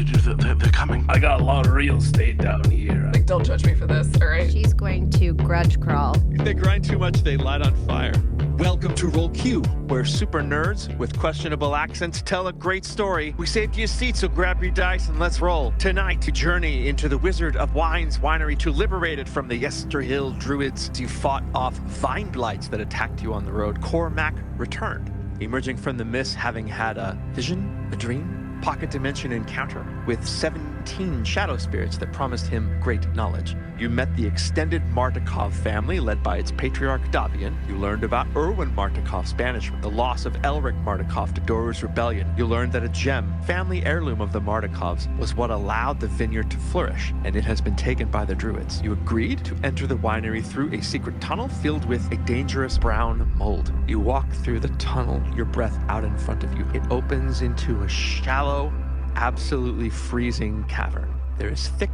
They're coming. I got a lot of real estate down here. Like, don't judge me for this, all right? She's going to grudge crawl. If they grind too much, they light on fire. Welcome to RollQ, where super nerds with questionable accents tell a great story. We saved you a seat, so grab your dice and let's roll. Tonight, you journey into the Wizard of Wine's winery to liberate it from the Yesterhill druids. You fought off vine blights that attacked you on the road. Cormac returned, emerging from the mist having had a vision, a dream, pocket dimension encounter with 17 shadow spirits that promised him great knowledge. You met the extended Martikov family led by its patriarch Davian. You learned about Erwin Martikov's banishment, the loss of Elric Martikov to Doru's rebellion. You learned that a gem, family heirloom of the Martikovs, was what allowed the vineyard to flourish, and it has been taken by the druids. You agreed to enter the winery through a secret tunnel filled with a dangerous brown mold. You walk through the tunnel, your breath out in front of you. It opens into a shallow, absolutely freezing cavern. There is thick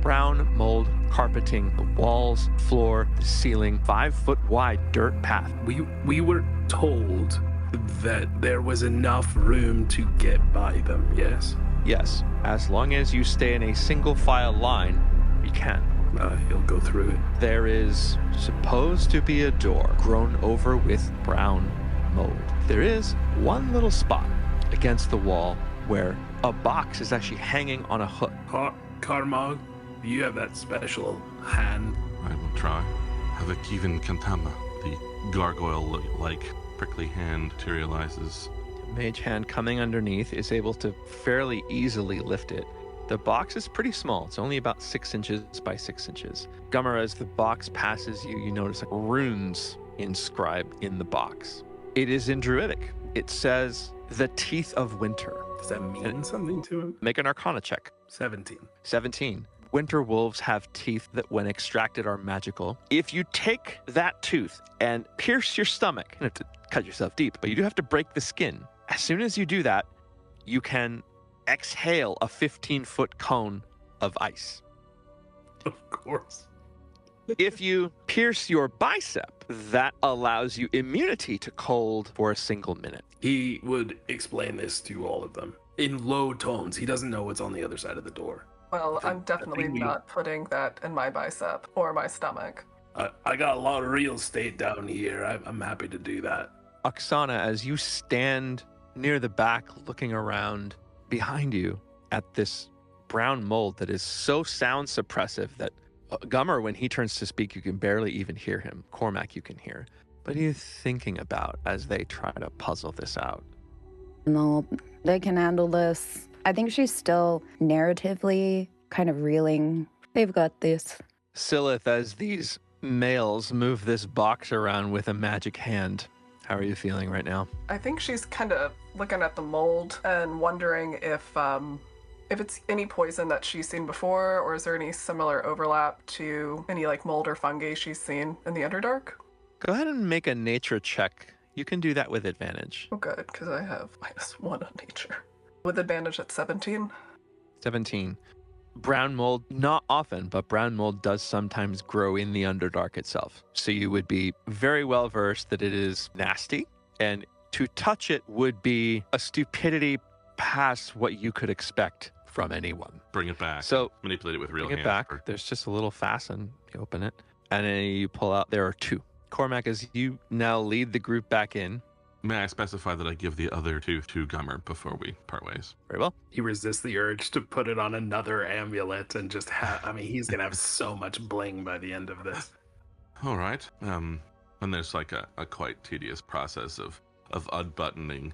brown mold carpeting the walls, floor, the ceiling, 5-foot wide dirt path. We were told that there was enough room to get by them, yes? Yes, as long as you stay in a single file line, you can. He'll go through it. There is supposed to be a door grown over with brown mold. There is one little spot against the wall where a box is actually hanging on a hook. Carmog, you have that special hand. I will try. Havakivin Kantama, the gargoyle-like prickly hand materializes. The mage hand coming underneath is able to fairly easily lift it. The box is pretty small. It's only about 6 inches by 6 inches. Gummer, as the box passes you, you notice like runes inscribed in the box. It is in Druidic. It says, "The Teeth of Winter." Does that mean something to him? Make an Arcana check. 17. 17. Winter wolves have teeth that, when extracted, are magical. If you take that tooth and pierce your stomach, you don't have to cut yourself deep, but you do have to break the skin. As soon as you do that, you can exhale a 15-foot cone of ice. Of course. If you pierce your bicep, that allows you immunity to cold for a single minute. He would explain this to all of them in low tones. He doesn't know what's on the other side of the door. Well, I'm definitely not putting that in my bicep or my stomach. I got a lot of real estate down here. I'm happy to do that. Oksana, as you stand near the back looking around behind you at this brown mold that is so sound suppressive that Gummer, when he turns to speak, you can barely even hear him. Cormac, you can hear. What are you thinking about as they try to puzzle this out? No, they can handle this. I think she's still narratively kind of reeling. They've got this. Silith, as these males move this box around with a magic hand, how are you feeling right now? I think she's kind of looking at the mold and wondering if it's any poison that she's seen before, or is there any similar overlap to any like mold or fungi she's seen in the Underdark? Go ahead and make a nature check. You can do that with advantage. Oh, good, because I have -1 on nature. With advantage at 17. 17. Brown mold, not often, but brown mold does sometimes grow in the Underdark itself. So you would be very well versed that it is nasty, and to touch it would be a stupidity past what you could expect from anyone. Bring it back. So manipulate it with real bring hands. it back. There's just a little fasten. You open it, and then you pull out. There are 2. Cormac, as you now lead the group back in. May I specify that I give the other tooth to Gummer before we part ways? Very well. He resists the urge to put it on another amulet and just he's going to have so much bling by the end of this. All right. And there's like a quite tedious process of unbuttoning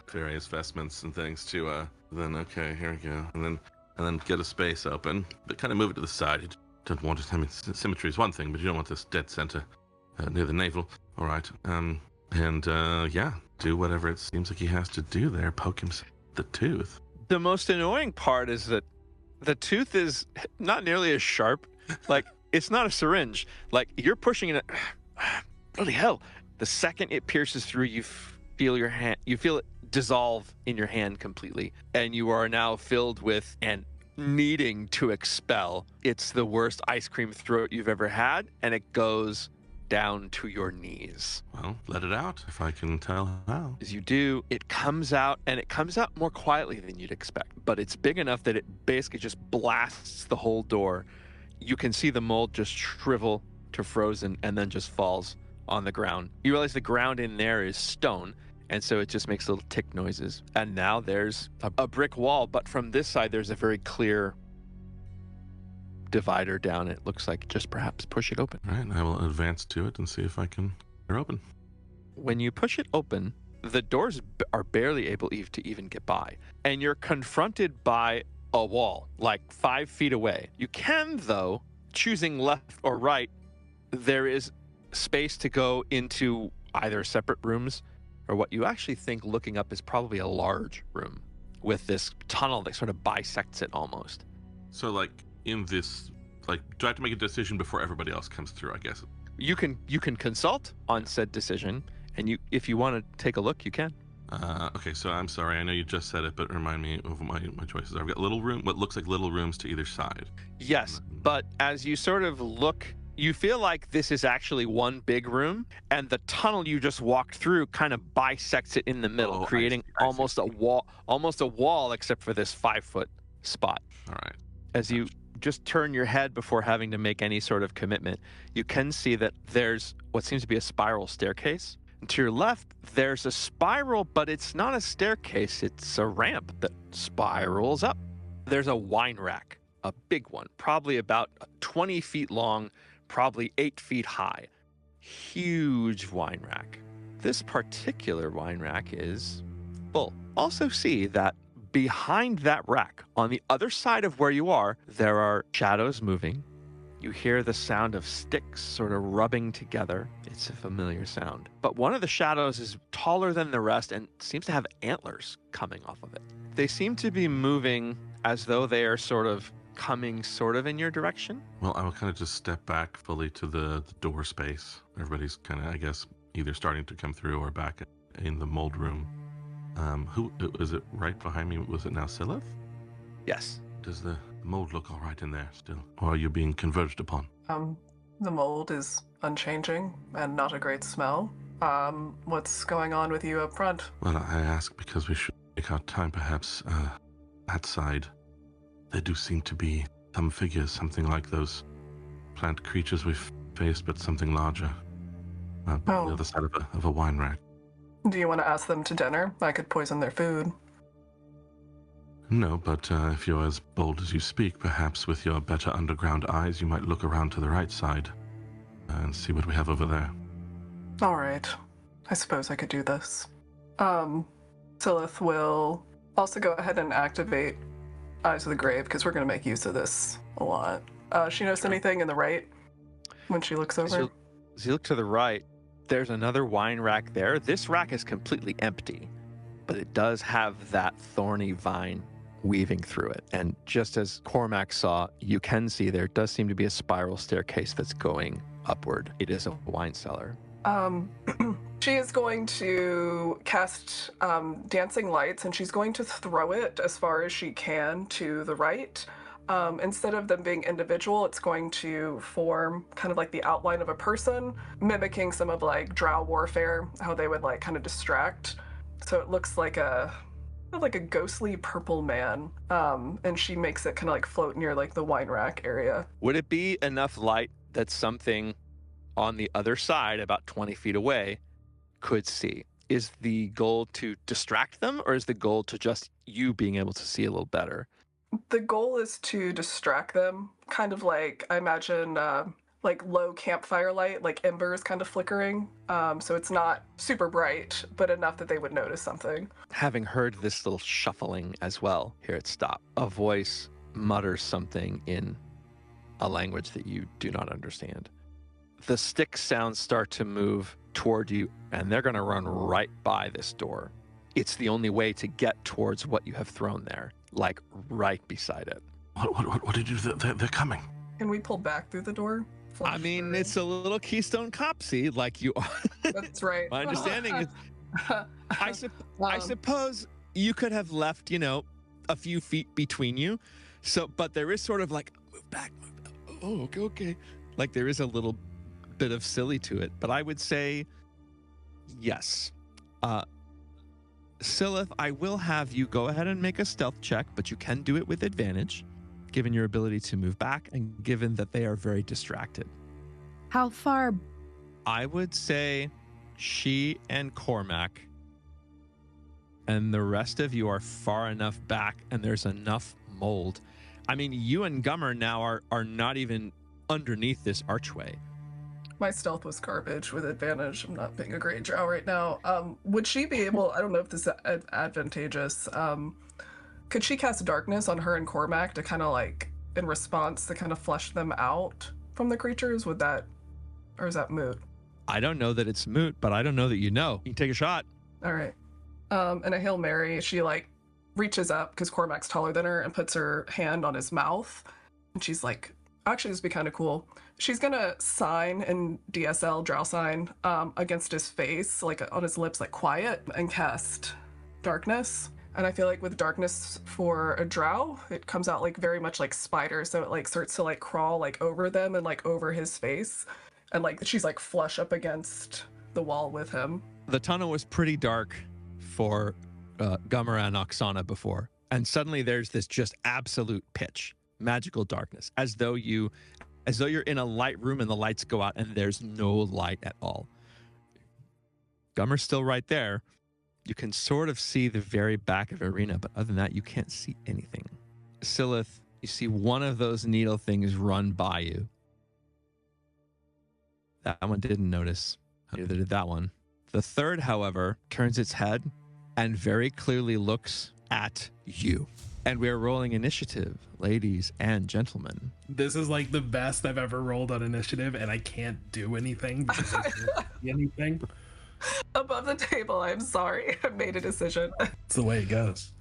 various vestments and things to then, okay, here we go. And then get a space open, but kind of move it to the side. You don't want it, I mean, symmetry is one thing, but you don't want this dead center near the navel. All right. Yeah, do whatever it seems like he has to do there. Poke him the tooth. The most annoying part is that the tooth is not nearly as sharp. Like, it's not a syringe. Like, you're pushing it. Bloody hell. The second it pierces through, you feel your hand, you feel it dissolve in your hand completely. And you are now filled with and needing to expel. It's the worst ice cream throat you've ever had. And it goes down to your knees. Well, let it out if I can tell how. As you do, it comes out, and it comes out more quietly than you'd expect, but it's big enough that it basically just blasts the whole door. You can see the mold just shrivel to frozen and then just falls on the ground. You realize the ground in there is stone, and so it just makes little tick noises. And now there's a brick wall, but from this side there's a very clear divider down. It looks like just perhaps push it open. All right, I will advance to it and see if I can get it open. When you push it open, the doors are barely able to even get by, and you're confronted by a wall like 5 feet away. You can, though, choosing left or right, there is space to go into either separate rooms or what you actually think looking up is probably a large room with this tunnel that sort of bisects it almost. So, like, in this, like, do I have to make a decision before everybody else comes through, I guess? You can consult on said decision, and if you want to take a look, you can. Okay, so I'm sorry, I know you just said it, but remind me of my choices. I've got what looks like little rooms to either side. Yes, but as you sort of look, you feel like this is actually one big room, and the tunnel you just walked through kind of bisects it in the middle, creating almost a wall, except for this 5-foot spot. All right. As you just turn your head before having to make any sort of commitment, you can see that there's what seems to be a spiral staircase. And to your left, there's a spiral, but it's not a staircase, it's a ramp that spirals up. There's a wine rack, a big one, probably about 20 feet long, probably 8 feet high. Huge wine rack. This particular wine rack is full. Also see that behind that rack, on the other side of where you are, there are shadows moving. You hear the sound of sticks sort of rubbing together. It's a familiar sound. But one of the shadows is taller than the rest and seems to have antlers coming off of it. They seem to be moving as though they are sort of coming sort of in your direction. Well, I will kind of just step back fully to the door space. Everybody's kind of, I guess, either starting to come through or back in the mold room. Who is it right behind me? Was it now Silith? Yes. Does the mold look all right in there still? Or are you being converged upon? The mold is unchanging and not a great smell. What's going on with you up front? Well, I ask because we should take our time perhaps. That side, there do seem to be some figures, something like those plant creatures we've faced, but something larger. On the other side of a wine rack. Do you want to ask them to dinner? I could poison their food. No, but if you're as bold as you speak, perhaps with your better underground eyes, you might look around to the right side and see what we have over there. All right. I suppose I could do this. Silith will also go ahead and activate Eyes of the Grave, because we're going to make use of this a lot. She notice anything in the right when she looks over? As you look to the right, there's another wine rack there. This rack is completely empty, but it does have that thorny vine weaving through it. And just as Cormac saw, you can see there does seem to be a spiral staircase that's going upward. It is a wine cellar. She is going to cast dancing lights, and she's going to throw it as far as she can to the right. Instead of them being individual, it's going to form kind of like the outline of a person, mimicking some of like drow warfare, how they would like kind of distract. So it looks like a ghostly purple man, and she makes it kind of like float near like the wine rack area. Would it be enough light that something on the other side, about 20 feet away, could see? Is the goal to distract them, or is the goal to just you being able to see a little better? The goal is to distract them, kind of like, I imagine, like low campfire light, like embers kind of flickering. So it's not super bright, but enough that they would notice something. Having heard this little shuffling as well, here it stopped. A voice mutters something in a language that you do not understand. The stick sounds start to move toward you, and they're going to run right by this door. It's the only way to get towards what you have thrown there, like right beside it. What did you do? They're coming. Can we pull back through the door? I mean, it's a little Keystone Copsy, like you are. That's right. My understanding is, I suppose you could have left, a few feet between you. So, but there is sort of like, move back. Oh, okay. Like there is a little bit of silly to it, but I would say yes. Silith, I will have you go ahead and make a stealth check, but you can do it with advantage, given your ability to move back and given that they are very distracted. How far? I would say she and Cormac and the rest of you are far enough back and there's enough mold. I mean, you and Gummer now are not even underneath this archway. My stealth was garbage with advantage. I'm not being a great drow right now. Would she be able, I don't know if this is advantageous, could she cast darkness on her and Cormac to kind of like, in response, to kind of flush them out from the creatures? Would that, or is that moot? I don't know that it's moot, but I don't know that you know. You can take a shot. All right. And a Hail Mary, she like reaches up because Cormac's taller than her and puts her hand on his mouth. And she's like, actually, this would be kind of cool. She's gonna sign in DSL, drow sign, against his face, like on his lips, like quiet, and cast darkness. And I feel like with darkness for a drow, it comes out like very much like spider. So it like starts to like crawl like over them and like over his face. And like she's like flush up against the wall with him. The tunnel was pretty dark for Gummer and Oksana before. And suddenly there's this just absolute pitch, magical darkness, as though you're in a light room and the lights go out and there's no light at all. Gummer's still right there. You can sort of see the very back of Arena, but other than that, you can't see anything. Silith, you see one of those needle things run by you. That one didn't notice. Neither did that one. The third, however, turns its head and very clearly looks at you. And we're rolling initiative, ladies and gentlemen. This is like the best I've ever rolled on initiative, and I can't do anything because I can't see anything. Above the table, I'm sorry. I made a decision. It's the way it goes.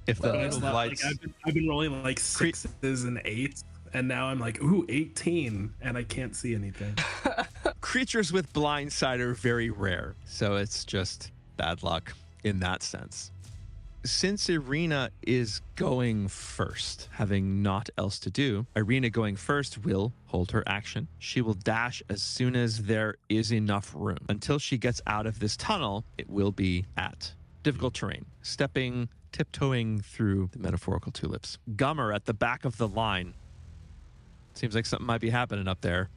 If the It's needle not lights, like I've been rolling like 6s and 8s, and now I'm like, ooh, 18, and I can't see anything. creatures with blind sight are very rare, so it's just bad luck in that sense. Since Irina is going first, having naught else to do, Irina going first will hold her action. She will dash as soon as there is enough room. Until she gets out of this tunnel, it will be at difficult terrain, tiptoeing through the metaphorical tulips. Gummer at the back of the line. Seems like something might be happening up there.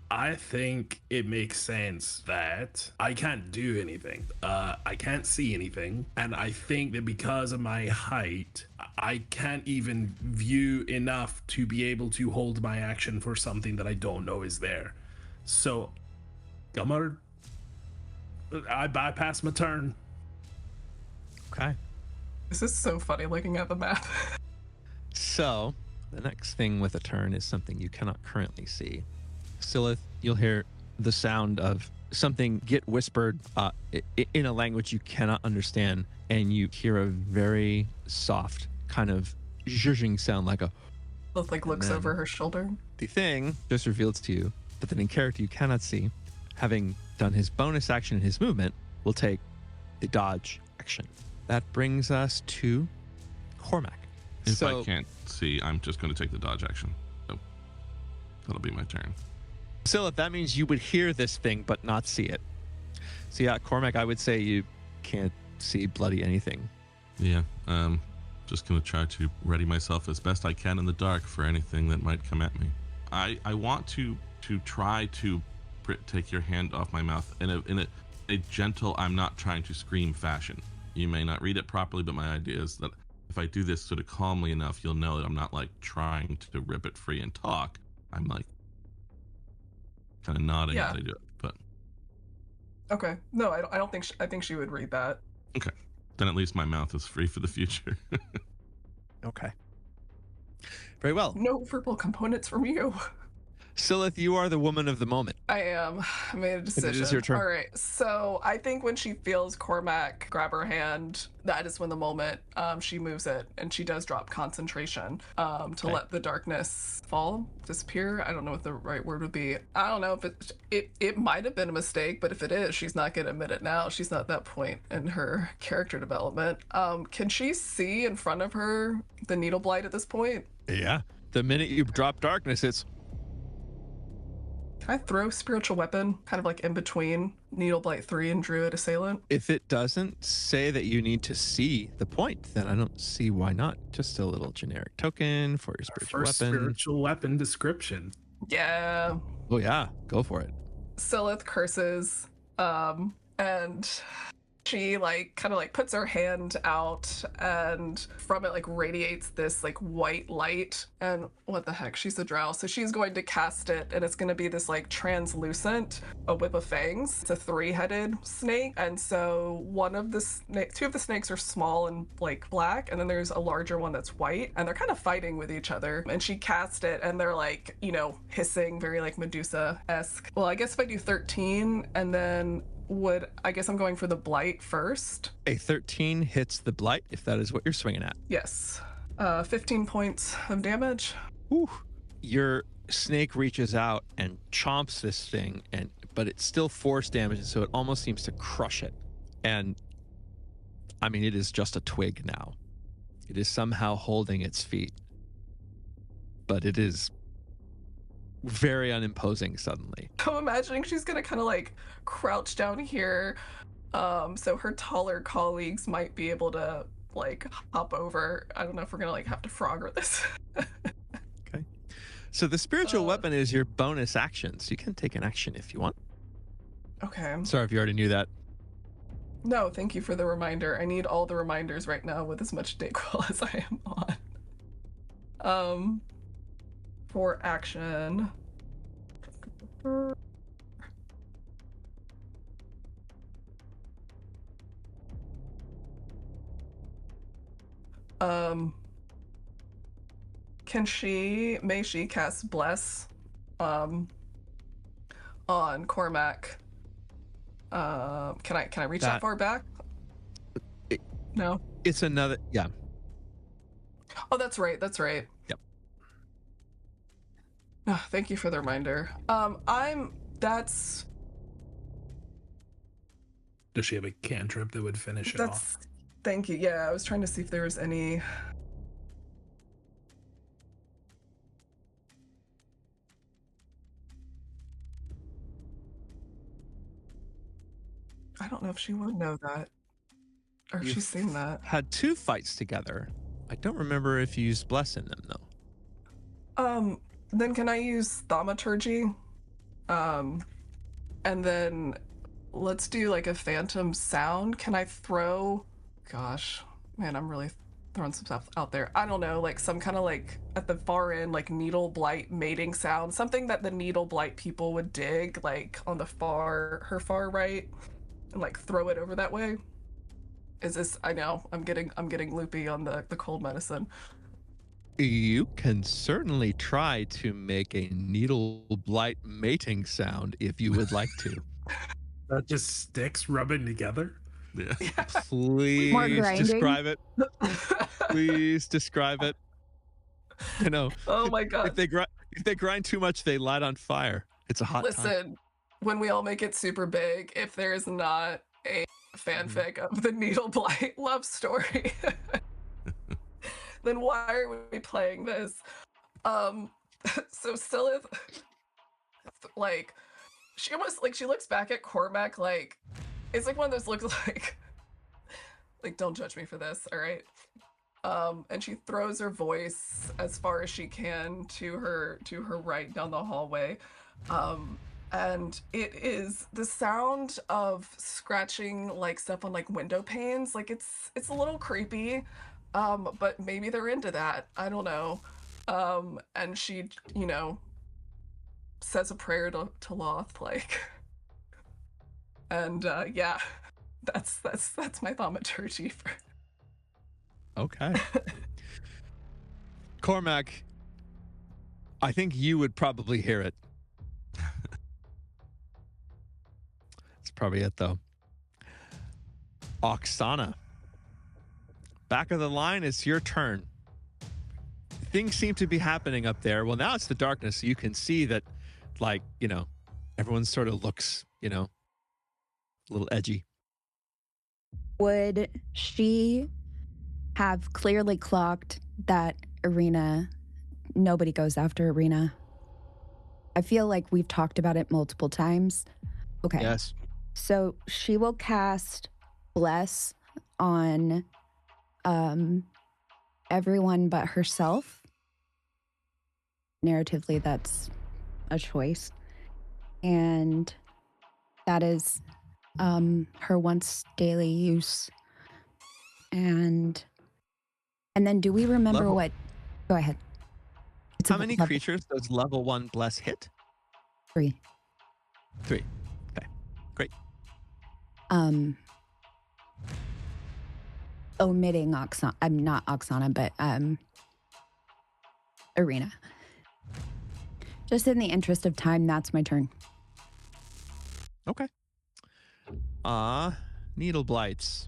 I think it makes sense that I can't do anything. I can't see anything. And I think that because of my height, I can't even view enough to be able to hold my action for something that I don't know is there. So, Gummer, I bypass my turn. Okay. This is so funny looking at the map. So, the next thing with a turn is something you cannot currently see. Silith, you'll hear the sound of something get whispered in a language you cannot understand, and you hear a very soft kind of zhuzhing sound like a... Both like looks over her shoulder. The thing just reveals to you that the character you cannot see, having done his bonus action in his movement, will take the dodge action. That brings us to Cormac. If I can't see, I'm just going to take the dodge action. So that'll be my turn. Silith, that means you would hear this thing but not see it. So yeah, Cormac, I would say you can't see bloody anything. Yeah, just going to try to ready myself as best I can in the dark for anything that might come at me. I want to try to take your hand off my mouth in a gentle, I'm not trying to scream fashion. You may not read it properly, but my idea is that if I do this sort of calmly enough, you'll know that I'm not like trying to rip it free and talk. I'm like kind of nodding as I do it. But okay, no, I don't think I think she would read that. Okay, then at least my mouth is free for the future. Okay. Very well. No verbal components from you. Silith, you are the woman of the moment. I am. I made a decision. It is your turn. All right. So I think when she feels Cormac grab her hand, that is when the moment she moves it, and she does drop concentration to let the darkness disappear. I don't know what the right word would be. I don't know if it might have been a mistake, but if it is, she's not going to admit it now. She's not at that point in her character development. Can she see in front of her the needle blight at this point? Yeah. The minute you drop darkness, it's... Can I throw spiritual weapon kind of like in between Needle Blight 3 and Druid Assailant? If it doesn't say that you need to see the point, then I don't see why not. Just a little generic token for your spiritual First weapon. spiritual weapon description. Yeah. Oh yeah, go for it. Silith curses, and she like kind of like puts her hand out, and from it like radiates this like white light. And what the heck, she's a drow, so she's going to cast it, and it's going to be this like translucent, a whip of fangs. It's a 3-headed snake, and so two of the snakes are small and like black, and then there's a larger one that's white, and they're kind of fighting with each other. And she cast it, and they're like, you know, hissing, very like Medusa-esque. Well, I guess if I do 13, and then I guess I'm going for the blight first. A 13 hits the blight, if that is what you're swinging at. Yes. 15 points of damage. Whew. Your snake reaches out and chomps this thing, but it's still force damage, so it almost seems to crush it. And I mean, it is just a twig now. It is somehow holding its feet, but it is very unimposing suddenly. I'm imagining she's gonna kind of like crouch down here, so her taller colleagues might be able to like hop over. I don't know if we're gonna like have to frogger this. Okay. So the spiritual weapon is your bonus action, so you can take an action if you want. Okay. Sorry if you already knew that. No, thank you for the reminder. I need all the reminders right now with as much Dayquil as I am on. For action. May she cast Bless on Cormac? Can I reach that far back? No. It's another, yeah. Oh, that's right. Yep. Oh, thank you for the reminder. Does she have a cantrip that would finish it off? Thank you. Yeah, I was trying to see if there was any. I don't know if she would know that, or if she's seen that. Had 2 fights together. I don't remember if you used Bless in them though. Then can I use Thaumaturgy? And then let's do like a phantom sound. Can I throw, gosh, man, I'm really throwing some stuff out there. I don't know, like some kind of like at the far end, like needle blight mating sound, something that the needle blight people would dig, like on her far right, and like throw it over that way. Is this, I know, I'm getting loopy on the cold medicine. You can certainly try to make a needle blight mating sound if you would like to. That just sticks rubbing together? Yeah. Please describe it. Please describe it. You know. Oh my god. If they grind too much, they light on fire. It's a hot time. Listen, when we all make it super big, if there is not a fanfic of the needle blight love story, then why are we playing this? So Silith, like, she almost, like, she looks back at Cormac, like, it's like one of those looks like don't judge me for this, all right? And she throws her voice as far as she can to her right down the hallway. And it is the sound of scratching like stuff on like window panes. Like it's a little creepy. But maybe they're into that. I don't know. And she, you know, says a prayer to Loth, like, and yeah, that's my thaumaturgy for. Okay. Cormac, I think you would probably hear it. That's probably it, though. Oksana. Back of the line, it's your turn. Things seem to be happening up there. Well, now it's the darkness, so you can see that, like, you know, everyone sort of looks, you know, a little edgy. Would she have clearly clocked that Arena, nobody goes after Arena? I feel like we've talked about it multiple times. Okay. Yes. So she will cast Bless on everyone but herself. Narratively, that's a choice. And that is her once daily use. And then do we remember what... Go ahead. It's How many creatures does level 1 Bless hit? 3. 3. Okay, great. Omitting Oksana. I'm not Oksana, but Arena. Just in the interest of time, that's my turn. Okay. Needle blights.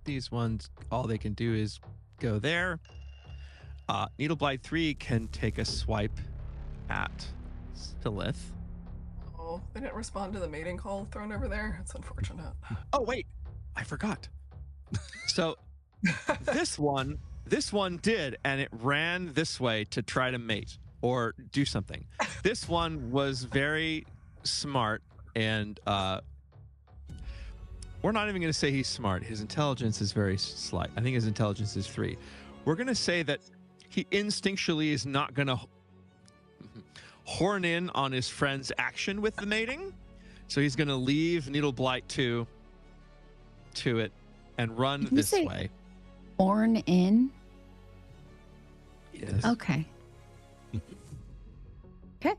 These ones, all they can do is go there. Needle blight 3 can take a swipe at Stillith. Oh, they didn't respond to the mating call thrown over there. It's unfortunate. Oh wait, I forgot. So this one did, and it ran this way to try to mate or do something. This one was very smart, and we're not even going to say he's smart. His intelligence is very slight. I think his intelligence is 3. We're going to say that he instinctually is not going to horn in on his friend's action with the mating. So he's going to leave Needle Blight 2 to it and run this way. Horn in? Yes. Okay. Okay.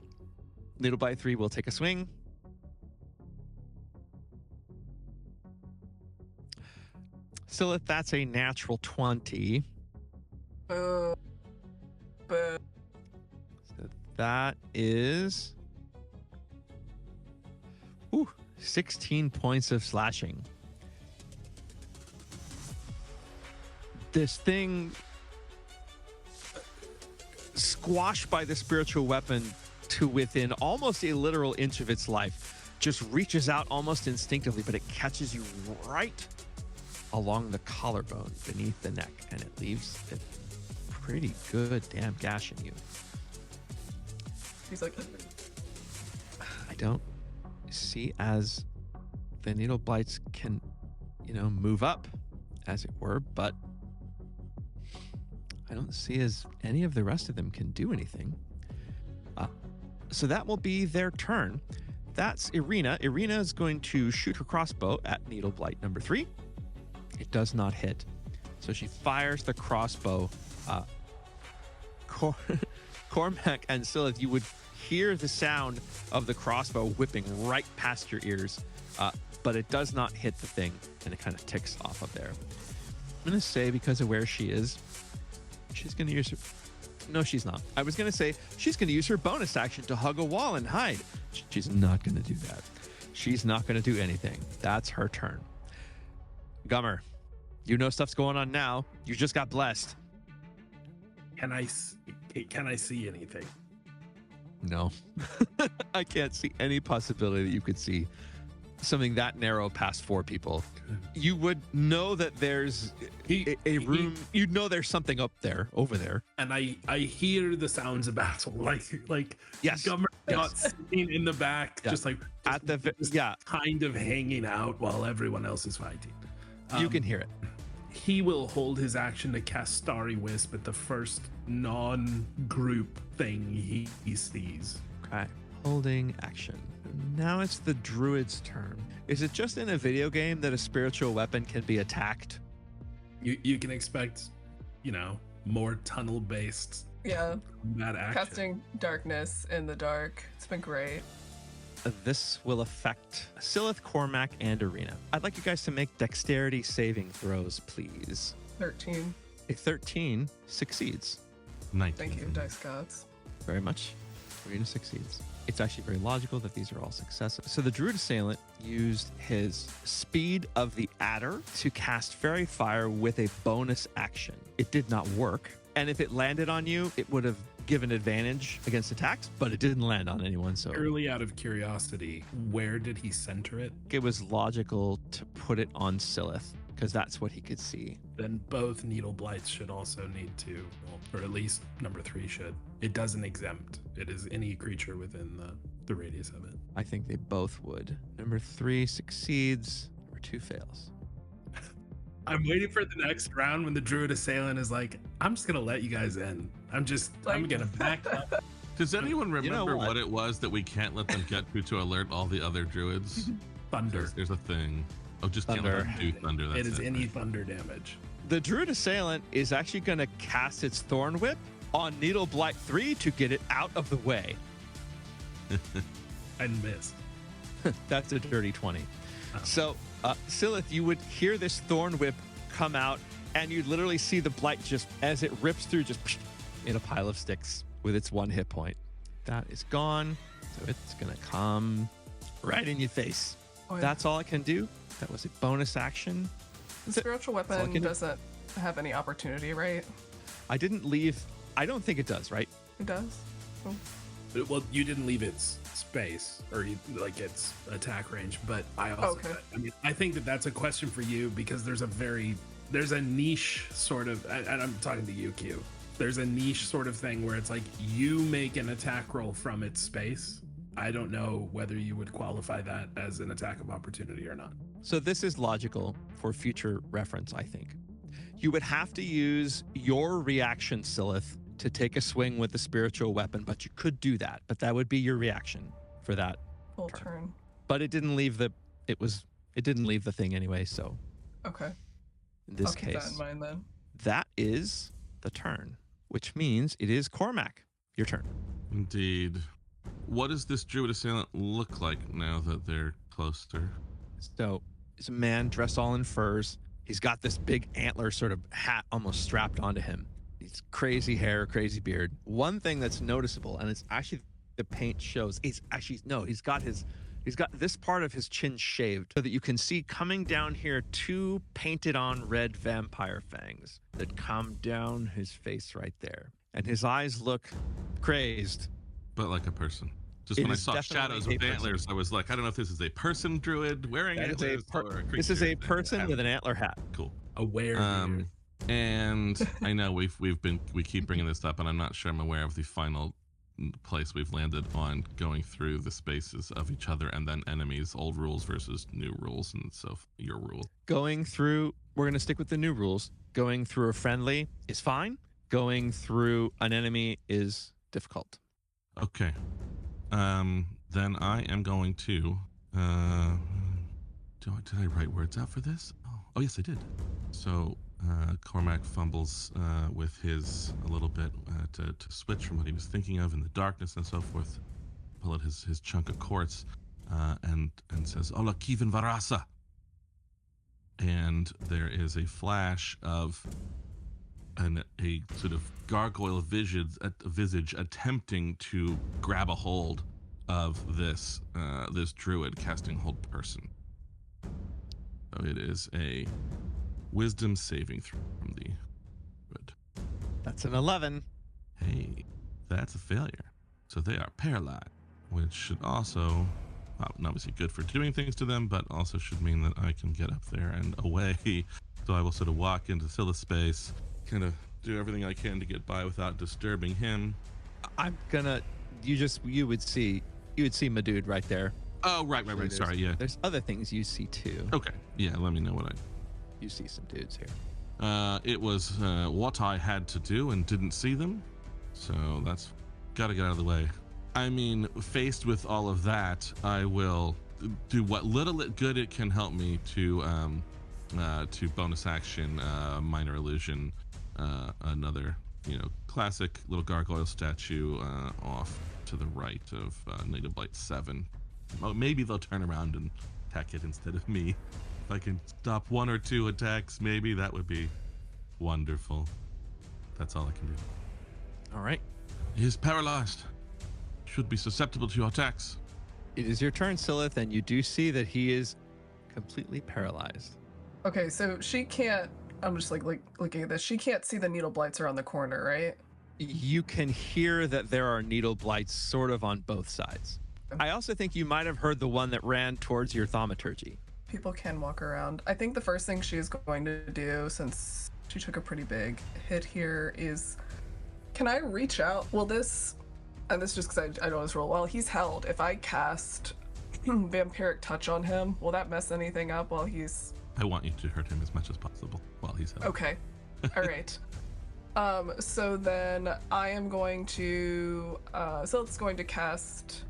Needle Blight 3 will take a swing. Stillith, that's a natural 20. Boo. Boo. So that is 16 points of slashing. This thing, squashed by the spiritual weapon to within almost a literal inch of its life, just reaches out almost instinctively, but it catches you right along the collarbone beneath the neck, and it leaves a pretty good damn gash in you. He's like, I don't see as the needle blights can, move up, as it were, but I don't see as any of the rest of them can do anything. So that will be their turn. That's Irina. Irina is going to shoot her crossbow at needle blight number 3. It does not hit. So she fires the crossbow. Cormac and Stillith, you would hear the sound of the crossbow whipping right past your ears, but it does not hit the thing, and it kind of ticks off of there. I'm going to say, because of where she is, she's going to use her... No, she's not. I was going to say she's going to use her bonus action to hug a wall and hide. She's not going to do that. She's not going to do anything. That's her turn. Gummer, you know stuff's going on now. You just got blessed. Can I see anything? No. I can't see any possibility that you could see something that narrow past 4 people. You would know that there's a room. You'd know there's something up there, over there. And I hear the sounds of battle, like yes, Gummer got sitting in the back, just at the kind of hanging out while everyone else is fighting. You can hear it. He will hold his action to cast Starry Wisp at the first non-group thing he sees. Okay. Holding action. Now it's the druid's turn. Is it just in a video game that a spiritual weapon can be attacked? You can expect, more tunnel-based combat action. Casting darkness in the dark. It's been great. This will affect Stillith, Cormac, and Arena. I'd like you guys to make dexterity saving throws, please. 13. A 13 succeeds. 19. Thank you, Dice Gods. Very much. Arena succeeds. It's actually very logical that these are all successes. So the Druid Assailant used his Speed of the Adder to cast Fairy Fire with a bonus action. It did not work. And if it landed on you, it would have given advantage against attacks, but it didn't land on anyone. So purely out of curiosity, where did he center it? It was logical to put it on Stillith because that's what he could see. then both needle blights should also need to, or at least number 3 should. It doesn't exempt. It is any creature within the radius of it. I think they both would. Number 3 succeeds. Number 2 fails. I'm waiting for the next round when the druid assailant is like, I'm just gonna let you guys in. I'm gonna back up. Does anyone remember You know what it was that we can't let them get to alert all the other druids? Thunder. There's a thing. Oh, just Thunder. can't let them do thunder. That's It is any thunder damage. The druid assailant is actually going to cast its thorn whip on Needle Blight 3 to get it out of the way. And missed. That's a dirty 20. Oh. So, Silith, you would hear this thorn whip come out, and you literally see the blight just as it rips through, just in a pile of sticks with its 1 hit point. That is gone, so it's going to come right in your face. Oh, yeah. That's all it can do. That was a bonus action. The spiritual all I weapon can do. doesn't have any opportunity, right? I didn't leave. I don't think it does, right? It does. Oh. Well, you didn't leave its space or its attack range, but I also, Okay. I mean, I think that's a question for you because there's a niche sort of, and I'm talking to you, Q. There's a niche sort of thing where it's like you make an attack roll from its space. I don't know whether you would qualify that as an attack of opportunity or not. So this is logical for future reference, I think. You would have to use your reaction, Silith, to take a swing with the spiritual weapon, but you could do that. But that would be your reaction for that. Full turn. But it didn't leave the thing anyway, so Okay. in this I'll keep that case, in mind then. that is the turn, which means it is Cormac. Your turn. Indeed. What does this druid assailant look like now that they're closer? So it's a man dressed all in furs. He's got this big antler sort of hat almost strapped onto him. He's crazy hair, crazy beard. One thing that's noticeable, and it's actually the paint shows, he's got this part of his chin shaved so that you can see coming down here 2 painted on red vampire fangs that come down his face right there. And his eyes look crazed. But like a person. Just It when I is saw definitely shadows a with person. antlers, I was like, I don't know if this is a person druid wearing That is antlers or a this is creature a person that with has- an antler hat. Cool. Aware. And I know we keep bringing this up, and I'm not sure I'm aware of the final place we've landed on going through the spaces of each other and then enemies, old rules versus new rules, and so your rule. Going through, we're going to stick with the new rules. Going through a friendly is fine. Going through an enemy is difficult. Okay. Then I am going to. Did I write words out for this? Oh yes, I did. So Cormac fumbles with his a little bit to switch from what he was thinking of in the darkness and so forth. Pull out his chunk of quartz and says, "Ola Kivin Varasa." And there is a flash of a sort of gargoyle visage attempting to grab a hold of this druid casting hold person. So it is a wisdom saving throw from the druid. That's an 11. Hey, that's a failure. So they are paralyzed, which should also, well, obviously good for doing things to them, but also should mean that I can get up there and away. So I will sort of walk into Scylla's space, kind of do everything I can to get by without disturbing him. I'm gonna, you would see my dude right there. Oh, right. Sorry, yeah. There's other things you see too. Okay, yeah, let me know what You see some dudes here. it was what I had to do and didn't see them. So that's got to get out of the way. I mean, faced with all of that, I will do what little good it can help me to bonus action, minor illusion, another, classic little gargoyle statue off to the right of Native Blight 7. Oh, maybe they'll turn around and attack it instead of me. If I can stop 1 or 2 attacks, maybe that would be wonderful. That's all I can do. All right. He is paralyzed. Should be susceptible to your attacks. It is your turn, Silith, and you do see that he is completely paralyzed. Okay, so she can't. I'm just like looking at this. She can't see the needle blights around the corner, right? You can hear that there are needle blights sort of on both sides. I also think you might have heard the one that ran towards your thaumaturgy. People can walk around. I think the first thing she's going to do, since she took a pretty big hit here, is, can I reach out? Will this, and this just because I know this rule, well, he's held. If I cast vampiric touch on him, will that mess anything up while he's... I want you to hurt him as much as possible while he's held. Okay. All right. So then I am going to, so it's going to cast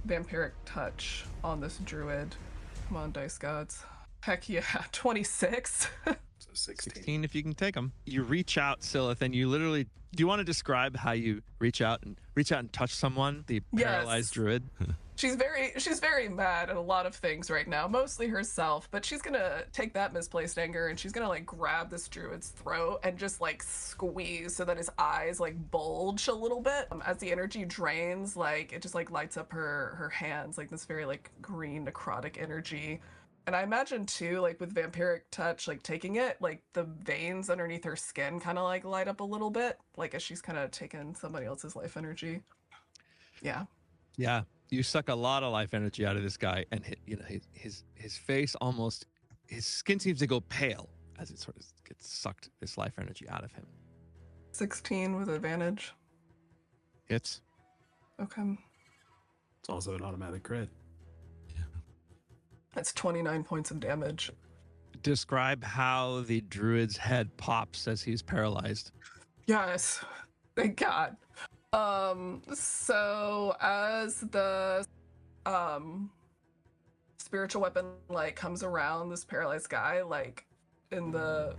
vampiric touch on this druid. Come on, dice gods. Heck yeah, 26. So 16. 16 if you can take them. You reach out, Silith, and you literally... Do you want to describe how you reach out and touch someone, the paralyzed druid? She's very mad at a lot of things right now, mostly herself, but she's gonna take that misplaced anger and she's gonna like grab this druid's throat and just like squeeze so that his eyes like bulge a little bit. As the energy drains, like it just like lights up her hands, like this very like green necrotic energy. And I imagine too, like with vampiric touch, like taking it, like the veins underneath her skin kind of like light up a little bit, like as she's kind of taking somebody else's life energy. Yeah. Yeah. You suck a lot of life energy out of this guy, and his face almost, his skin seems to go pale as it sort of gets sucked this life energy out of him. 16 with advantage. Hits. Okay. It's also an automatic crit. That's 29 points of damage. Describe how the druid's head pops as he's paralyzed. Yes. Thank God. So as the spiritual weapon like comes around this paralyzed guy, like in the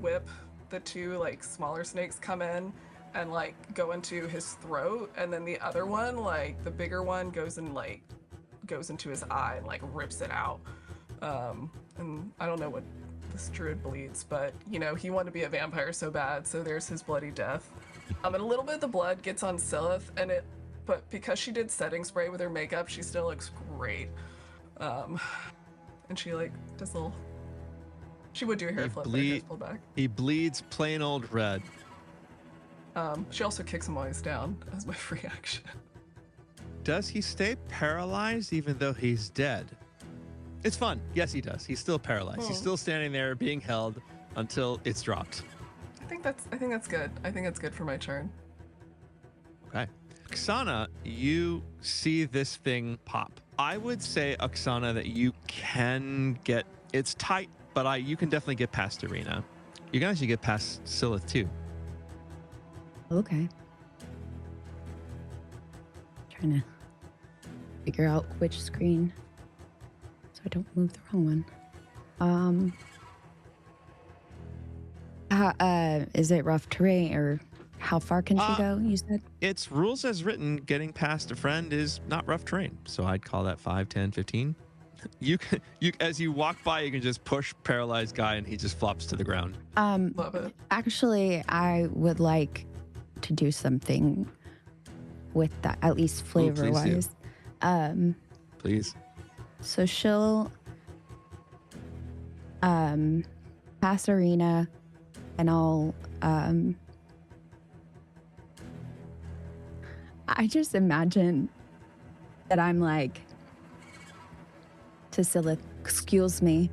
whip, the two like smaller snakes come in and like go into his throat, and then the other one, like the bigger one, goes into his eye and like rips it out. And I don't know what this druid bleeds, but you know, he wanted to be a vampire so bad, so there's his bloody death. And a little bit of the blood gets on Silith, but because she did setting spray with her makeup, she still looks great. And she like does a little, she would do a hair flip, but her hair's pulled back. He bleeds plain old red. She also kicks him while he's down as my free action. Does he stay paralyzed even though he's dead? It's fun. Yes, he does. He's still paralyzed. He's still standing there being held until it's dropped. I think that's good. I think that's good for my turn. Okay. Oksana, you see this thing pop. I would say, Oksana, that you can get, it's tight, but you can definitely get past Arena. You can actually get past Silith too. Okay. Trying to figure out which screen so I don't move the wrong one. Is it rough terrain, or how far can she go, you said? It's rules as written. Getting past a friend is not rough terrain, so I'd call that 5, 10, 15. You as you walk by, you can just push paralyzed guy and he just flops to the ground. Love it. Actually, I would like to do something with that, at least flavor wise. Please. So she'll pass Arena, and I'll I just imagine that I'm like to Silith, excuse me,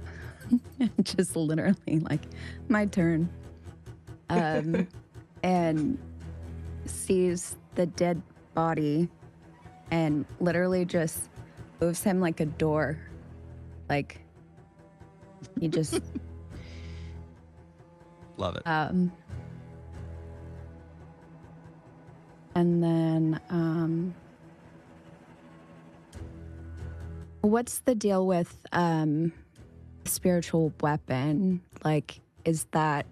just literally like my turn, and sees the dead body and literally just moves him like a door. Like he just love it. And then what's the deal with spiritual weapon? Like, is that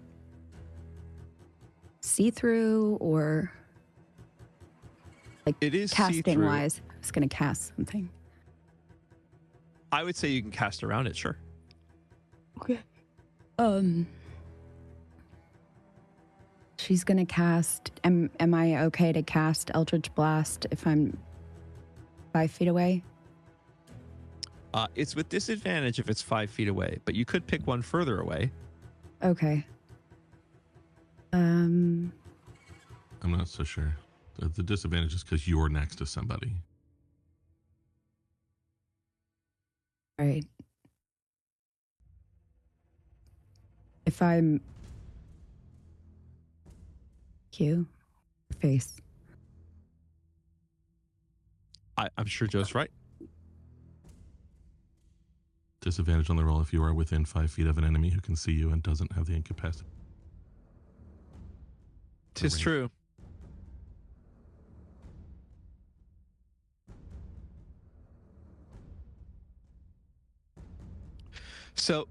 see-through, or like it is casting see-through. wise? I was gonna cast something. I would say you can cast around it, sure. Okay. She's gonna cast. Am I okay to cast Eldritch Blast if I'm 5 feet away? It's with disadvantage if it's 5 feet away, but you could pick one further away. Okay. I'm not so sure. The disadvantage is because you're next to somebody. Right. If I'm Q face. I'm sure Joe's right. Disadvantage on the roll if you are within 5 feet of an enemy who can see you and doesn't have the incapacity. 'Tis true. So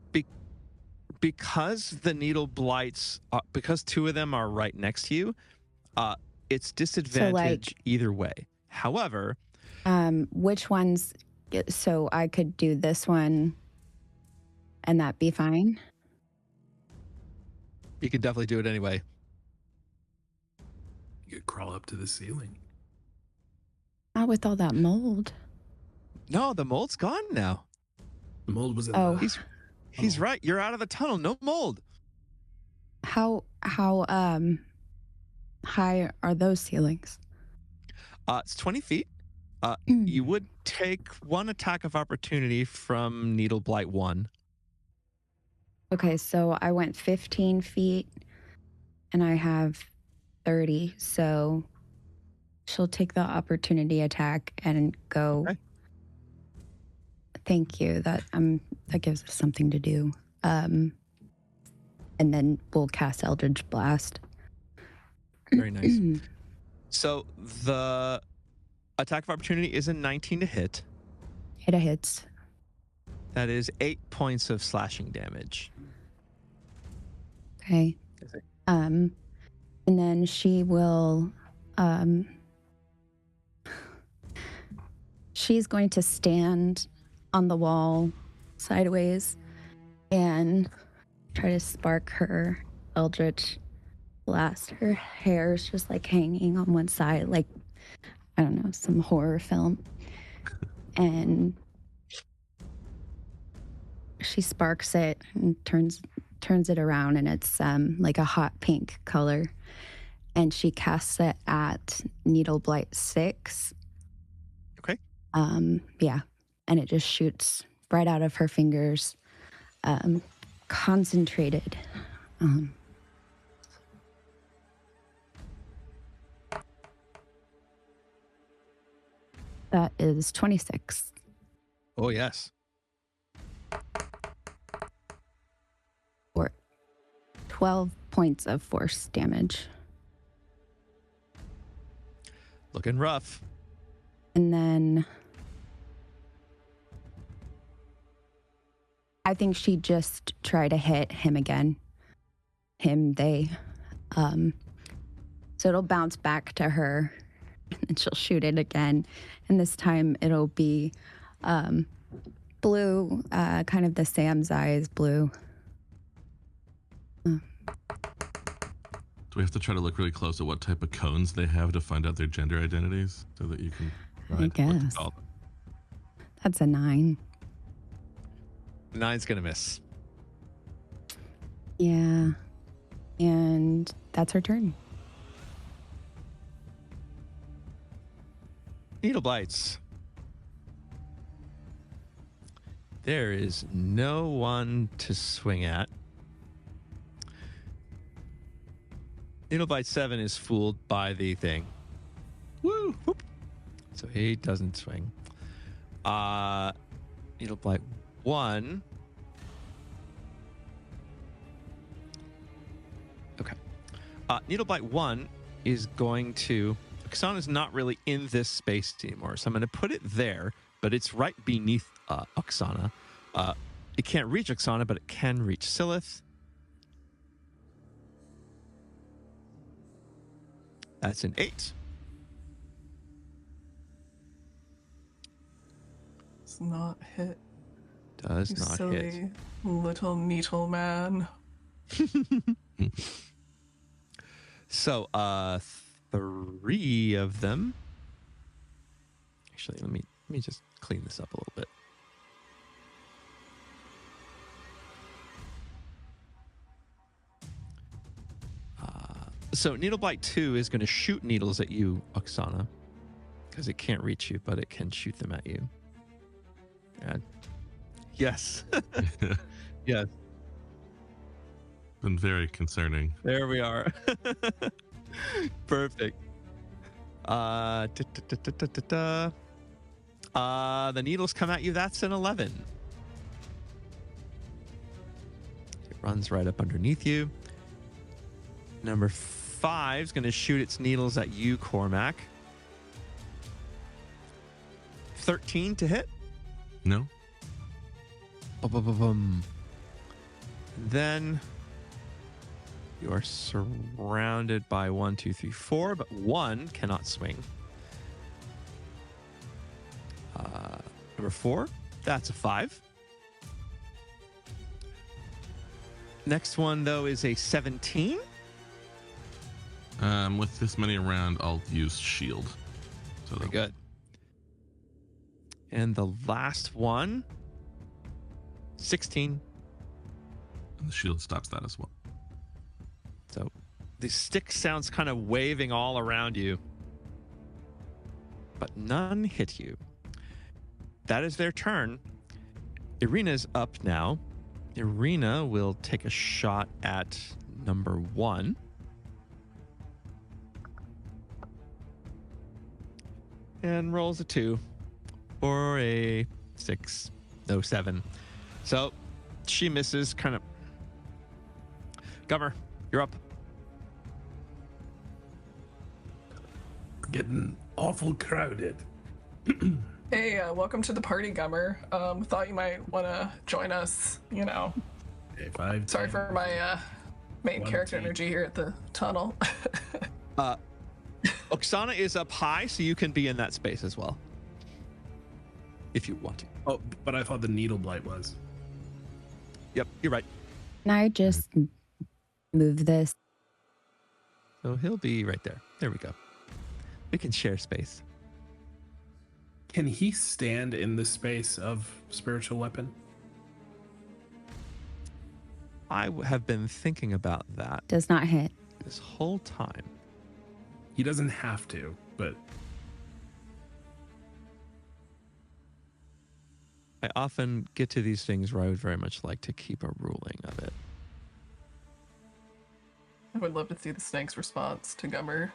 because the needle blights, because 2 of them are right next to you, it's disadvantage either way. However, which ones? So I could do this one, and that be fine. you can definitely do it anyway. You could crawl up to the ceiling. Not with all that mold. No, the mold's gone now. The mold was in Oh. the... He's right. You're out of the tunnel. No mold. How high are those ceilings? It's 20 feet. You would take 1 attack of opportunity from Needle Blight 1. Okay, so I went 15 feet, and I have 30, so she'll take the opportunity attack and go. Okay. Thank you. That gives us something to do. And then we'll cast Eldritch Blast. Very nice. So the attack of opportunity is a 19 to hit. Hit a hits. That is 8 points of slashing damage. Okay. Okay. And then she will. She's going to stand on the wall sideways and try to spark her Eldritch Blast. Her hair's just like hanging on one side, like, I don't know, some horror film. And she sparks it and turns it around, and it's like a hot pink color. And she casts it at Needle Blight 6. Okay. Yeah. And it just shoots right out of her fingers. Concentrated. That is 26. Oh, yes. Or 12 points of force damage. Looking rough. And then I think she just tried to hit him again. They. So it'll bounce back to her, and she'll shoot it again. And this time it'll be blue, kind of the Sam's eyes blue. Do we have to try to look really close at what type of cones they have to find out their gender identities so that you can I guess. That's a 9. 9's gonna miss. Yeah. And that's her turn. Needle Blights. There is no one to swing at. Needle Blight 7 is fooled by the thing. Woo! Whoop. So he doesn't swing. Needle Blight 1. Okay. Needle Blight 1 is going to... Oksana's not really in this space anymore, so I'm going to put it there, but it's right beneath Oksana. It can't reach Oksana, but it can reach Silith. That's an 8. It's not hit. Does You not silly hit. little needle man. So, 3 of them. Actually, let me just clean this up a little bit. So Needle Blight 2 is going to shoot needles at you, Oksana, because it can't reach you, but it can shoot them at you. And yes. Yes. Been very concerning. There we are. Perfect. The needles come at you. That's an 11. It runs right up underneath you. Number 5 is going to shoot its needles at you, Cormac. 13 to hit. No. Then you are surrounded by 1, 2, 3, 4, but 1 cannot swing. Number 4, that's a 5. Next one, though, is a 17. With this many around, I'll use shield. So Very good. And the last one, 16. And the shield stops that as well. So the stick sounds kind of waving all around you, but none hit you. That is their turn. Irina's up now. Irina will take a shot at number 1. And rolls a 2 or a 6. No, 7. So she misses, kind of. Gummer, you're up. Getting awful crowded. Hey, welcome to the party, Gummer. Thought you might want to join us, you know. Okay, 5. Sorry 10, for my main character 20. energy here at the tunnel. Oksana is up high, so you can be in that space as well. If you want to. Oh, but I thought the needle blight was. Yep, you're right. Can I just move this? So he'll be right there. There we go. We can share space. Can he stand in the space of spiritual weapon? I have been thinking about that Does not hit. this whole time. He doesn't have to, but I often get to these things where I would very much like to keep a ruling of it. I would love to see the snake's response to Gummer.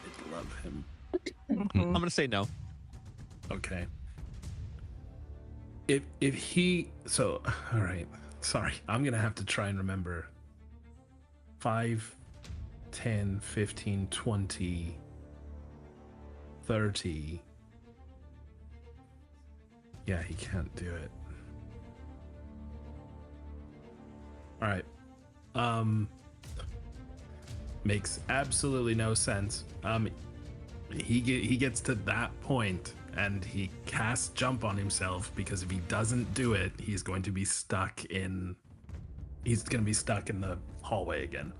I'd love him. I'm going to say no. Okay. If he so all right. Sorry. I'm going to have to try and remember. 5 10 15 20 30. Yeah, he can't do it. All right. Makes absolutely no sense. He gets to that point and he casts jump on himself, because if he doesn't do it, he's going to be stuck in the hallway again.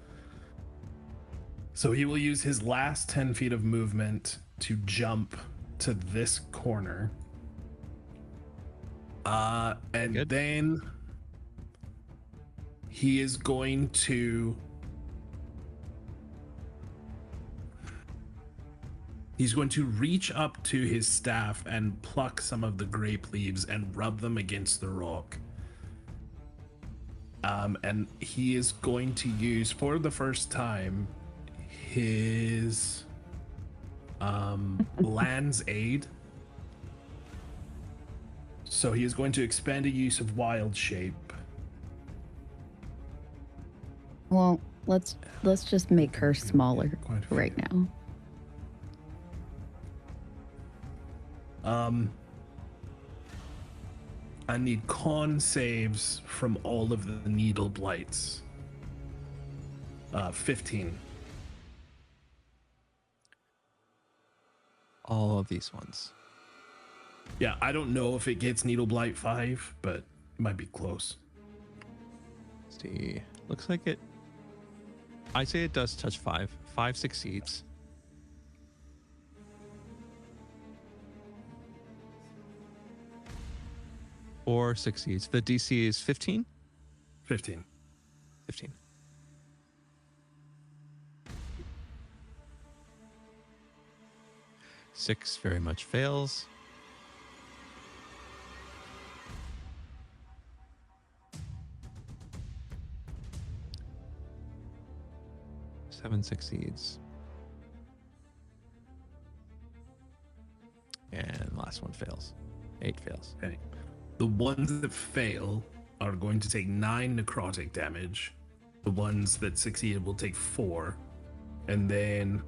So he will use his last 10 feet of movement to jump to this corner. And Good. then he is going to reach up to his staff and pluck some of the grape leaves and rub them against the rock. And he is going to use, for the first time, his Land's Aid. So he is going to expand a use of Wild Shape. Well, let's just make her smaller Quite a few. right now. I need con saves from all of the needle blights. 15. All of these ones. Yeah, I don't know if it gets needle blight 5, but it might be close. See, looks like it. I say it does touch 5. 5 succeeds. Or succeeds. The DC is 15? 15. 15. Six very much fails. 7 succeeds. And last one fails. 8 fails. Okay. The ones that fail are going to take 9 necrotic damage. The ones that succeeded will take 4. And then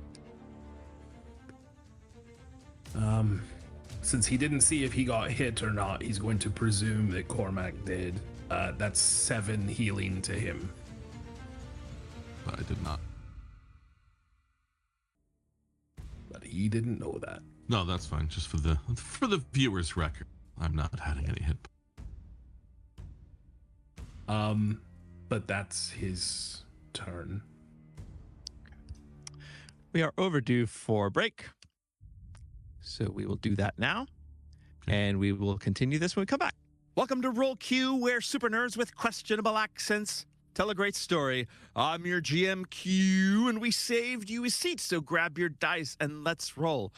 since he didn't see if he got hit or not, he's going to presume that Cormac did. That's 7 healing to him. But I did not. But he didn't know that. No, that's fine. Just for the viewers' record, I'm not having any hit. But that's his turn. We are overdue for break. So we will do that now. And we will continue this when we come back. Welcome to RollQ, where super nerds with questionable accents tell a great story. I'm your GM Q, and we saved you a seat, so grab your dice and let's roll.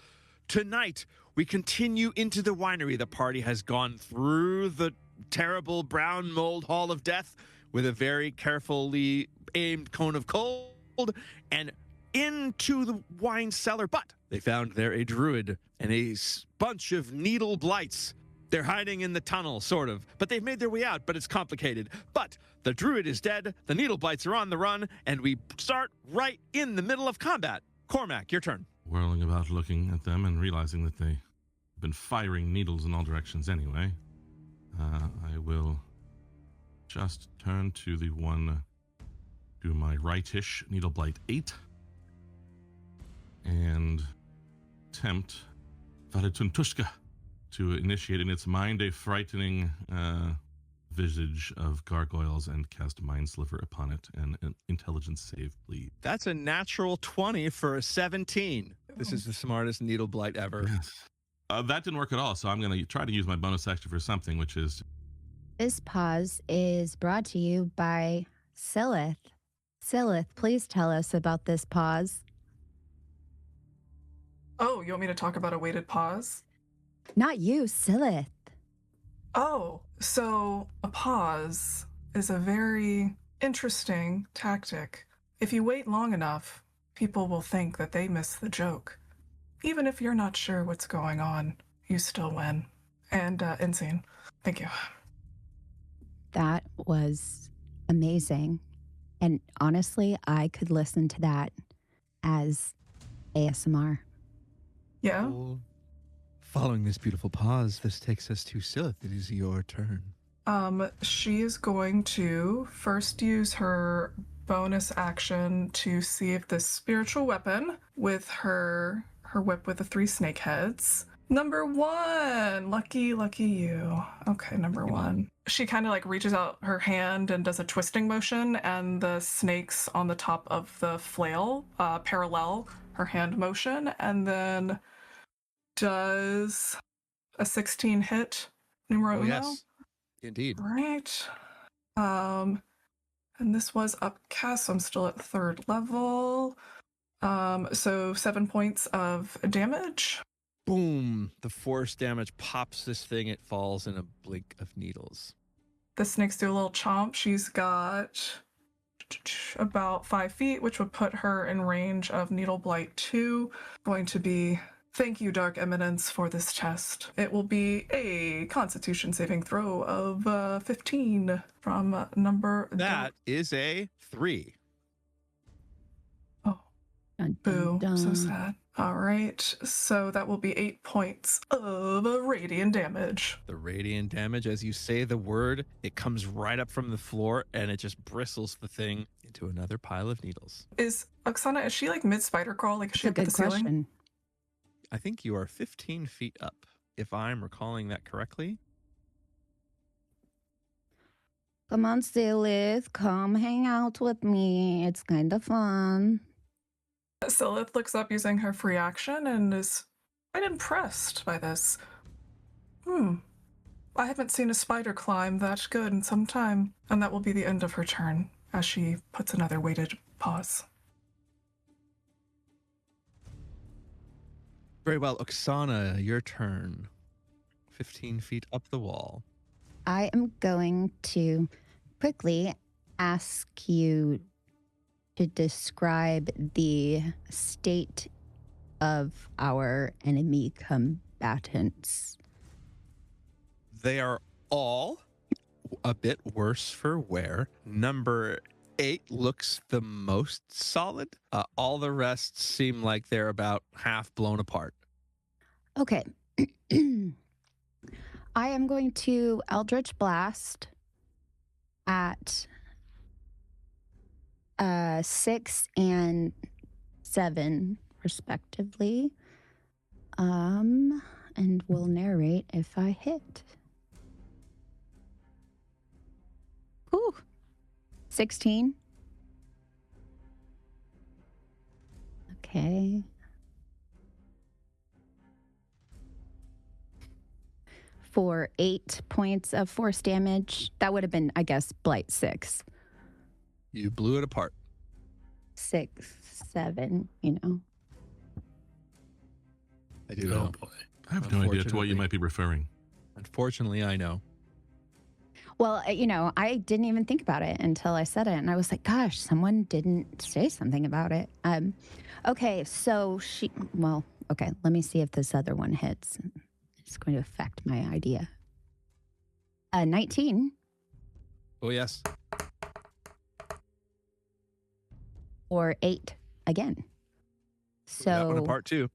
Tonight, we continue into the winery. The party has gone through the terrible brown mold hall of death with a very carefully aimed cone of cold and into the wine cellar, but they found there a druid and a bunch of needle blights. They're hiding in the tunnel, sort of, but they've made their way out, but it's complicated. But the druid is dead, the needle blights are on the run, and we start right in the middle of combat. Cormac, your turn. Whirling about, looking at them and realizing that they've been firing needles in all directions anyway, I will just turn to the one to my rightish, Needle Blight 8, and tempt Valituntushka to initiate in its mind a frightening visage of gargoyles and cast Mind Sliver upon it and an intelligence save, please. That's a natural 20 for a 17. This is the smartest needle blight ever. Yes. That didn't work at all, so I'm going to try to use my bonus action for something, which is... This pause is brought to you by Silith. Silith, please tell us about this pause. Oh, you want me to talk about a weighted pause? Not you, Silith. Oh, so a pause is a very interesting tactic. If you wait long enough, people will think that they missed the joke. Even if you're not sure what's going on, you still win. And insane. Thank you. That was amazing. And honestly, I could listen to that as ASMR. Yeah? Well, following this beautiful pause, this takes us to Silith. It is your turn. She is going to first use her bonus action to see if this spiritual weapon with her whip with the 3 snake heads. Number 1! Lucky you. Okay, number 1. She kind of like reaches out her hand and does a twisting motion, and the snakes on the top of the flail parallel her hand motion, and then does a 16 hit numero uno. Yes, indeed. Right. And this was upcast, so I'm still at 3rd level. So 7 points of damage. Boom. The force damage pops this thing. It falls in a blink of needles. The snakes do a little chomp. She's got about 5 feet, which would put her in range of Needle Blight 2. Going to be, thank you, Dark Eminence, for this test. It will be a Constitution saving throw of 15 from number... That is a 3. Oh, Dun, boo. dun, So dun. sad. All right, so that will be 8 points of radiant damage. The radiant damage, as you say the word, it comes right up from the floor and it just bristles the thing into another pile of needles. Is Oksana, is she like mid-spider crawl? Like, is she That's a up at good the ceiling? question. I think you are 15 feet up, if I'm recalling that correctly. Come on, Silith. Come hang out with me. It's kind of fun. Silith looks up using her free action and is quite impressed by this. I haven't seen a spider climb that good in some time. And that will be the end of her turn as she puts another weighted pause. Very well. Oksana, your turn. 15 feet up the wall. I am going to quickly ask you to describe the state of our enemy combatants? They are all a bit worse for wear. Number 8 looks the most solid. All the rest seem like they're about half blown apart. Okay. I am going to Eldritch Blast at 6 and 7 respectively. And we'll narrate if I hit. Ooh. 16. Okay. For 8 points of force damage. That would have been, I guess, Blight 6. You blew it apart. 6, 7, you know. I do Oh know. boy. I have no idea to what you might be referring. Unfortunately, I know. Well, you know, I didn't even think about it until I said it. And I was like, gosh, someone didn't say something about it. Okay, so okay, let me see if this other one hits. It's going to affect my idea. 19. Oh, yes. Or 8 again. So that one apart too.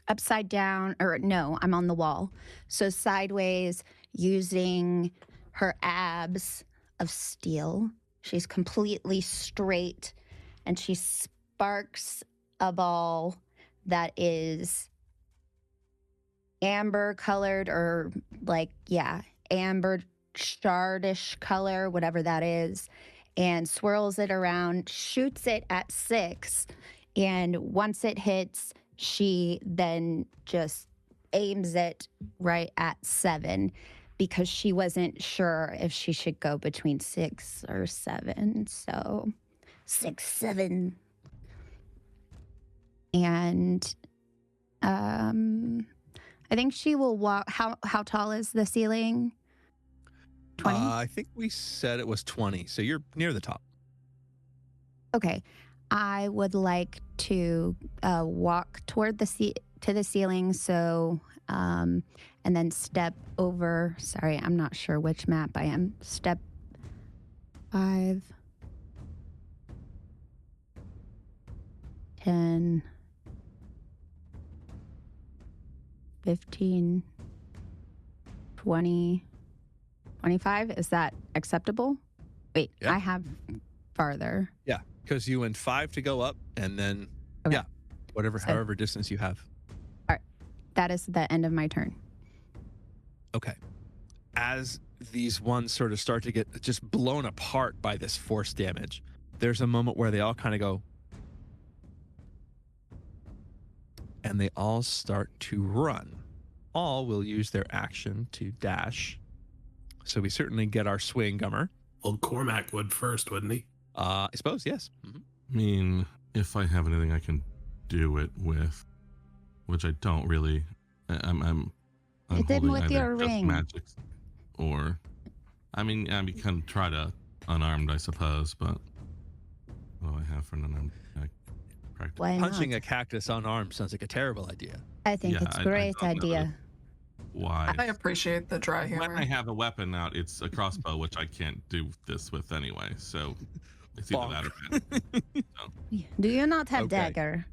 Upside down, or no, I'm on the wall. So sideways, using her abs of steel. She's completely straight, and she sparks a ball that is amber colored, or amber shardish color, whatever that is, and swirls it around, shoots it at 6, and once it hits, she then just aims it right at 7 because she wasn't sure if she should go between 6 or 7. So 6, 7. And I think she will walk. How tall is the ceiling? 20? I think we said it was 20, so you're near the top. Okay. I would like to walk toward the ceiling, so and then step over. Sorry, I'm not sure which map I am. Step 5, 10, 15, 20, 25. Is that acceptable? Wait, Yeah. I have farther. Yeah, because you went 5 to go up, and then Okay. however distance you have. That is the end of my turn. Okay. As these ones sort of start to get just blown apart by this force damage, there's a moment where they all kind of go, and they all start to run. All will use their action to dash. So we certainly get our swing gummer. Well, Cormac would first, wouldn't he? I suppose, yes. Mm-hmm. I mean, if I have anything I can do it with, which I don't really. I'm Hit them holding with either your just ring. magics, or I mean, I can try to unarmed, I suppose, but what do I have for an unarmed practice? Why Punching not? a cactus unarmed sounds like a terrible idea. I think Yeah, it's a I great don't know idea. Why? I appreciate the dry When humor. I have a weapon out, it's a crossbow, which I can't do this with anyway. So it's either that or that. Do you not have Okay. dagger?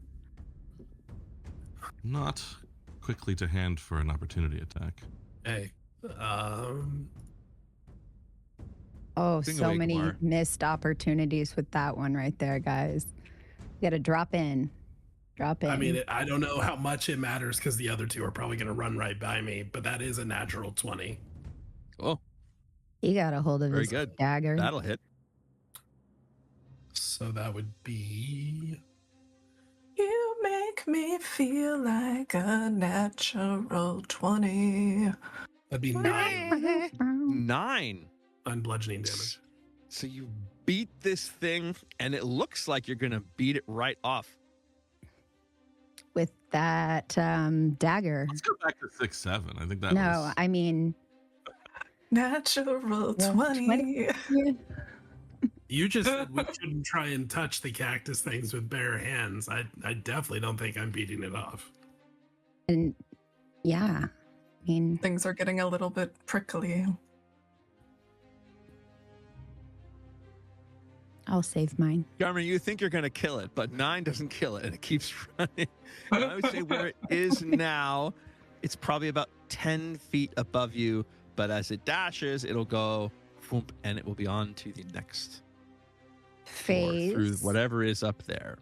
Not quickly to hand for an opportunity attack. Hey. Oh, Swing so away, many Kumar. missed opportunities with that one right there, guys. You gotta drop in. Drop in. I mean, I don't know how much it matters because the other two are probably going to run right by me, but that is a natural 20. Oh, he got a hold of very his good. dagger. That'll hit. So that would be You make me feel like a natural 20. that'd be 9 9. on bludgeoning damage. So you beat this thing, and it looks like you're going to beat it right off. With that dagger. Let's go back to 6-7. I think that No, was. I mean, Natural Well, 20. yeah. You just said we shouldn't try and touch the cactus things with bare hands. I definitely don't think I'm beating it off. And yeah, I mean, Things are getting a little bit prickly. I'll save mine. Garmin, you think you're going to kill it, but 9 doesn't kill it, and it keeps running. And I would say where it is now, it's probably about 10 feet above you, but as it dashes, it'll go, boom, and it will be on to the next floor Phase. through whatever is up there.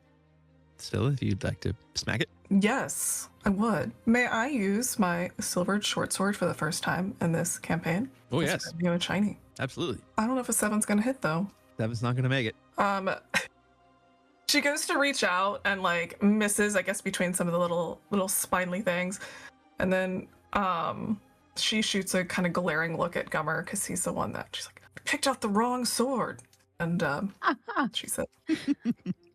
Still, if you'd like to smack it. Yes, I would. May I use my silvered short sword for the first time in this campaign? Oh, It's yes, brand new and shiny. absolutely. I don't know if a 7's gonna hit though. Seven's not going to make it. She goes to reach out and like misses, I guess, between some of the little spindly things, and then she shoots a kind of glaring look at Gummer because he's the one that she's like, I picked out the wrong sword, and she said,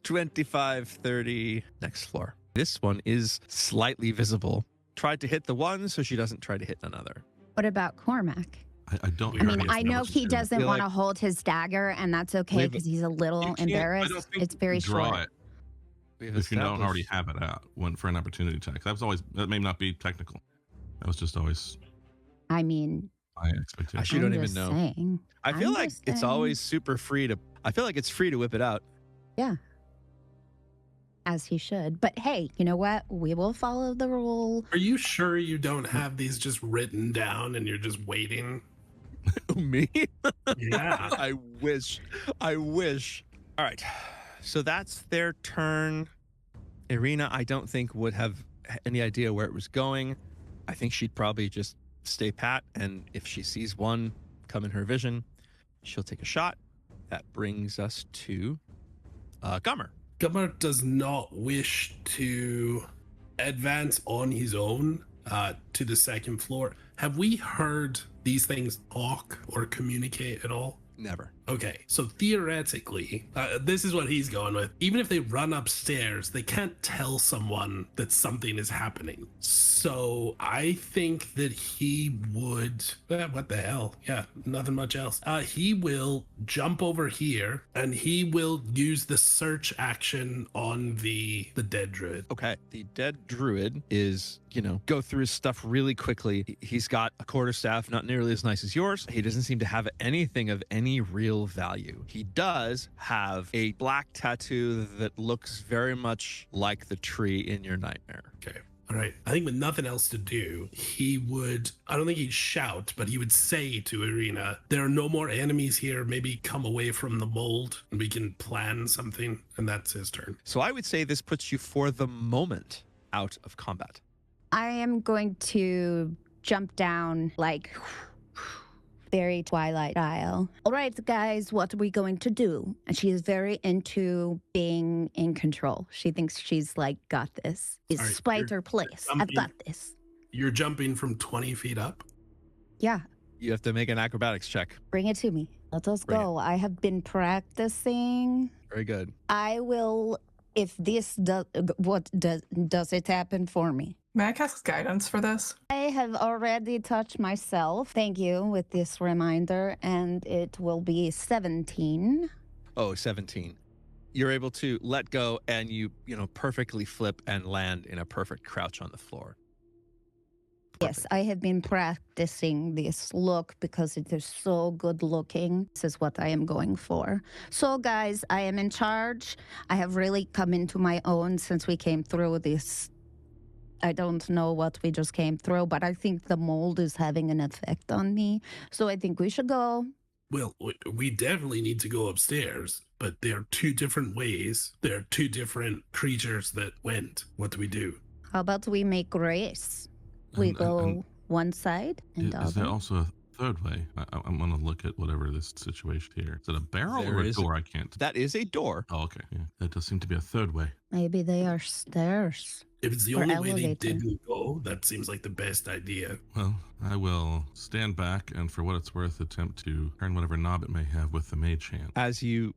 25, 30, next floor. This one is slightly visible. Tried to hit the one, so she doesn't try to hit another. What about Cormac? I don't. I I mean, I know he doesn't feel want to like- hold his dagger, and that's okay We've- because he's a little You can't- I don't embarrassed. think It's very you draw short. it We have if you don't already established- have it out one for an opportunity attack. That may not be technical. That was just always I mean, my expectation. Actually, don't I'm even just know. saying. I feel I'm like just it's saying. always super free to. I feel like it's free to whip it out. As he should. But hey, you know what? We will follow the rule. Are you sure you don't have these just written down and you're just waiting? Me? Yeah. I wish. I wish. All right. So that's their turn. Irina, I don't think would have any idea where it was going. I think she'd probably just stay pat, and if she sees one come in her vision, she'll take a shot. That brings us to Gummer. Gummer does not wish to advance on his own to the second floor. Have we heard these things talk or communicate at all? Never. Okay, so theoretically, this is what he's going with. Even if they run upstairs, they can't tell someone that something is happening. So I think that he would. What the hell? Yeah, nothing much else. He will jump over here and he will use the search action on the dead druid. Okay. The dead druid is, go through his stuff really quickly. He's got a quarterstaff, not nearly as nice as yours. He doesn't seem to have anything of any real value. He does have a black tattoo that looks very much like the tree in your nightmare. Okay. All right. I think with nothing else to do, he would, I don't think he'd shout, but he would say to Irina, there are no more enemies here. Maybe come away from the mold and we can plan something. And that's his turn. So I would say this puts you for the moment out of combat. I am going to jump down like very Twilight style. All right, guys, what are we going to do? And she is very into being in control. She thinks she's like, got this. It's All right, Spider place. I've jumping- got this. You're jumping from 20 feet up. Yeah, You have to make an acrobatics check. bring it to me. Let us Bring it. go. I have been practicing. Very good. I will, if this does, does it happen for me? may I cast guidance for this? I have already touched myself. Thank you with this reminder, and it will be 17. Oh, 17. You're able to let go and you perfectly flip and land in a perfect crouch on the floor. Yes, I have been practicing this look because it is so good looking. This is what I am going for. So, guys, I am in charge. I have really come into my own since we came through this. I don't know what we just came through, but I think the mold is having an effect on me. So I think we should go. Well, we definitely need to go upstairs, but there are two different ways. There are two different creatures that went. What do we do? How about we make race? We And- go and one side and the is there other. also a third way? I'm going to look at whatever this situation here. Is it a barrel There or a is- door? I can't. That is a door. Oh, okay. Yeah. There does seem to be a third way. Maybe they are stairs. If it's the Or only way they elevator. didn't go, that seems like the best idea. Well, I will stand back and, for what it's worth, attempt to turn whatever knob it may have with the mage hand. As your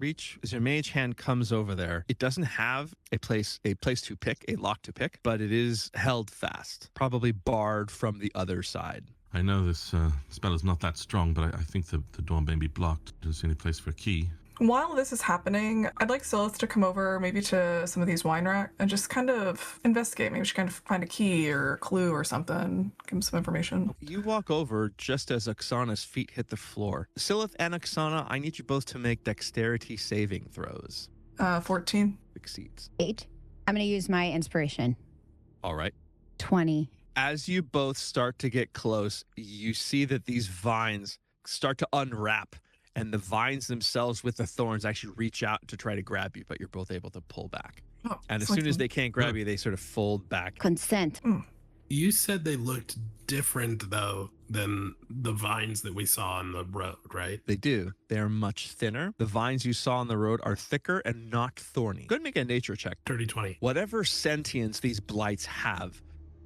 mage hand comes over there, it doesn't have a place to pick, a lock to pick, but it is held fast, probably barred from the other side. I know this spell is not that strong, but I think the door may be blocked. Is there any place for a key? While this is happening, I'd like Silith to come over maybe to some of these wine racks and just kind of investigate. Maybe she kind of find a key or a clue or something, give him some information. You walk over just as Oksana's feet hit the floor. Silith and Oksana, I need you both to make dexterity saving throws. 14. Succeeds. 8. I'm going to use my inspiration. All right. 20. As you both start to get close, you see that these vines start to unwrap, and the vines themselves with the thorns actually reach out to try to grab you, but you're both able to pull back. Oh, And as soon as they can't grab you, they sort of fold back. Consent. You said they looked different, though, than the vines that we saw on the road, right? They do. They are much thinner. The vines you saw on the road are thicker and not thorny. Go ahead and make a nature check. 30-20. Whatever sentience these blights have,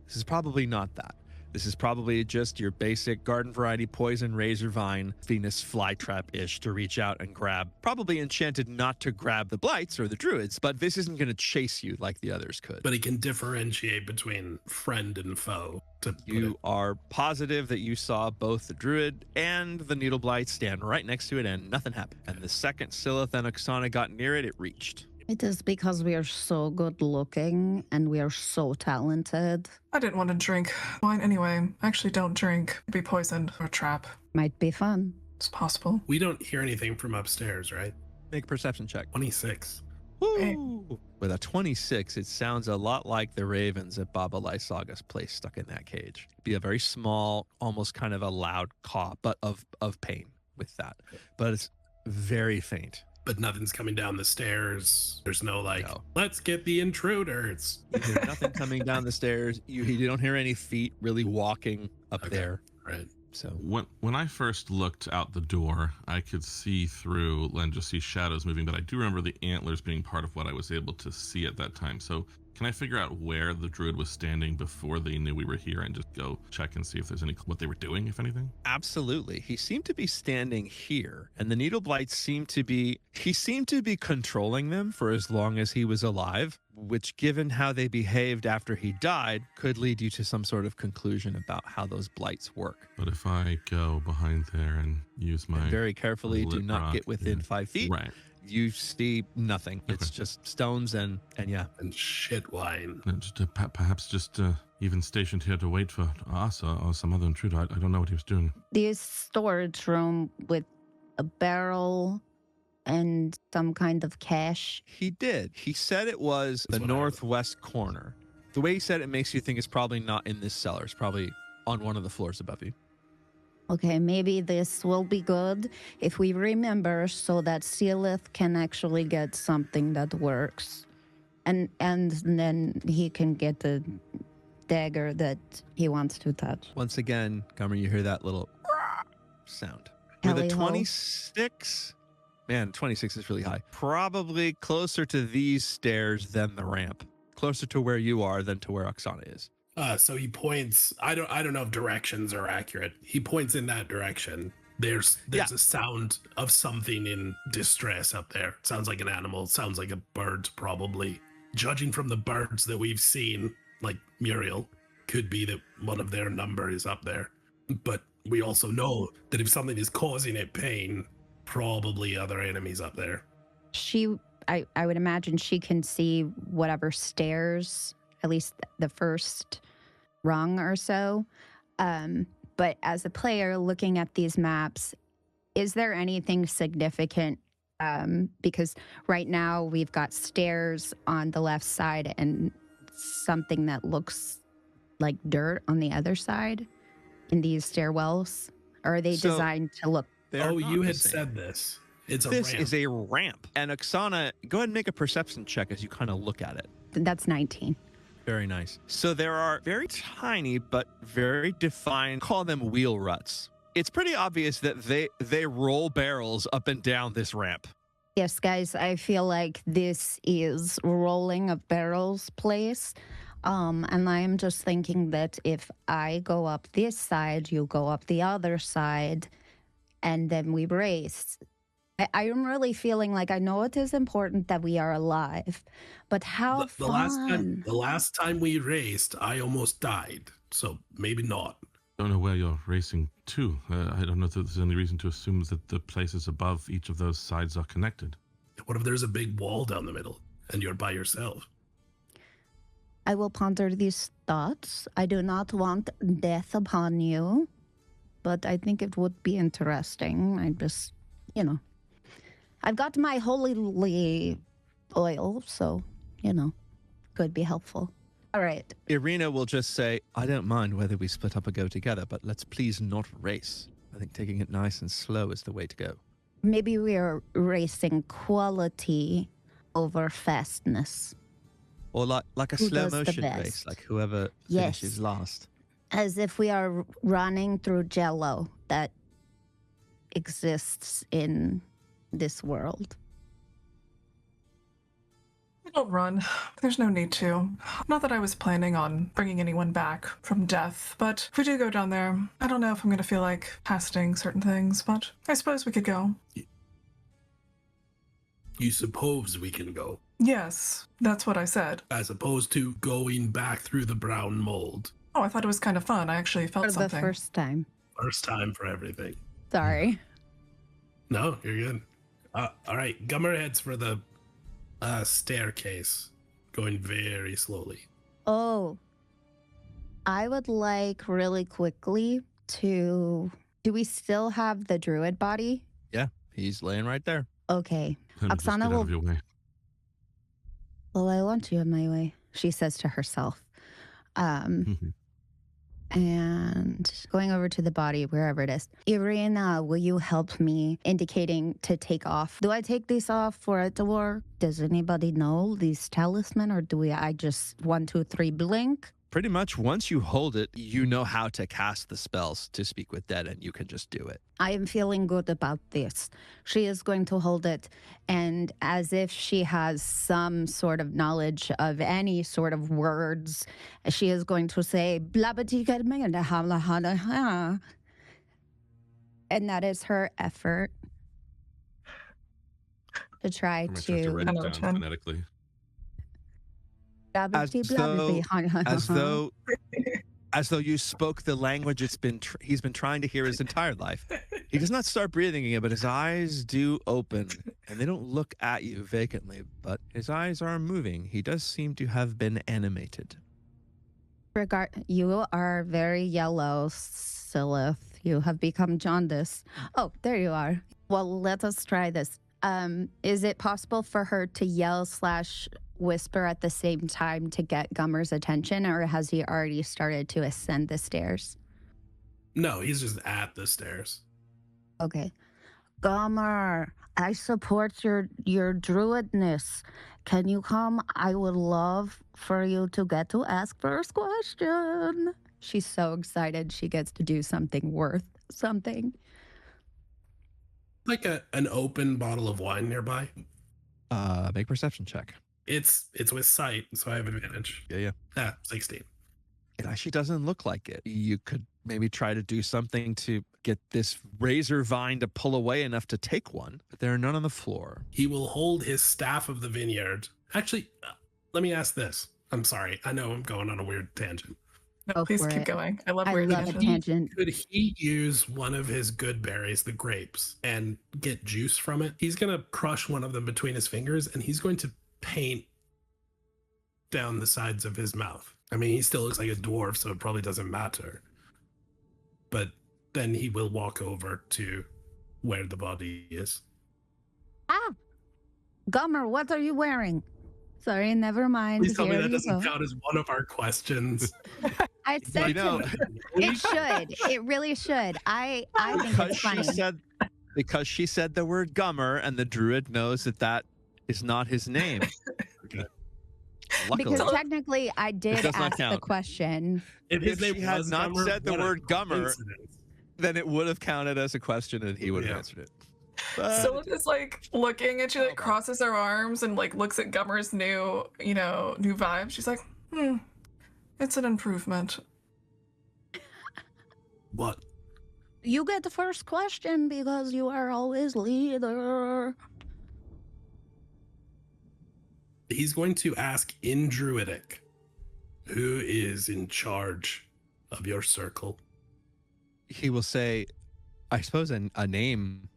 this is probably not that. This is probably just your basic garden variety poison razor vine, Venus flytrap-ish to reach out and grab. Probably enchanted not to grab the blights or the druids, but this isn't going to chase you like the others could. But it can differentiate between friend and foe. You are positive that you saw both the druid and the needle blight stand right next to it and nothing happened. And the second Silith and Oksana got near it, it reached. It is because we are so good looking and we are so talented. I didn't want to drink wine anyway. I actually don't drink. Be poisoned or trap. Might be fun. It's possible. We don't hear anything from upstairs, right? Make a perception check. 26. Woo! With a 26, it sounds a lot like the ravens at Baba Lysaga's place stuck in that cage. Be a very small, almost kind of a loud caw, but of pain with that. But it's very faint. But nothing's coming down the stairs. There's no No. let's get the intruders. You hear nothing coming down the stairs. You don't hear any feet really walking up Okay. there. Right. So When I first looked out the door, I could see through and just see shadows moving, but I do remember the antlers being part of what I was able to see at that time. So can I figure out where the druid was standing before they knew we were here and just go check and see if there's what they were doing, if anything? absolutely. He seemed to be standing here, and the needle blights seemed to be controlling them for as long as he was alive, which, given how they behaved after he died, could lead you to some sort of conclusion about how those blights work. But if I go behind there and use my... And very carefully, do lit not rock, get within yeah. 5 feet. Right. You see nothing. It's just stones and yeah. And shit wine. Just, perhaps just even stationed here to wait for us or some other intruder. I don't know what he was doing. This storage room with a barrel and some kind of cache. He did. He said it was the That's what I heard. northwest corner. The way he said it makes you think it's probably not in this cellar. It's probably on one of the floors above you. Okay, maybe this will be good if we remember so that Sealith can actually get something that works. And then he can get the dagger that he wants to touch. Once again, Gummer, you hear that little sound. With a Tally-ho. 26, man, 26 is really high. Probably closer to these stairs than the ramp. Closer to where you are than to where Oksana is. So he points. I don't know if directions are accurate. He points in that direction. There's Yeah. a sound of something in distress up there. Sounds like an animal. Sounds like a bird, probably. Judging from the birds that we've seen, like Muriel, could be that one of their number is up there. But we also know that if something is causing it pain, probably other enemies up there. I would imagine she can see whatever stairs, at least the first rung or so. But as a player looking at these maps, is there anything significant? Because right now we've got stairs on the left side and something that looks like dirt on the other side in these stairwells. Or are they So- designed to look? They're Oh, not you the had same. said this. It's a This ramp. is a ramp. And Oksana, go ahead and make a perception check as you kind of look at it. That's 19. Very nice. So there are very tiny but very defined, call them wheel ruts. It's pretty obvious that they roll barrels up and down this ramp. Yes, guys, I feel like this is rolling of barrels place. And I am just thinking that if I go up this side, you go up the other side, and then we race. I am really feeling like I know it is important that we are alive, but how the fun. last time we raced, I almost died. So maybe not. don't know where you're racing to. I don't know if there's any reason to assume that the places above each of those sides are connected. What if there's a big wall down the middle and you're by yourself? I will ponder these thoughts. I do not want death upon you, but I think it would be interesting. I just, I've got my holy oil, so, could be helpful. All right. Irina will just say, I don't mind whether we split up or go together, but let's please not race. I think taking it nice and slow is the way to go. Maybe we are racing quality over fastness. Or like a Who slow does the motion best? race, like whoever Yes. finishes last. As if we are running through jello that exists in this world. We don't run. There's no need to. Not that I was planning on bringing anyone back from death, but if we do go down there, I don't know if I'm going to feel like casting certain things, but I suppose we could go. You suppose we can go, Yes, that's what I said. as opposed to going back through the brown mold. Oh, I thought it was kind of fun. I actually felt For the something. first time. First time for everything. Sorry. No, you're good. All right, Gummer heads for the staircase, going very slowly. Oh, I would like really quickly to... Do we still have the druid body? Yeah, he's laying right there. Okay. Then just Oksana get out will- of your way. Well, I want you in my way, she says to herself. Mhm. And going over to the body, wherever it is. Irina, will you help me indicating to take off? Do I take these off for it to work? Does anybody know these talisman, or do I just 1, 2, 3 blink? Pretty much once you hold it, you know how to cast the spells to speak with dead, and you can just do it. I am feeling good about this. She is going to hold it, and as if she has some sort of knowledge of any sort of words, she is going to say, and that is her effort to try I'm gonna try to write Ten it out of down 10. phonetically. As though you spoke the language he's been trying to hear his entire life. He does not start breathing again, but his eyes do open, and they don't look at you vacantly, but his eyes are moving. He does seem to have been animated. You are very yellow, Silith. You have become jaundice. Oh, there you are. Well, let us try this. Is it possible for her to yell / whisper at the same time to get Gummer's attention, or has he already started to ascend the stairs? No, he's just at the stairs. Okay. Gummer, I support your druidness. Can you come? I would love for you to get to ask first question. She's so excited she gets to do something worth something. Like an open bottle of wine nearby. Make perception check. It's with sight, so I have advantage. Yeah. 16. It actually doesn't look like it. You could maybe try to do something to get this razor vine to pull away enough to take one, but there are none on the floor. He will hold his staff of the vineyard. Actually, let me ask this. I'm sorry. I know I'm going on a weird tangent. No, Go please for keep it. going. I love I where love a tangent. Could he use one of his good berries, the grapes, and get juice from it? He's going to crush one of them between his fingers, and he's going to paint down the sides of his mouth. I mean, he still looks like a dwarf, so it probably doesn't matter. But then he will walk over to where the body is. Ah! Gummer, what are you wearing? Sorry, never mind. Please tell me Here that you doesn't go. count as one of our questions. I said You know, it should. It really should. I think it's funny. Because she said the word Gummer, and the druid knows that is not his name. Okay. Luckily, Because technically, I did does not ask the count. question. If she had not said the word Gummer, coincidence. then it would have counted as a question, and he would have Yeah. answered it. But Scylla is like looking and she like crosses her arms and like looks at Gummer's new vibe. She's like, it's an improvement. What? You get the first question because you are always leader. He's going to ask in Druidic, who is in charge of your circle? he will say, I suppose a name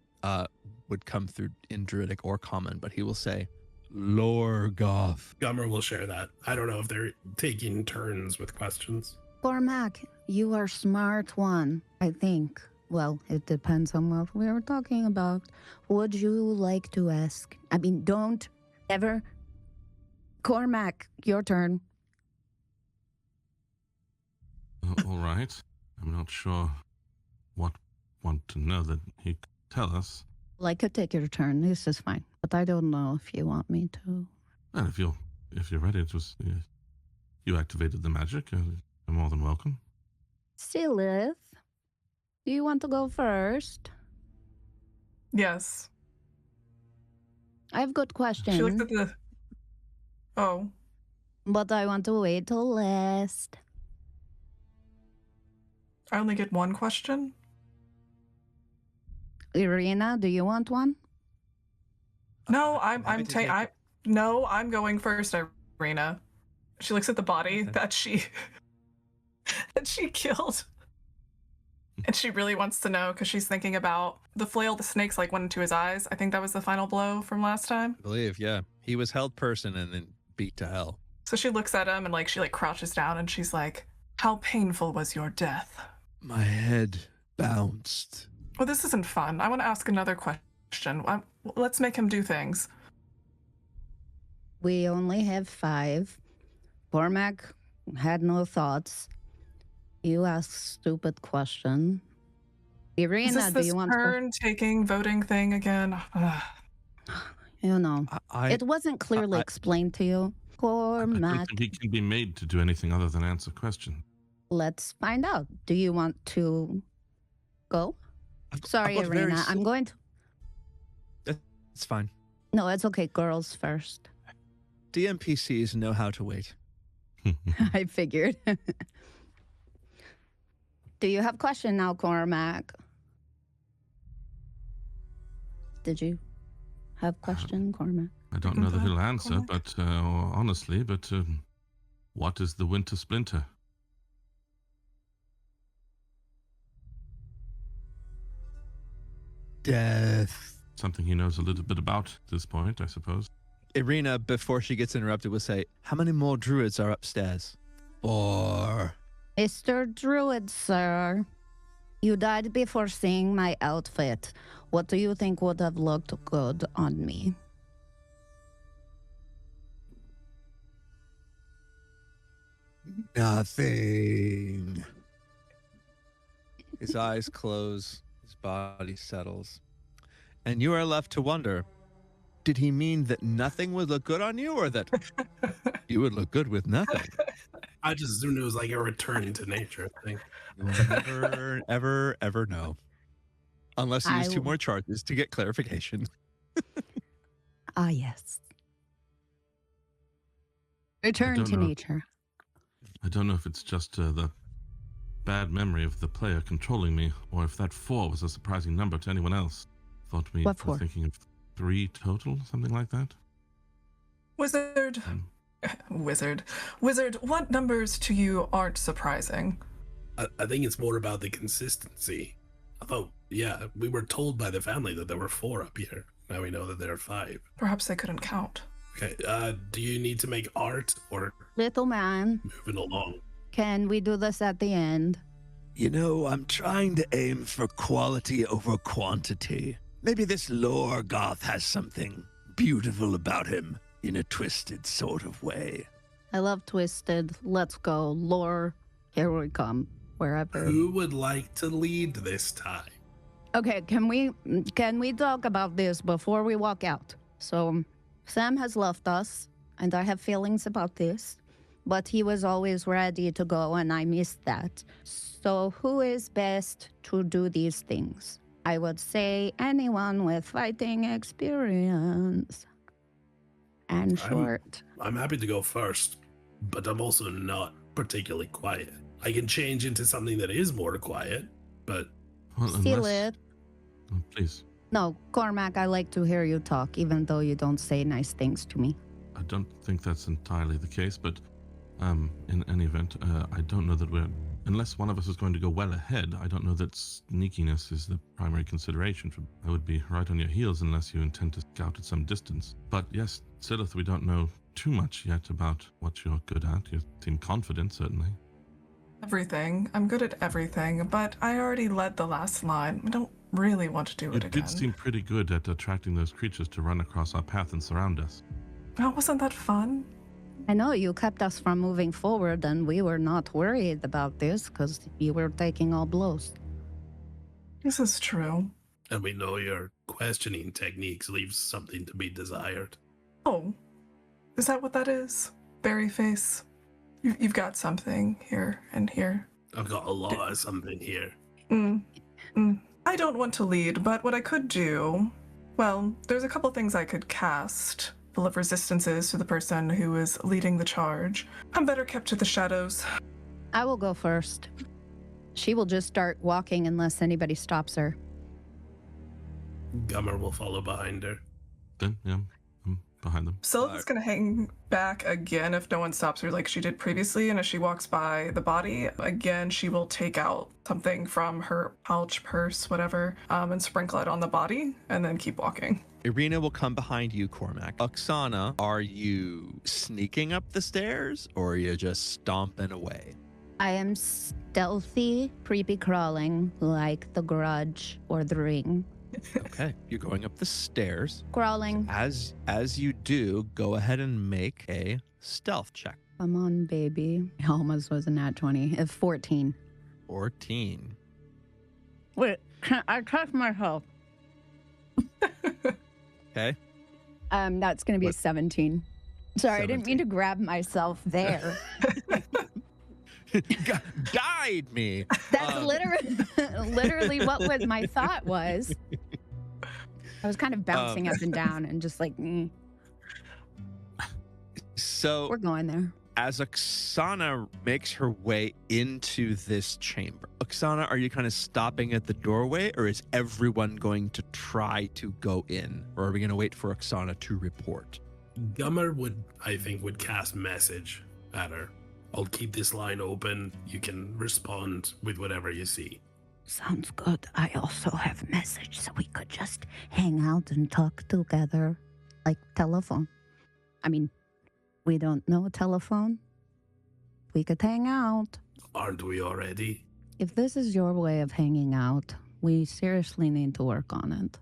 would come through in Druidic or Common, but he will say, Lorgoth. Gummer will share that. I don't know if they're taking turns with questions. Cormac, you are smart one, I think. Well, it depends on what we were talking about. Would you like to ask? I mean, don't ever. Cormac, your turn. All right. I'm not sure what want to know that he could tell us. Well, I could take your turn. This is fine. But I don't know if you want me to. And if you're ready, it was you activated the magic. You're more than welcome. Silith, do you want to go first? Yes. I have good questions. She looked at the... Oh. But I want to wait till last. I only get one question? Irina, do you want one? No, I'm going first, Irina. She looks at the body that she killed. And she really wants to know because she's thinking about the flail the snakes like went into his eyes. I think that was the final blow from last time. I believe, yeah. He was held person and then beat to hell. So she looks at him and she crouches down and she's like, how painful was your death? My head bounced. Well, this isn't fun. I want to ask another question. Let's make him do things. We only have 5. Cormac had no thoughts. You ask stupid question. Irina, Is do this you want turn-taking voting thing again? You know, I it wasn't clearly explained to you. I Cormac, don't think he can be made to do anything other than answer questions. let's find out. Do you want to go? Sorry, I've got very Irina. I'm going to... It's fine. No, it's okay. Girls first. DMPCs know how to wait. I figured. Do you have question now, Cormac? Did you have question, Cormac? I don't know that he'll answer, but honestly, what is the Wintersplinter? Death. Something he knows a little bit about at this point, I suppose. Irina, before she gets interrupted, will say, how many more druids are upstairs? 4. Mr. Druid, sir. You died before seeing my outfit. What do you think would have looked good on me? Nothing. His eyes close, his body settles. And you are left to wonder, did he mean that nothing would look good on you, or that you would look good with nothing? I just assumed it was like a return to nature thing. You will never, ever, ever know. Unless you use 2 more charges to get clarification. Ah, yes. Return to nature. I don't know if it's just the bad memory of the player controlling me, or if that 4 was a surprising number to anyone else. Thought we What were 4? thinking of 3 total, something like that. Wizard, what numbers to you aren't surprising? I think it's more about the consistency. Oh, yeah, we were told by the family that there were 4 up here. Now we know that there are 5. Perhaps they couldn't count. Okay, do you need to make art or Little man, moving along? can we do this at the end? You know, I'm trying to aim for quality over quantity. Maybe this Lorgoth has something beautiful about him in a twisted sort of way. I love Twisted. Let's go. Lore, here we come. Wherever. Who would like to lead this time? Okay, can we talk about this before we walk out? So, Sam has left us, and I have feelings about this, but he was always ready to go, and I missed that. So, who is best to do these things? I would say anyone with fighting experience. And short. I'm happy to go first, but I'm also not particularly quiet. I can change into something that is more quiet, but... Well, Steal it. Oh, please. No, Cormac, I like to hear you talk, even though you don't say nice things to me. I don't think that's entirely the case, but in any event, I don't know that we're unless one of us is going to go well ahead, I don't know that sneakiness is the primary consideration. I would be right on your heels unless you intend to scout at some distance. But yes, Silith, we don't know too much yet about what you're good at. You seem confident, certainly. Everything. I'm good at everything, but I already led the last line. I don't really want to do it You again. did seem pretty good at attracting those creatures to run across our path and surround us. Oh, wasn't that fun? I know you kept us from moving forward, and we were not worried about this because you were taking all blows. This is true. And we know your questioning techniques leaves something to be desired. Oh, is that what that is? Berry face? You've got something here and here. I've got a lot of something here. I don't want to lead, but what I could do, well, there's a couple things I could cast full of resistances to the person who is leading the charge. I'm better kept to the shadows. I will go first. She will just start walking unless anybody stops her. Gummer will follow behind her. Then, yeah, I'm behind them. Silith is going to hang back again if no one stops her like she did previously, and as she walks by the body, again, she will take out something from her pouch, purse, whatever, and sprinkle it on the body, and then keep walking. Irina will come behind you, Cormac. Oksana, are you sneaking up the stairs or are you just stomping away? I am stealthy, creepy crawling like the Grudge or the Ring. Okay, you're going up the stairs. Crawling. As you do, go ahead and make a stealth check. Come on, baby. I almost was a nat 20. 14. 14. Wait, I touched myself. Okay. That's going to be 17. Sorry, 17. I didn't mean to grab myself there. Guide me. That's literally what my thought was. I was kind of bouncing up and down and just like, So we're going there. as Oksana makes her way into this chamber, Oksana, are you kind of stopping at the doorway, or is everyone going to try to go in? Or are we going to wait for Oksana to report? Gummer would cast message at her. I'll keep this line open. You can respond with whatever you see. Sounds good. I also have message, so we could just hang out and talk together, like telephone. I mean, we don't know telephone. We could hang out. Aren't we already? If this is your way of hanging out, we seriously need to work on it.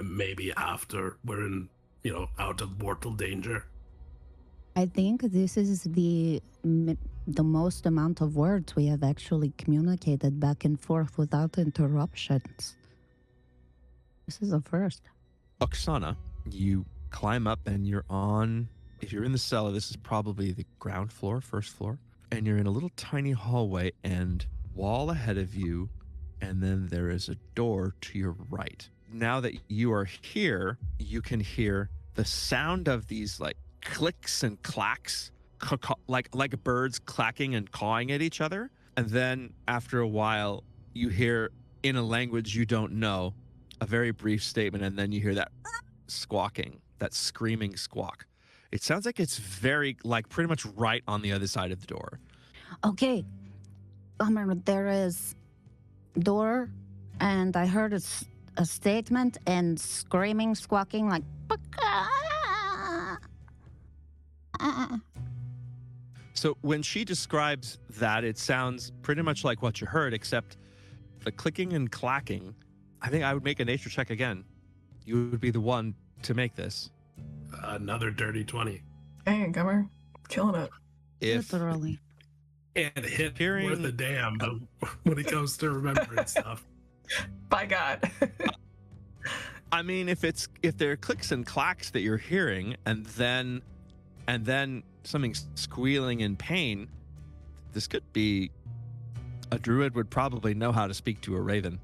Maybe after we're in, out of mortal danger. I think this is the most amount of words we have actually communicated back and forth without interruptions. This is a first. Oksana, you climb up and you're on, if you're in the cellar, this is probably the ground floor, first floor, and you're in a little tiny hallway and wall ahead of you, and then there is a door to your right. Now that you are here, you can hear the sound of these like clicks and clacks, like birds clacking and cawing at each other. And then after a while, you hear in a language you don't know a very brief statement, and then you hear that squawking, that screaming squawk. It sounds like it's pretty much right on the other side of the door. Okay. There is door, and I heard a statement and screaming, squawking like. So when she describes that, it sounds pretty much like what you heard, except the clicking and clacking. I think I would make a nature check again. You would be the one to make this. Another dirty 20. Dang, Gummer. Killing it. If Literally. And hit Hearing- worth a damn when it comes to remembering stuff. By God. I mean, if there are clicks and clacks that you're hearing, and then something squealing in pain, this could be a druid would probably know how to speak to a raven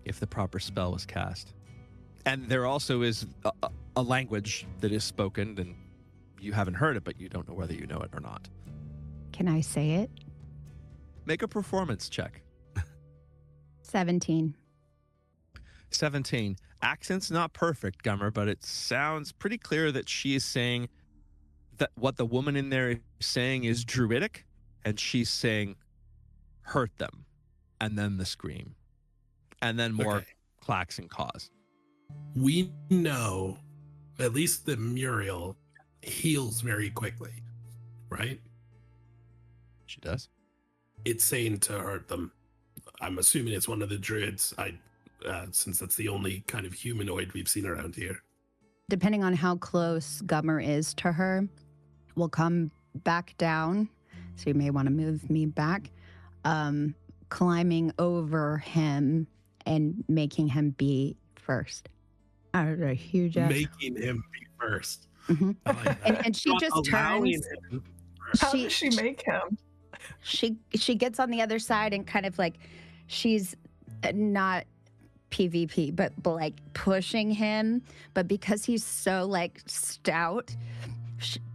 if the proper spell was cast. And there also is a language that is spoken, and you haven't heard it, but you don't know whether you know it or not. Can I say it? Make a performance check. 17. 17. Accent's not perfect, Gummer, but it sounds pretty clear that she is saying that what the woman in there is saying is druidic, and she's saying hurt them, and then the scream, and then more Okay. clacks and caws. We know at least that Muriel heals very quickly, right? She does. It's sane to hurt them. I'm assuming it's one of the druids. Since that's the only kind of humanoid we've seen around here. Depending on how close Gummer is to her, we'll come back down. So you may want to move me back. Climbing over him and making him be first. Out of a huge ass. Making him be first. Mhm. I like that. And she Not just allowing turns. him. How does she make him? She gets on the other side and kind of like she's not PvP, but like pushing him. But because he's so like stout,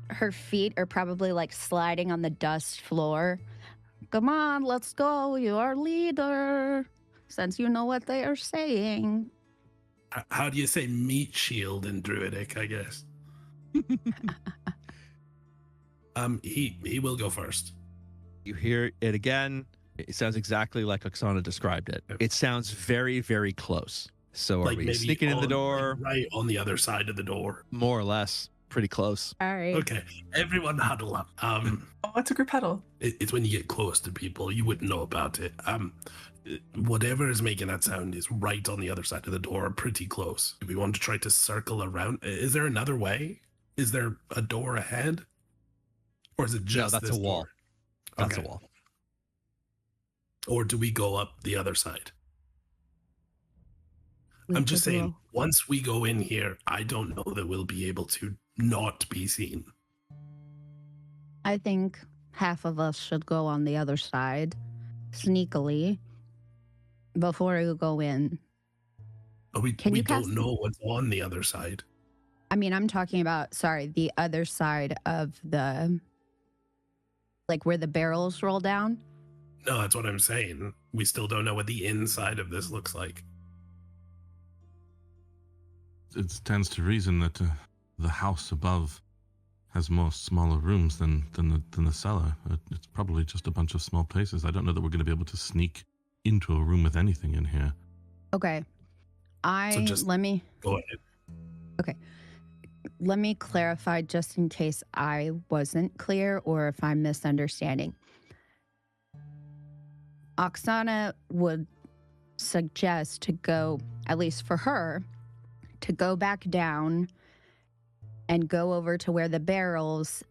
her feet are probably like sliding on the dust floor. Come on, let's go. You're leader. Since you know what they are saying. How do you say meat shield in Druidic, I guess? He will go first. You hear it again. It sounds exactly like Oksana described it. It sounds very, very close. So are we maybe sneaking in the door? Right on the other side of the door. More or less. Pretty close. All right. Okay, everyone huddle up. Oh, it's a group huddle. It's when you get close to people, you wouldn't know about it. Whatever is making that sound is right on the other side of the door, pretty close. Do we want to try to circle around? Is there another way? Is there a door ahead? Or is it just No, that's this a wall. door? That's Okay. a wall. Or do we go up the other side? I'm just saying, once we go in here, I don't know that we'll be able to not be seen. I think half of us should go on the other side, sneakily, before we go in. But we Can you cast- don't know what's on the other side. I mean, I'm talking about, the other side of the, like where the barrels roll down. No, that's what I'm saying. We still don't know what the inside of this looks like. It stands to reason that the house above has more smaller rooms than the cellar. It's probably just a bunch of small places. I don't know that we're going to be able to sneak into a room with anything in here. Okay. just- let me Go ahead. let me clarify just in case I wasn't clear or if I'm misunderstanding. Oksana would suggest to go, at least for her, to go back down and go over to where the barrels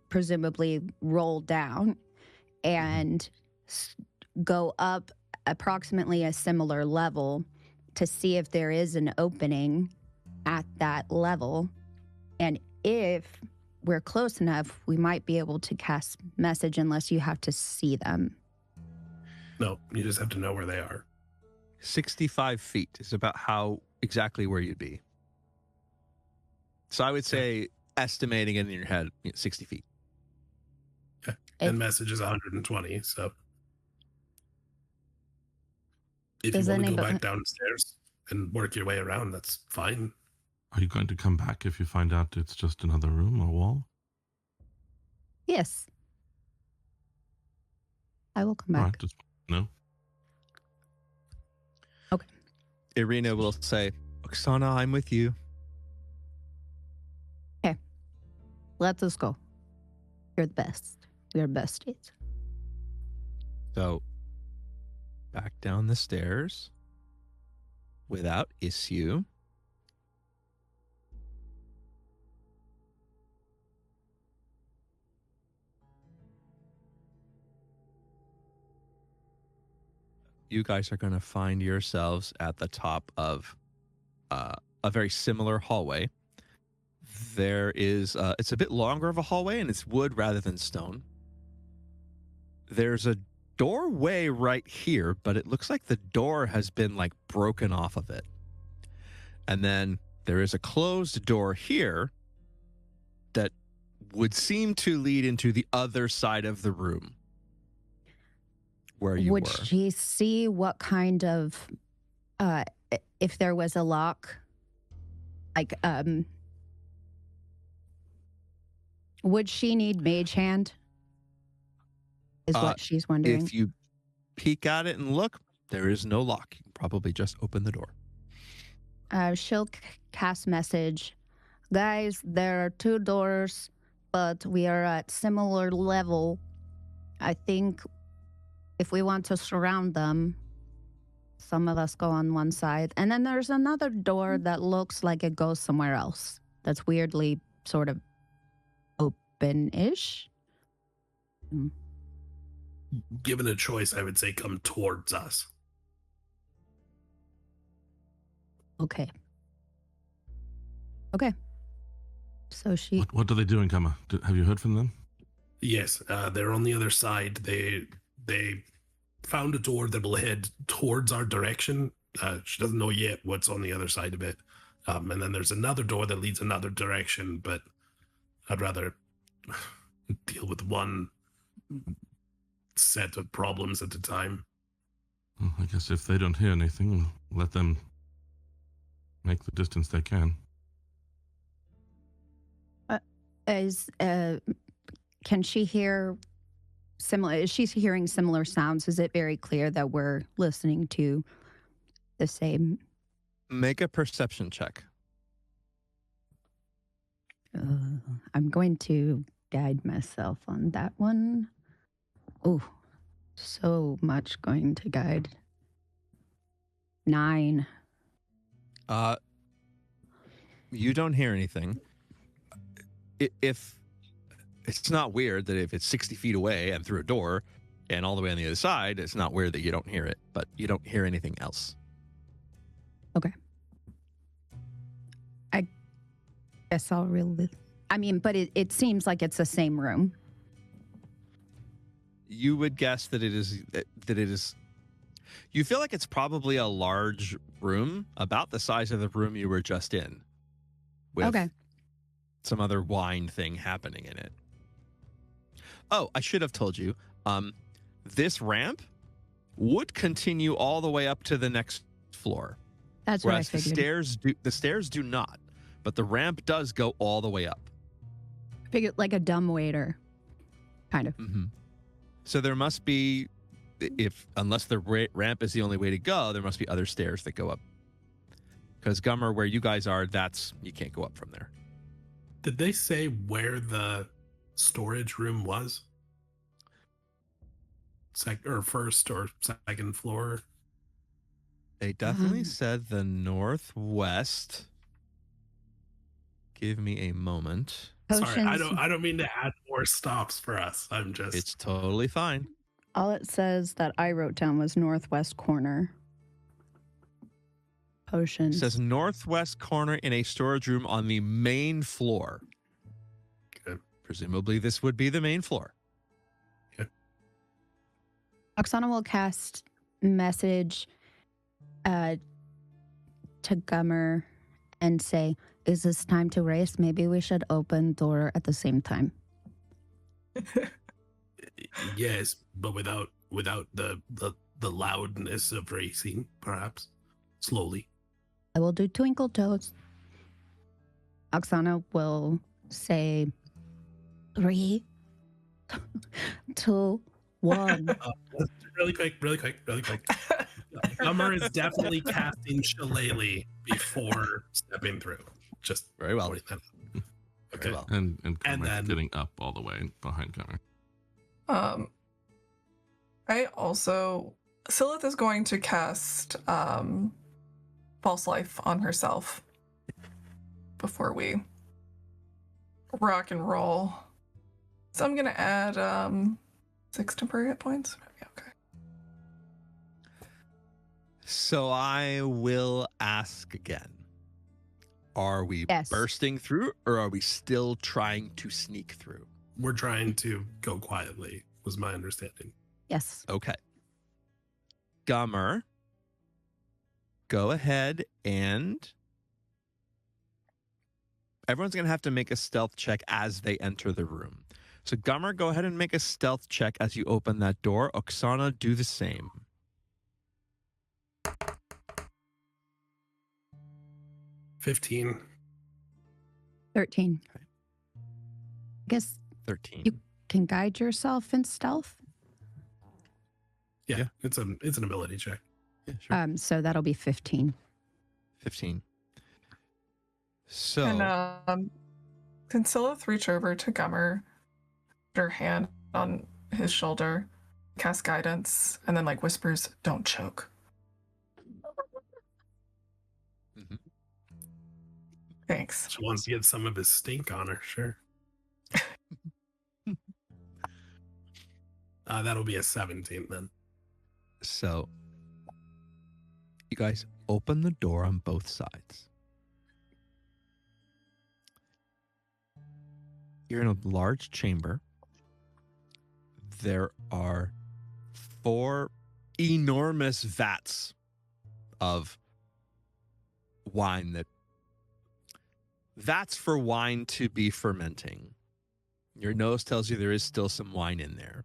presumably roll down and go up approximately a similar level to see if there is an opening at that level. And if we're close enough, we might be able to cast message unless you have to see them. No, you just have to know where they are. 65 feet is about exactly where you'd be. So I would say, estimating it in your head, 60 feet. And message is 120, so. If you Does want to go anybody- back downstairs and work your way around, that's fine. Are you going to come back if you find out it's just another room or wall? Yes. I will come All back. right, just no. Irina will say, Oksana, I'm with you. Let us go. You're the best. We're besties. So, back down the stairs without issue. You guys are going to find yourselves at the top of a very similar hallway. There is, it's a bit longer of a hallway and it's wood rather than stone. There's a doorway right here, but it looks like the door has been like broken off of it. And then there is a closed door here that would seem to lead into the other side of the room where you Would were. she see what kind of, if there was a lock, like, would she need mage hand? Is what she's wondering. peek at it and look. There is no lock. You can probably just open the door. She'll cast message. Guys, there are 2 doors, but we are at similar level. I think if we want to surround them, some of us go on one side. And then there's another door that looks like it goes somewhere else. That's weirdly sort of open-ish. Given a choice, I would say come towards us. Okay. So she... What are they doing, Kama? Have you heard from them? Yes, they're on the other side. They found a door that will head towards our direction. She doesn't know yet what's on the other side of it. And then there's another door that leads another direction, but I'd rather deal with one set of problems at a time. Well, I guess if they don't hear anything, we'll let them make the distance they can. Can she hear similar? Is she hearing similar sounds? Is it very clear that we're listening to the same? Make a perception check. I'm going to guide myself on that one. Oh, so much going to guide. 9. You don't hear anything. If it's not weird that if it's 60 feet away and through a door and all the way on the other side, it's not weird that you don't hear it, but you don't hear anything else. Okay. I guess I'll really... I mean, but it seems like it's the same room. You would guess that it is. You feel like it's probably a large room, about the size of the room you were just in. With Okay. some other wine thing happening in it. Oh, I should have told you. This ramp would continue all the way up to the next floor. That's what I Whereas figured. the stairs do not, but the ramp does go all the way up. Figured like a dumb waiter, kind of. Mm-hmm. So there must be, unless the ramp is the only way to go, there must be other stairs that go up. Because Gummer, where you guys are, you can't go up from there. Did they say where the storage room was? First or second floor? They definitely said the northwest. Give me a moment. Sorry, I don't mean to add more stops for us. I'm just... It's totally fine. All it says that I wrote down was northwest corner. Potions. It says northwest corner in a storage room on the main floor. Okay. Presumably this would be the main floor. Okay. Oksana will cast message to Gummer and say, is this time to race? Maybe we should open door at the same time. Yes, but without the loudness of racing, perhaps. Slowly. I will do twinkle toes. Oksana will say 3, 2, 1. Really quick. Gummer is definitely casting Shillelagh before stepping through. Just Very well. pointing that out. Okay. Very well. And And then- getting up all the way behind Gunnar. I also... Silith is going to cast False Life on herself before we rock and roll. So I'm going to add 6 temporary hit points. Okay. So I will ask again. Are we Yes. bursting through or are we still trying to sneak through? We're trying to go quietly, was my understanding. Yes. Okay. Gummer, go ahead and everyone's going to have to make a stealth check as they enter the room. So Gummer, go ahead and make a stealth check as you open that door. Oksana, do the same. 15. 13. Okay. I guess 13. You- can guide yourself in stealth. Yeah, it's an ability check. Yeah, sure. So that'll be 15. 15. So Can Scylla reach over to Gummer, put her hand on his shoulder, cast guidance, and then like whispers, "Don't choke." Mhm. Thanks. She wants to get some of his stink on her, sure. That'll be a 17 then. So you guys open the door on both sides. You're in a large chamber. There are 4 enormous vats of wine that's for wine to be fermenting. Your nose tells you there is still some wine in there.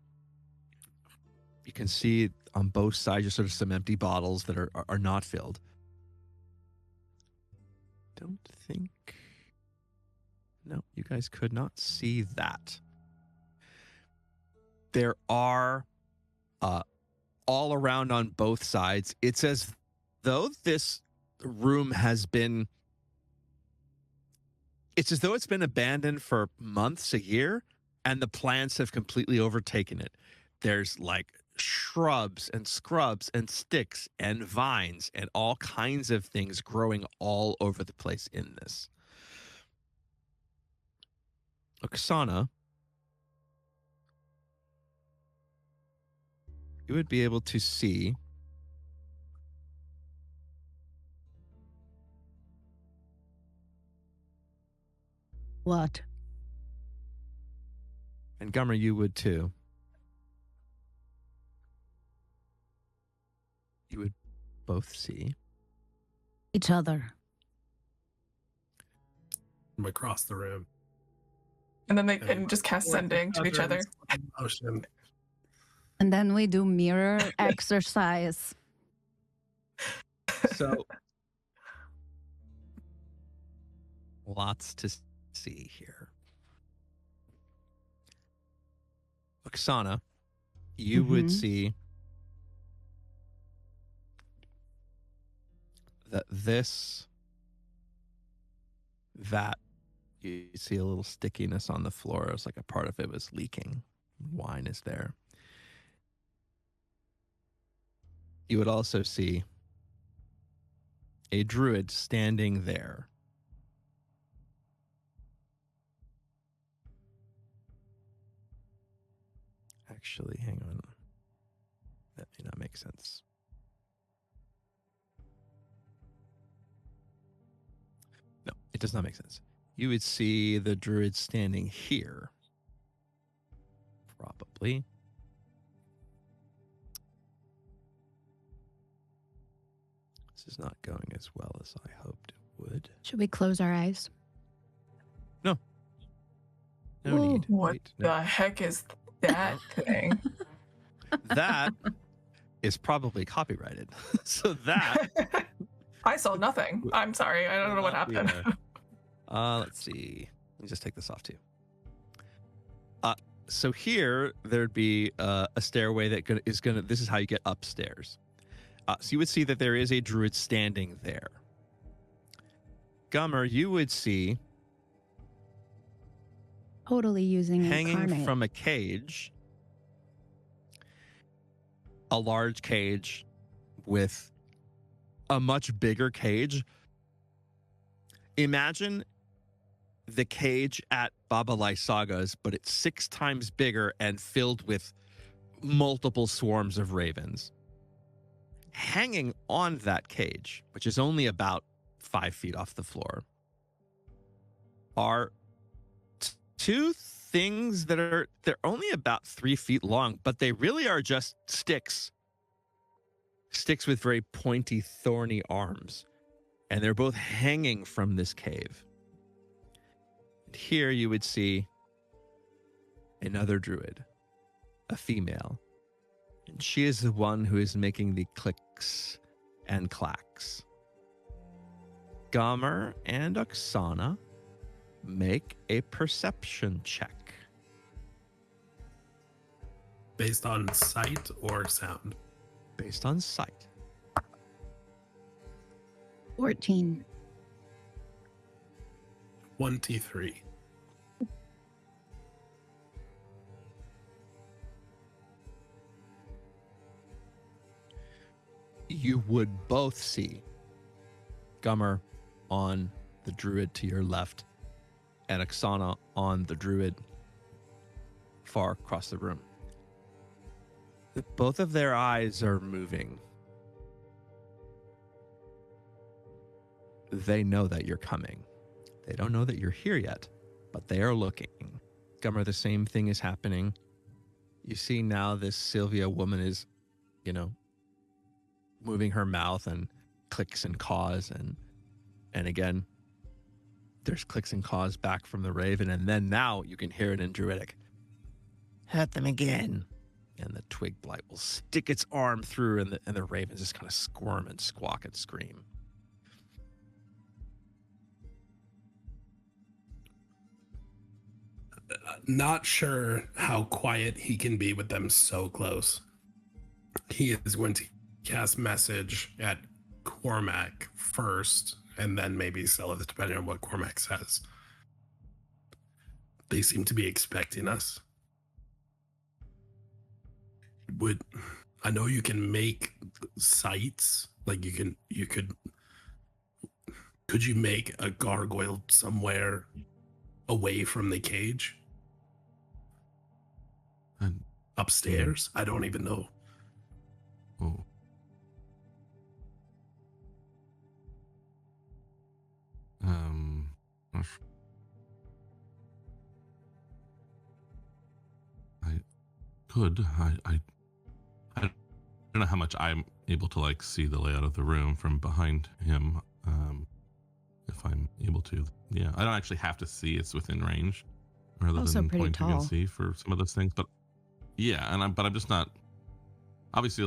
You can see on both sides just sort of some empty bottles that are not filled. Don't think... No, you guys could not see that. There are all around on both sides. It's as though this room has been... It's as though it's been abandoned for months, a year, and the plants have completely overtaken it. There's like shrubs and scrubs and sticks and vines and all kinds of things growing all over the place in this. Oksana, you would be able to see What? and Gummer, you would too. You would both see Each other. From across the room. And then they can just cast sending to each other. Motion. And then we do mirror exercise. so lots to see here. Oksana, you would see that this vat, you see a little stickiness on the floor. It was like a part of it was leaking. Wine is there. You would also see a druid standing there. Actually, hang on. That may not make sense. No, it does not make sense. You would see the druid standing here. Probably. This is not going as well as I hoped it would. Should we close our eyes? No. No Ooh, need. what Wait, no. the heck is that thing? That is probably copyrighted. So that... I saw nothing. I'm sorry. I don't know what happened. Let's see. Let me just take this off too. So here there'd be a stairway that is gonna. This is how you get upstairs. So you would see that there is a druid standing there. Gummer, you would see Totally using hanging incarnate. from a cage, a large cage with a much bigger cage. Imagine the cage at Baba Lysaga's, but it's 6 times bigger and filled with multiple swarms of ravens. Hanging on that cage, which is only about 5 feet off the floor, are 2 things that they're only about 3 feet long, but they really are just sticks. Sticks with very pointy, thorny arms. And they're both hanging from this cave. And here you would see another druid, a female. And she is the one who is making the clicks and clacks. Gummer and Oksana, make a perception check. Based on sight or sound? based on sight. 14. 23. You would both see Gummer on the druid to your left and Oksana on the druid far across the room. Both of their eyes are moving. They know that you're coming. They don't know that you're here yet, but they are looking. Gummer, the same thing is happening. You see now this Sylvia woman is, moving her mouth and clicks and caws, and again, there's clicks and caws back from the raven, and then now you can hear it in Druidic. Hurt them again. And the twig blight will stick its arm through, and the ravens just kind of squirm and squawk and scream. Not sure how quiet he can be with them so close. He is going to cast message at Cormac first, and then maybe Selith, depending on what Cormac says. They seem to be expecting us. I know you can make sites, like could you make a gargoyle somewhere away from the cage? Upstairs? I don't even know. Oh. I could. I don't know how much I'm able to see the layout of the room from behind him. If I'm able to, yeah, I don't actually have to see it's within range, rather Also than pretty pointing tall. and see for some of those things. But yeah, I'm just not. Obviously,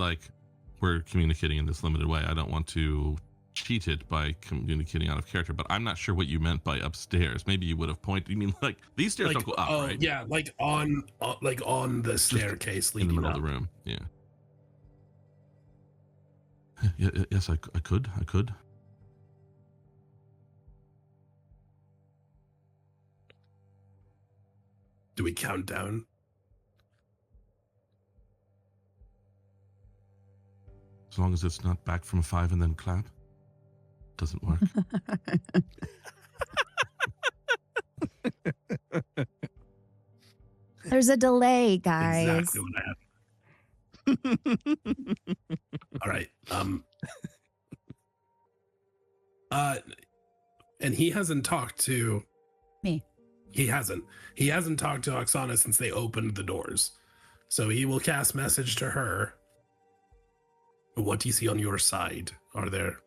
we're communicating in this limited way. I don't want to cheat it by communicating out of character. But I'm not sure what you meant by upstairs. Maybe you would have pointed. You mean these stairs don't go up, right? Yeah, on the staircase In the leading middle up. of the room. Yeah. Yes, I could. Do we count down? As long as it's not back from 5 and then clap. Doesn't work. There's a delay, guys. Exactly what happened. All right. And he hasn't talked to Me. He hasn't talked to Oksana since they opened the doors. So he will cast message to her. What do you see on your side? Are there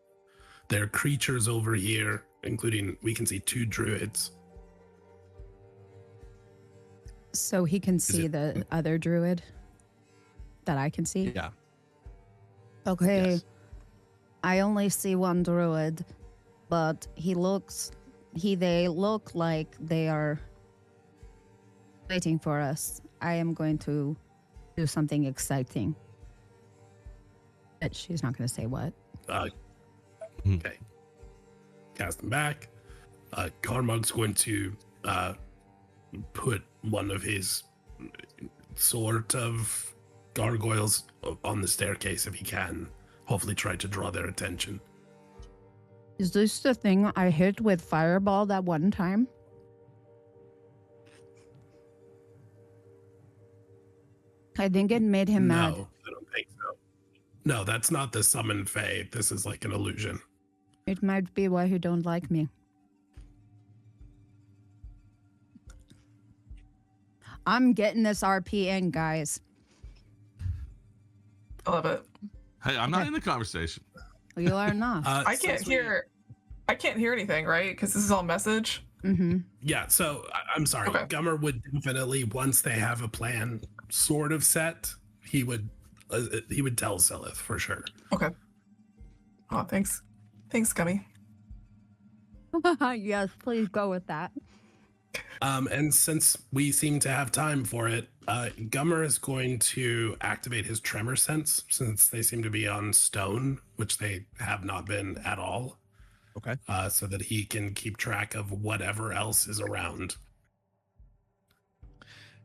are creatures over here, including we can see 2 druids. So he can see the other druid that I can see? Yeah. Okay. Yes. I only see one druid, but they look like they are waiting for us. I am going to do something exciting. But she's not going to say what. Okay. Cast them back. Carmug's going to put one of his sort of gargoyles on the staircase if he can. Hopefully try to draw their attention. Is this the thing I hit with fireball that one time? I think it made him mad. No, I don't think so. No, that's not the summon fae. This is like an illusion. It might be why he don't like me. I'm getting this RP in, guys. I love it. Hey, I'm not in the conversation. You are not. I can't hear anything, right? Because this is all message. Mm-hmm. Yeah, so I'm sorry. Okay. Gummer would definitely, once they have a plan sort of set, he would tell Selith for sure. Okay. Oh, thanks. Thanks, Gummy. Yes, please go with that. And since we seem to have time for it, Gummer is going to activate his tremor sense since they seem to be on stone, which they have not been at all. Okay. So that he can keep track of whatever else is around.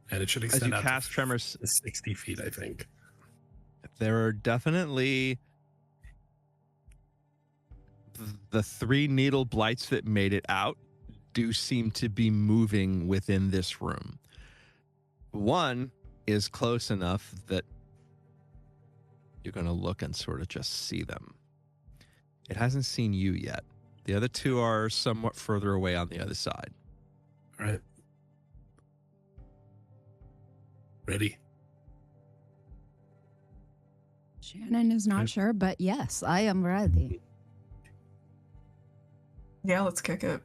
And it should As extend you out cast to tremors, 60 feet, I think. there are definitely the 3 needle blights that made it out do seem to be moving within this room. One is close enough that you're going to look and sort of just see them. It hasn't seen you yet. The other 2 are somewhat further away on the other side. All right. Ready? Shannon is not sure, but yes, I am ready. Yeah, let's kick it.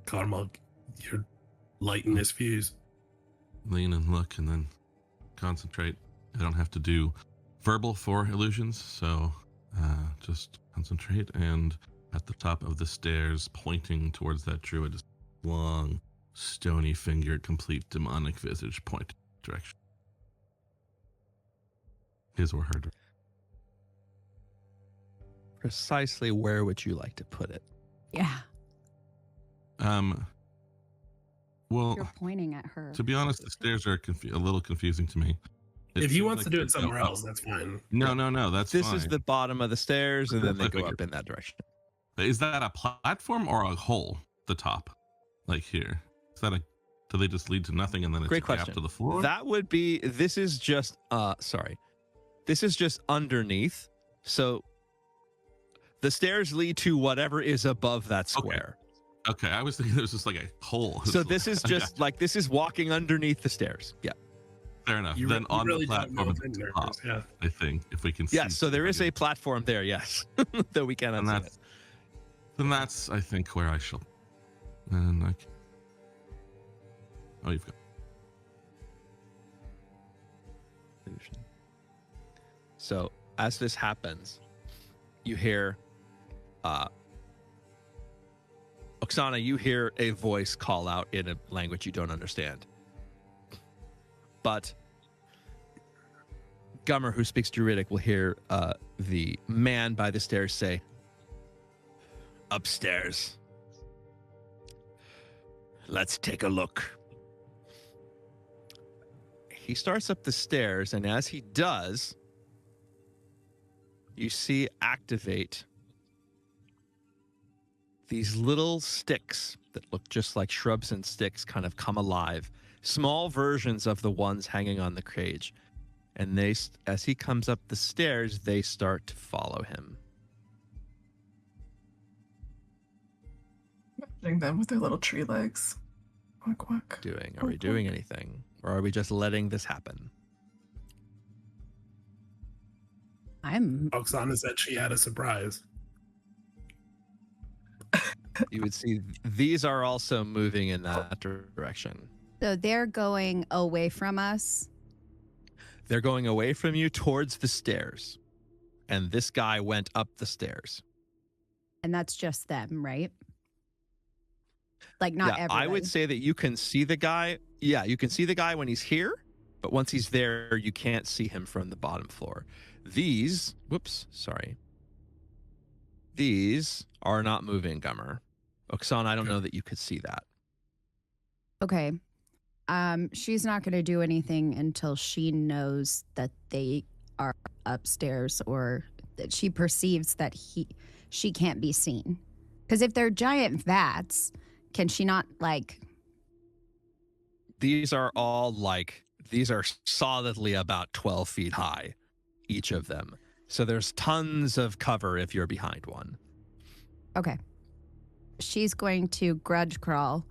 Carmel, you're lighting this fuse. Lean and look and then concentrate. I don't have to do verbal for illusions, so just concentrate. And at the top of the stairs, pointing towards that druid, is long, stony fingered, complete demonic visage point direction. His or her. Precisely where would you like to put it? Yeah, Well, you're pointing at her. to be honest, the stairs are a little confusing to me. If he seems wants like to do they it somewhere go else, up. that's fine. No, that's This fine. is the bottom of the stairs, and then they I go figured. up in that direction. Is that a platform or a hole? The top, like here. Is that a? Do they just lead to nothing and then it's Great a gap question. to the floor? That would be, this is just, this is just underneath. So the stairs lead to whatever is above that square. Okay, I was thinking it was just like a hole. So this is just like, this is walking underneath the stairs. Yeah. Fair enough. You then you on really the don't know platform what's at in the there, top, yeah. I think, if we can see. Yes. So there is a platform there. Yes. Though we cannot And see that's, it. then that's, I think, where I shall. And I can, oh, you've got. So as this happens, you hear, Oksana, you hear a voice call out in a language you don't understand. But Gummer, who speaks Druidic, will hear the man by the stairs say, "Upstairs. Let's take a look." He starts up the stairs, and as he does, you see activate these little sticks that look just like shrubs and sticks kind of come alive. Small versions of the ones hanging on the cage. And they, as he comes up the stairs, they start to follow him. Hitting them with their little tree legs. Quack, quack. Are we doing anything? Or are we just letting this happen? Oksana said she had a surprise. You would see these are also moving in that direction. So they're going away from us. They're going away from you towards the stairs. And this guy went up the stairs. And that's just them, right? Like not everybody. I would say that you can see the guy. Yeah, you can see the guy when he's here, but once he's there, you can't see him from the bottom floor. These are not moving, Gummer. Oksana, I don't know that you could see that. Okay. She's not going to do anything until she knows that they are upstairs or that she perceives that she can't be seen. Because if they're giant vats, can she not like... These are solidly about 12 feet high, each of them. So there's tons of cover if you're behind one. Okay. She's going to grudge crawl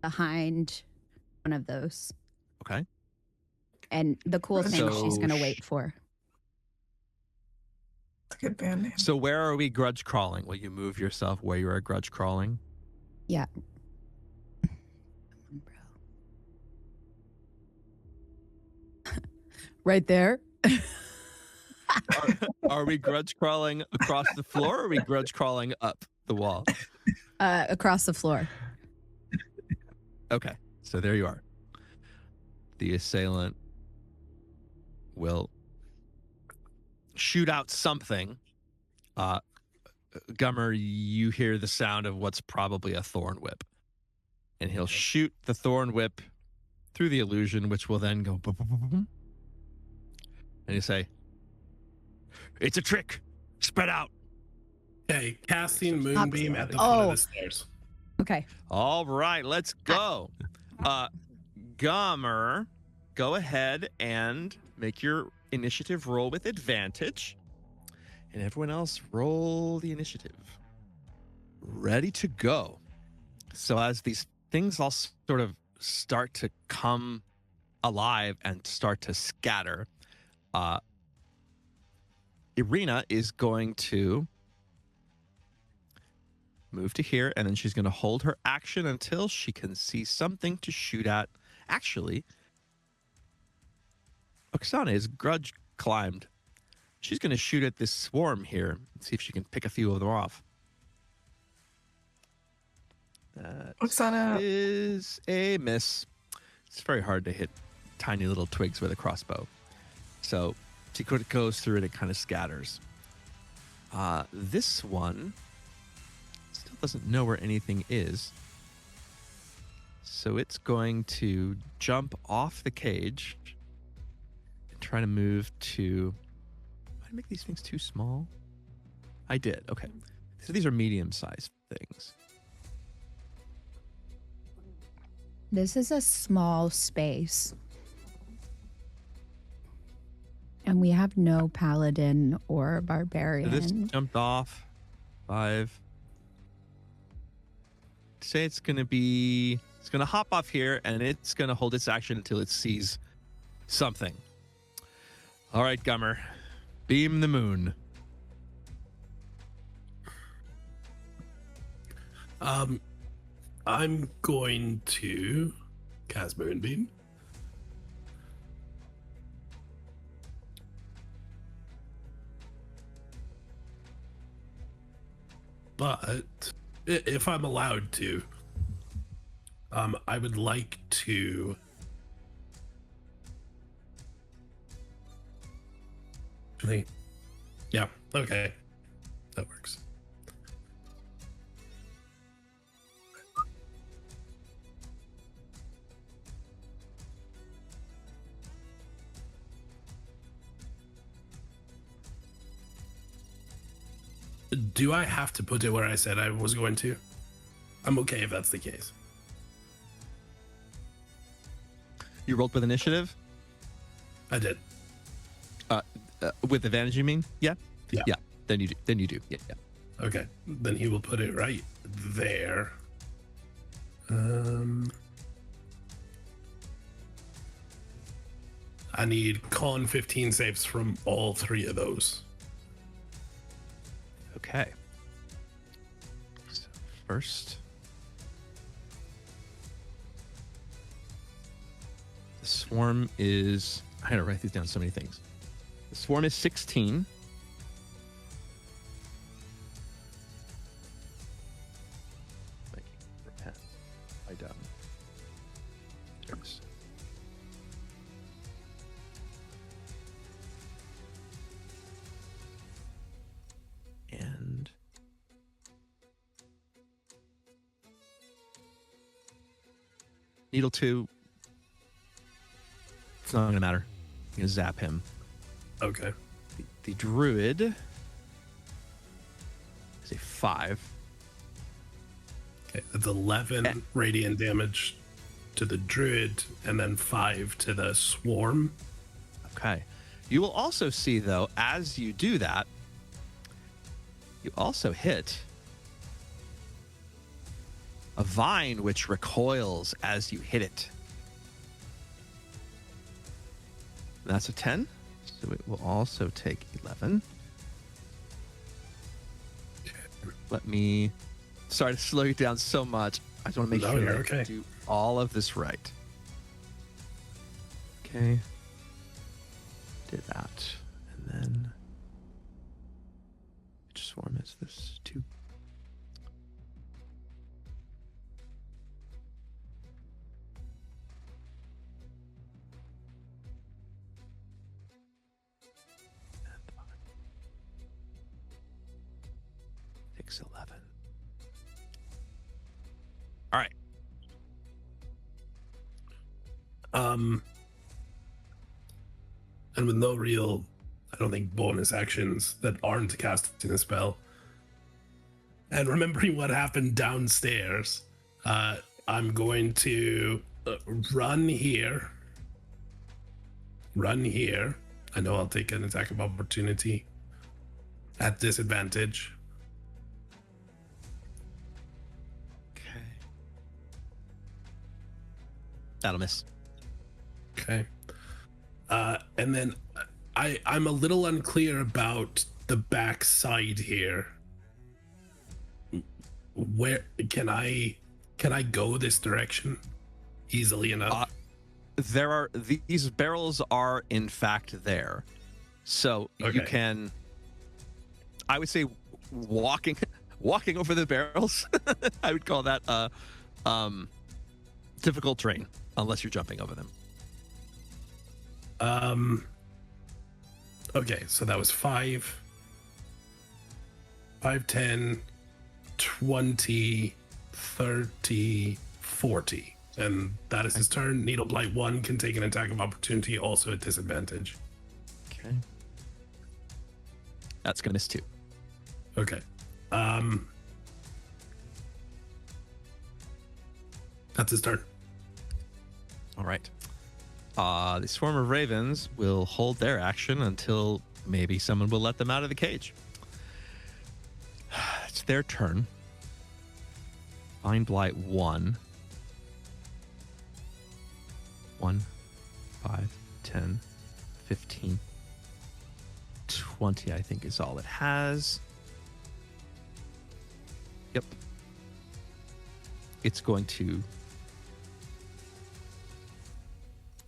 behind one of those. Okay. And the cool thing she's going to wait for. That's a good band name. So where are we grudge crawling? Will you move yourself where you are grudge crawling? Yeah. Right there. Are we grudge crawling across the floor or are we grudge crawling up the wall? Across the floor. Okay, so there you are. The assailant will shoot out something. Gummer, you hear the sound of what's probably a thorn whip. And he'll shoot the thorn whip through the illusion, which will then go boom, boom, boom, boom. And you say, "It's a trick. Spread out." Okay, casting Moonbeam at the foot of the stairs. Okay. All right, let's go. Gummer, go ahead and make your initiative roll with advantage. And everyone else, roll the initiative. Ready to go. So as these things all sort of start to come alive and start to scatter, Irina is going to move to here, and then she's going to hold her action until she can see something to shoot at. Actually, Oksana is grudge climbed. She's going to shoot at this swarm here and see if she can pick a few of them off. That Oksana is a miss. It's very hard to hit tiny little twigs with a crossbow. So she goes through it, it kind of scatters. This one still doesn't know where anything is. So it's going to jump off the cage and try to move to... Did I make these things too small? I did. Okay. So these are medium-sized things. This is a small space. And we have no paladin or barbarian. So this jumped off. 5. Say it's going to be... It's going to hop off here, and it's going to hold its action until it sees something. All right, Gummer. Beam the moon. I'm going to cast Moonbeam. But if I'm allowed to, I would like to actually, yeah, okay, that works. Do I have to put it where I said I was going to? I'm okay if that's the case. You rolled with initiative? I did. With advantage, you mean? Yeah? Yeah. Yeah. Then you do. Yeah. Okay. Then he will put it right there. I need con 15 saves from all 3 of those. Okay. So first, the swarm is... I had to write these down, so many things. The swarm is 16. Repent. I done. There's... And Needle 2. It's not going to matter. I'm going to zap him. Okay. The druid is a 5. Okay. That's 11 radiant damage to the druid, and then 5 to the swarm. Okay. You will also see, though, as you do that, you also hit a vine which recoils as you hit it. That's a 10, so it will also take 11. Let me... Sorry to slow you down so much. I just want to make sure I do all of this right. Okay. Did that. And then... Which swarm is this? 2. 6, 11. All right. And with no real, I don't think, bonus actions that aren't casting a spell, and remembering what happened downstairs, I'm going to run here. I know I'll take an attack of opportunity at disadvantage. Okay. That'll miss. Okay. And then I'm a little unclear about the back side here. Where can I go this direction easily enough? These barrels are in fact there, so you can, I would say, walking over the barrels. I would call that difficult terrain unless you're jumping over them. Okay, so that was 5, 10, 20, 30, 40. And that is his turn. Needle Blight 1 can take an attack of opportunity, also at disadvantage. Okay. That's gonna miss 2. Okay. That's his turn. All right. The swarm of ravens will hold their action until maybe someone will let them out of the cage. It's their turn. Find Blight 1. 1, 5, 10, 15, 20, I think is all it has. Yep. It's going to...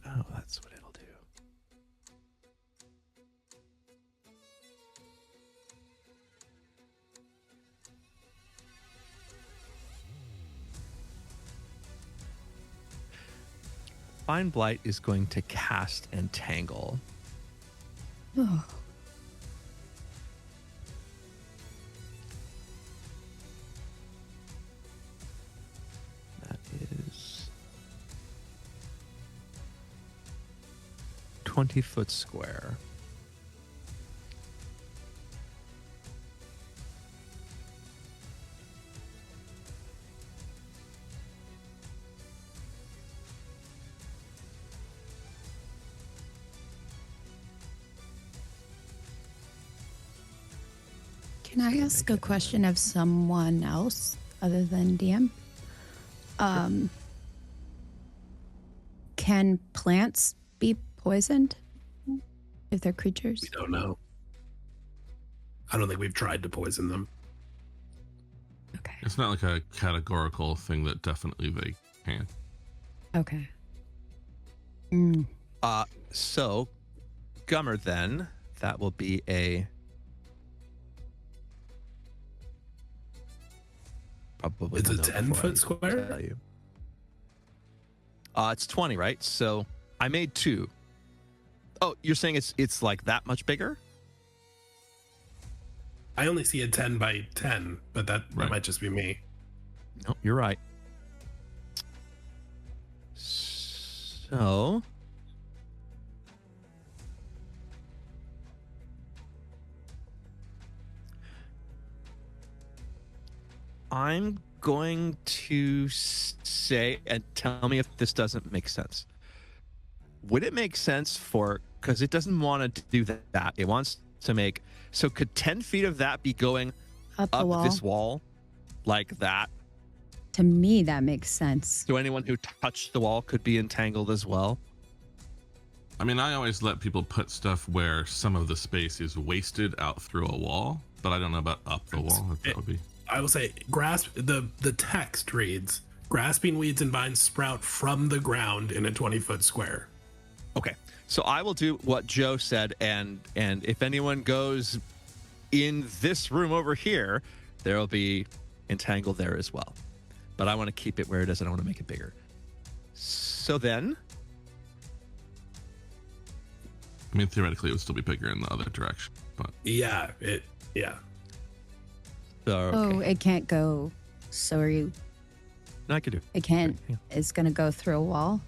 Oh, that's what it'll do. Find Blight is going to cast Entangle. Oh. That is 20-foot square. Can I ask a question of someone else other than DM? Can plants be poisoned if they're creatures? We don't know. I don't think we've tried to poison them. Okay. It's not like a categorical thing that definitely they can. Okay. So, Gummer, then, that will be a... Probably It's a know before 10-foot I square? tell you. It's 20, right? So I made 2. Oh, you're saying it's like that much bigger? I only see a 10 by 10, but that Right. might just be me. No, you're right. So I'm going to say, and tell me if this doesn't make sense. Would it make sense for, because it doesn't want to do that. It wants to make, so could 10 feet of that be going Up the wall. this wall like that? To me, that makes sense. So anyone who touched the wall could be entangled as well? I mean, I always let people put stuff where some of the space is wasted out through a wall, but I don't know about up the wall. If that would be. I will say, the text reads, grasping weeds and vines sprout from the ground in a 20-foot square. Okay, so I will do what Joe said, and if anyone goes in this room over here, there will be entangled there as well. But I want to keep it where it is. I don't want to make it bigger. So then, I mean, theoretically, it would still be bigger in the other direction, but Yeah. Oh, it can't go. So are you? No, I could do. It can't. Yeah. It's gonna go through a wall.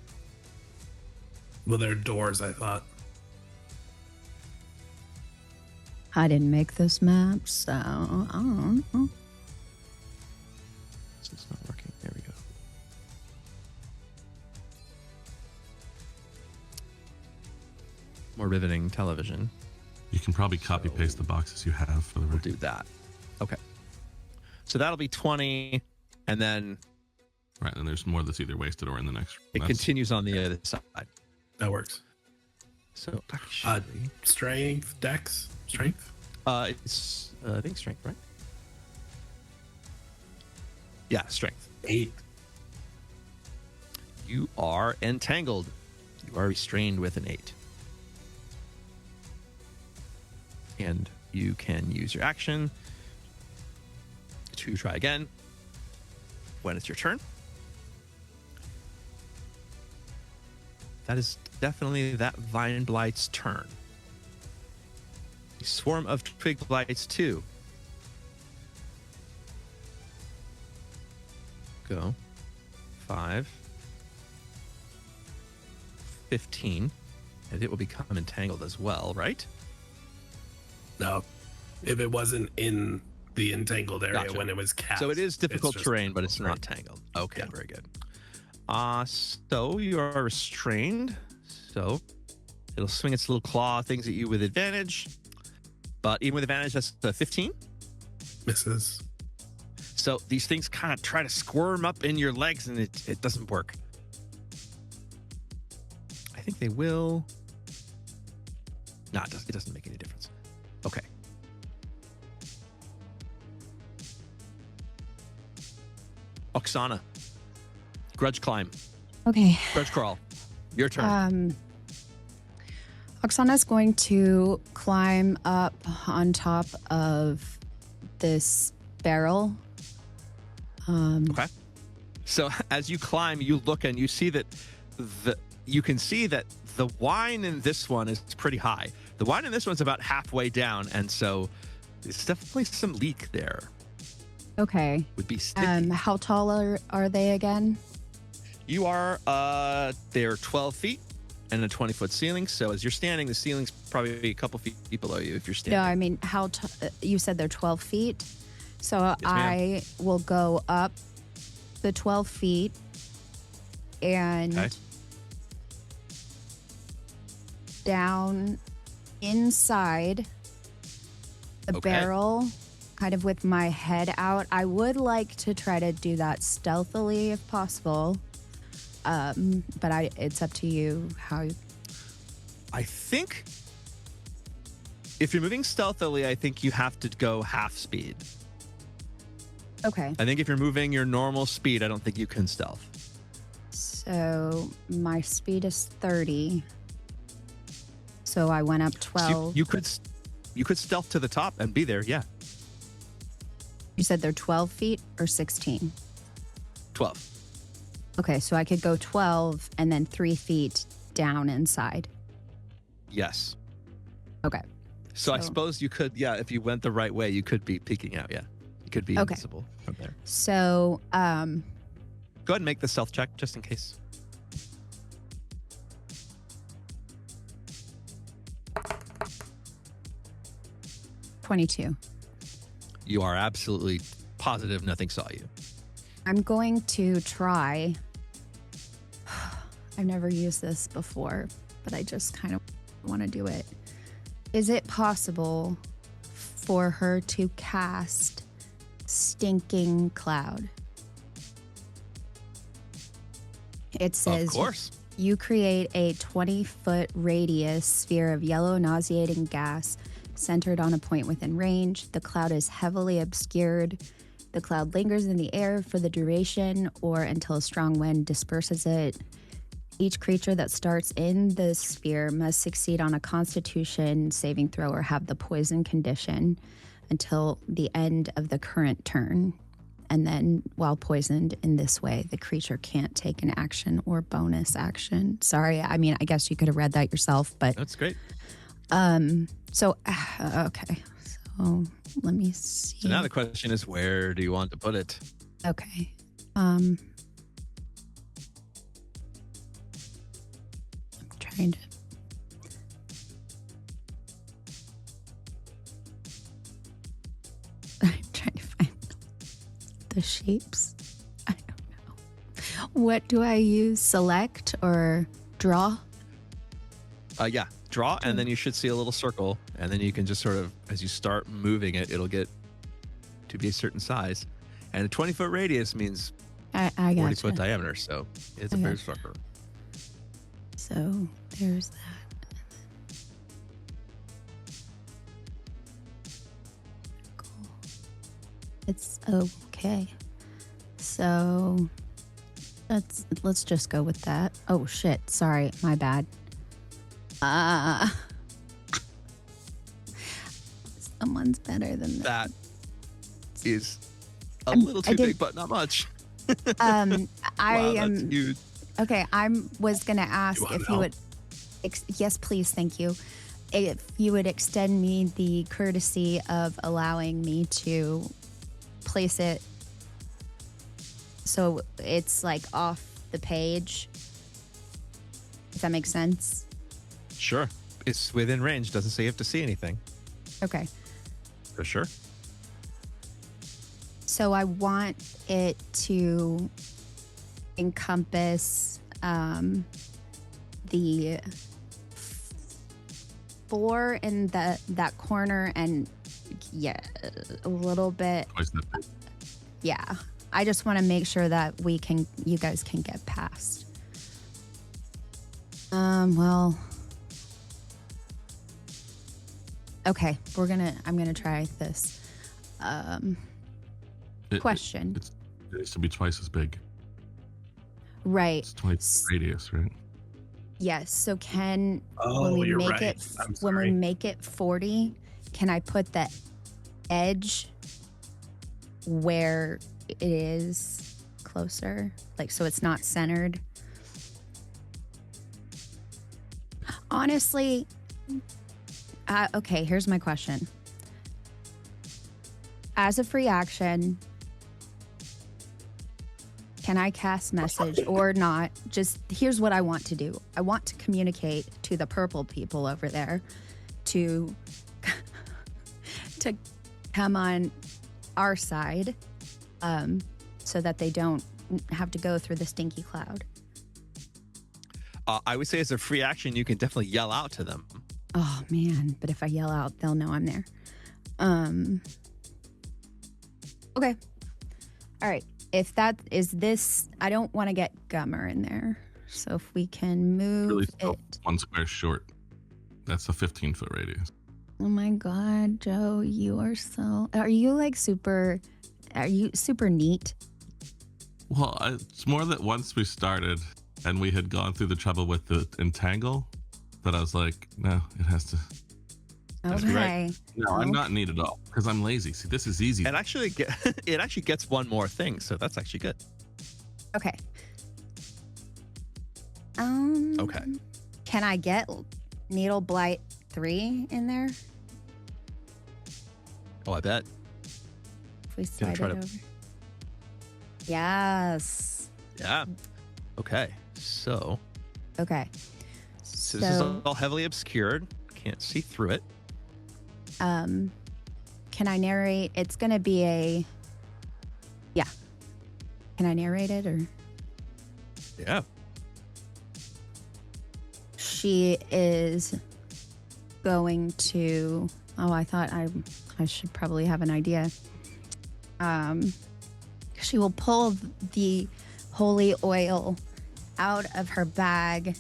Well, there are doors, I thought. I didn't make this map, so I don't know. This is not working. There we go. More riveting television. You can probably copy paste the boxes you have for the We'll record. do that. Okay. So that'll be 20, and then Right, and there's more that's either wasted or in the next. it continues on the other side. That works. So Strength, dex, strength. it's I think strength, right? Yeah, strength. 8. You are entangled. You are restrained with an 8. And you can use your action to try again when it's your turn. That is definitely that vine blight's turn. A swarm of twig blights too. Go. 5. 15. And it will become entangled as well, right? No, if it wasn't in the entangled area Gotcha. when it was cast. So it is difficult just terrain, but it's difficult not tangled. Okay, Yeah. very good. So you are restrained. So it'll swing its little claw things at you with advantage. But even with advantage, that's the 15. misses. So these things kind of try to squirm up in your legs, and it doesn't work. I think they will. No, it doesn't make any difference. Okay. Oksana. Grudge climb. Okay. Grudge crawl. Your turn. Oksana's going to climb up on top of this barrel. Okay. So as you climb, you look and you see that you can see that the wine in this one is pretty high. The wine in this one's about halfway down, and so there's definitely some leak there. Okay. Would be sticky. How tall are they again? You are they're 12 feet and a 20-foot ceiling. So as you're standing, the ceiling's probably a couple feet below you if you're standing. No, I mean you said they're 12 feet. So ma'am. I will go up the 12 feet and Okay. down inside the Okay. barrel, kind of with my head out. I would like to try to do that stealthily if possible. But it's up to you how you... I think if you're moving stealthily, I think you have to go half speed. Okay. I think if you're moving your normal speed, I don't think you can stealth. So my speed is 30. So I went up So 12. you could stealth to the top and be there, yeah. You said they're 12 feet or 16? 12. Okay, so I could go 12 and then 3 feet down inside. Yes. Okay. So I So- suppose you could, yeah, if you went the right way, you could be peeking out, yeah. You could be Okay. invisible from there. So, Go ahead and make the stealth check just in case. 22. You are absolutely positive nothing saw you. I'm going to try. I've never used this before, but I just kind of want to do it. Is it possible for her to cast Stinking Cloud? It says, Of course. you create a 20-foot radius sphere of yellow nauseating gas centered on a point within range. The cloud is heavily obscured. The cloud lingers in the air for the duration or until a strong wind disperses it. Each creature that starts in the sphere must succeed on a Constitution saving throw or have the poison condition until the end of the current turn. And then, while poisoned in this way, the creature can't take an action or bonus action. Sorry, I mean, I guess you could have read that yourself, but That's great. okay. So let me see. So now the question is, where do you want to put it? Okay. I'm trying to. I'm trying to find the shapes. I don't know. What do I use? Select or draw? Yeah, draw, and then you should see a little circle, and then you can just sort of, as you start moving it, it'll get to be a certain size. And a 20-foot radius means I 40-foot gotcha. diameter, so it's a fair structure. So there's that. Cool. It's okay. So let's just go with that. Oh shit, sorry, my bad. Someone's better than that. That is a little too big, but not much. I Wow, am that's huge. okay. Was gonna ask You want if you would. Yes, please, thank you. If you would extend me the courtesy of allowing me to place it so it's like off the page. If that makes sense. Sure. It's within range. Doesn't say you have to see anything. Okay. For sure. So I want it to encompass the floor in that corner and a little bit. Twice that big. Yeah. I just want to make sure that you guys can get past. Well. Okay, I'm gonna try this. Question. It needs to be twice as big. Right. It's twice the radius, right? Yes. So when we you're make right. it I'm when we sorry. make it 40, can I put the edge where it is closer? Like so it's not centered? Honestly, okay, here's my question. As a free action, can I cast message or not? Just here's what I want to do. I want to communicate to the purple people over there to come on our side so that they don't have to go through the stinky cloud. I would say as a free action, you can definitely yell out to them. Oh man, but if I yell out, they'll know I'm there. Okay. All right. If that is this, I don't want to get Gummer in there. So if we can move Really it. one square short. That's a 15-foot radius. Oh my God, Joe, are you super neat? Well, it's more that once we started and we had gone through the trouble with the entangle, that I was like, no, it has to. Okay. right. No, I'm not neat at all because I'm lazy. See, this is easy. And actually, it actually gets one more thing, so that's actually good. Okay. Okay. Can I get Needle Blight 3 in there? Oh, I bet. If we Gonna slide it try to- over. Yes. Yeah. Okay. So Okay. this is all heavily obscured. Can't see through it. Can I narrate? It's gonna be yeah. Can I narrate it or? Yeah. She is going to. Oh, I thought I should probably have an idea. She will pull the holy oil out of her bag,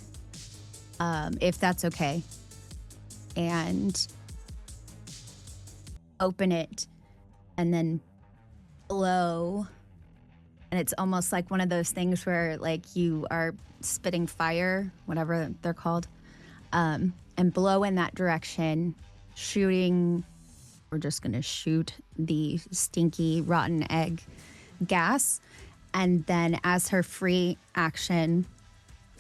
if that's okay, and open it, and then blow. And it's almost like one of those things where, like, you are spitting fire, whatever they're called, and blow in that direction, shooting. We're just gonna shoot the stinky, rotten egg gas. And then as her free action,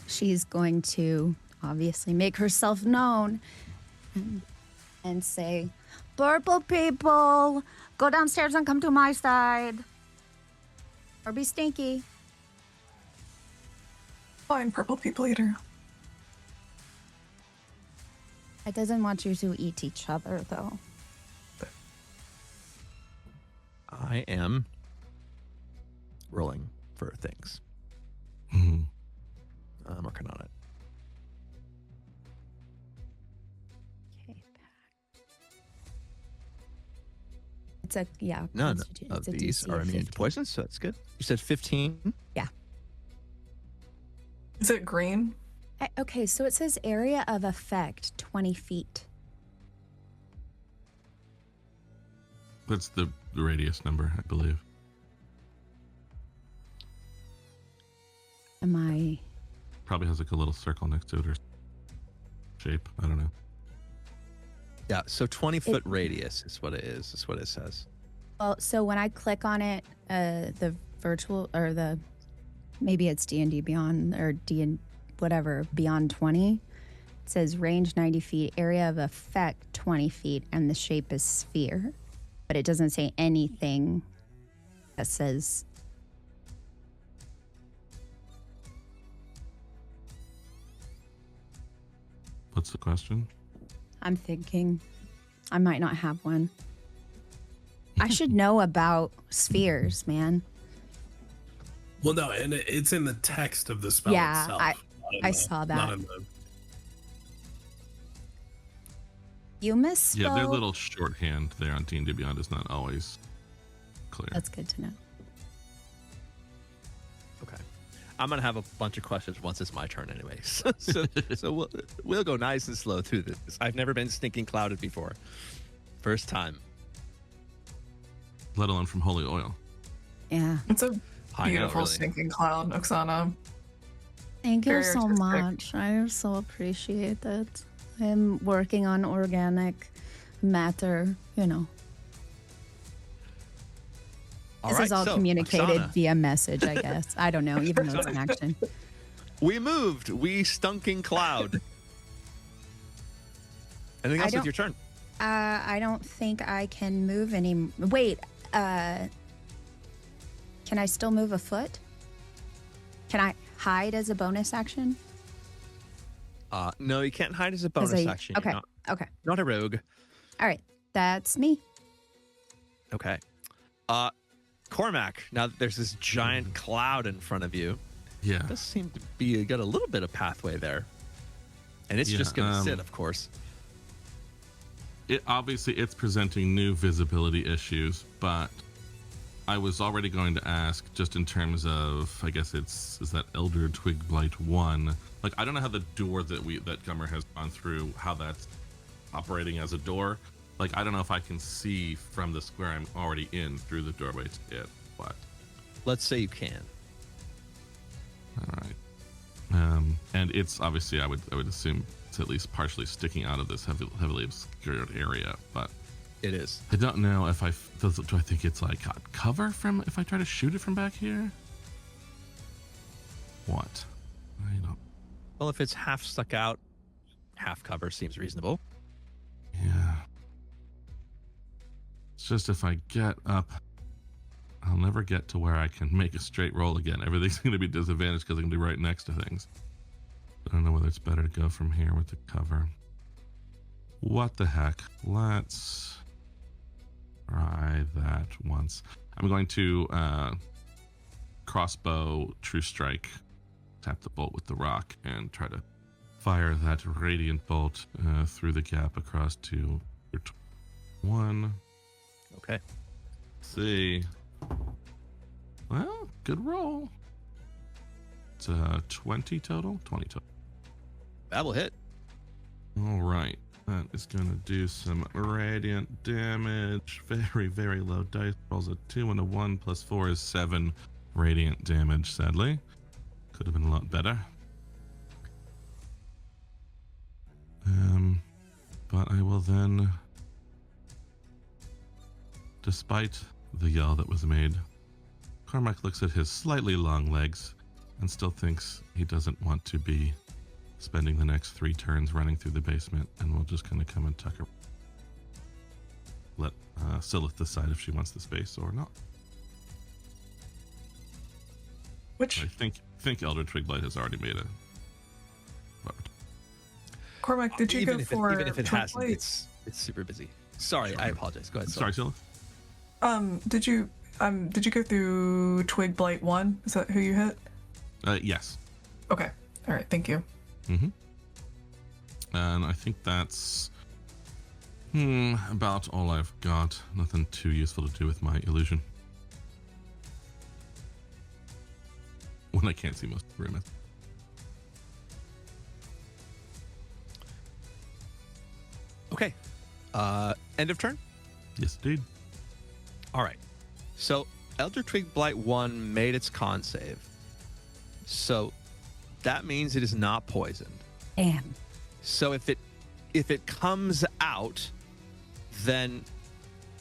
she's going to obviously make herself known and say, Purple people, go downstairs and come to my side. Or be stinky. Fine, purple people eater. It doesn't want you to eat each other, though. I am rolling for things. Mhm. I'm working on it. Okay. It's a, yeah. None constitu- of it's a these DC are of immune to 15. poison, so that's good. You said 15? Is it green? Okay, so it says area of effect 20 feet. That's the radius number, I believe. Am I? Probably has like a little circle next to it or shape. I don't know. Yeah, so 20-foot radius is what it is. Is what it says. Well, so when I click on it, the virtual or the maybe it's D&D Beyond or D whatever Beyond 20, it says range 90 feet, area of effect 20 feet, and the shape is sphere, but it doesn't say anything that says. What's the question? I'm thinking I might not have one. I should know about spheres, man. Well, no, and it's in the text of the spell Yeah, itself. I saw that. Not in the, You misspoke. Yeah, their little shorthand there on D&D Beyond is not always clear. That's good to know. Okay. I'm going to have a bunch of questions once it's my turn anyways. so we'll go nice and slow through this. I've never been stinking clouded before. First time. Let alone from holy oil. Yeah. It's a I know, beautiful really. stinking cloud, Oksana. Thank you Very so artistic. much. I so appreciate it. I'm working on organic matter, you know. This is all so, communicated Oksana, via message, I guess. I don't know, even though it's an action. we moved. We stunking cloud. Anything else with your turn? I don't think I can move any. Wait, can I still move a foot? Can I hide as a bonus action? No, you can't hide as a bonus action. Okay, You're okay. not a rogue. All right, that's me. Okay. Cormac, now that there's this giant cloud in front of you, Yeah. it does seem to be got a little bit of pathway there. And it's just going to sit, of course. It's presenting new visibility issues, but I was already going to ask, just in terms of, I guess is that Elder Twig Blight 1. Like, I don't know how the door that Gummer has gone through, how that's operating as a door. Like, I don't know if I can see from the square I'm already in through the doorway to it. What? Let's say you can. All right. And it's obviously, I would assume it's at least partially sticking out of this heavily obscured area, but It is. I don't know if do I think it's like got cover from if I try to shoot it from back here? What? I don't. Well, if it's half stuck out, half cover seems reasonable. Yeah. It's just if I get up, I'll never get to where I can make a straight roll again. Everything's going to be disadvantaged because I'm going to be right next to things. I don't know whether it's better to go from here with the cover. What the heck? Let's try that once. I'm going to crossbow true strike, tap the bolt with the rock, and try to fire that radiant bolt through the gap across to 1. Okay. See. Well, good roll. It's 20 total. 20 total. That will hit. All right. That is going to do some radiant damage. Very, very low dice. Rolls a 2 and a 1 plus 4 is 7 radiant damage, sadly. Could have been a lot better. But I will then, despite the yell that was made, Cormac looks at his slightly long legs and still thinks he doesn't want to be spending the next 3 turns running through the basement, and we'll just kind of come and tuck her. let Silith decide if she wants the space or not. Which I think Elder Twig Blight has already made a. Cormac, did you go for even if it Twig hasn't, Blight? it's super busy. Sorry, I apologize. Go ahead. Sorry, Silith. Did you go through Twig Blight 1? Is that who you hit? Yes. Okay. All right. Thank you. Mm-hmm. And I think that's about all I've got. Nothing too useful to do with my illusion. When I can't see most of the room. Okay. End of turn? Yes, indeed. All right. So Elder Twig Blight 1 made its con save. So that means it is not poisoned. Damn. So if it comes out, then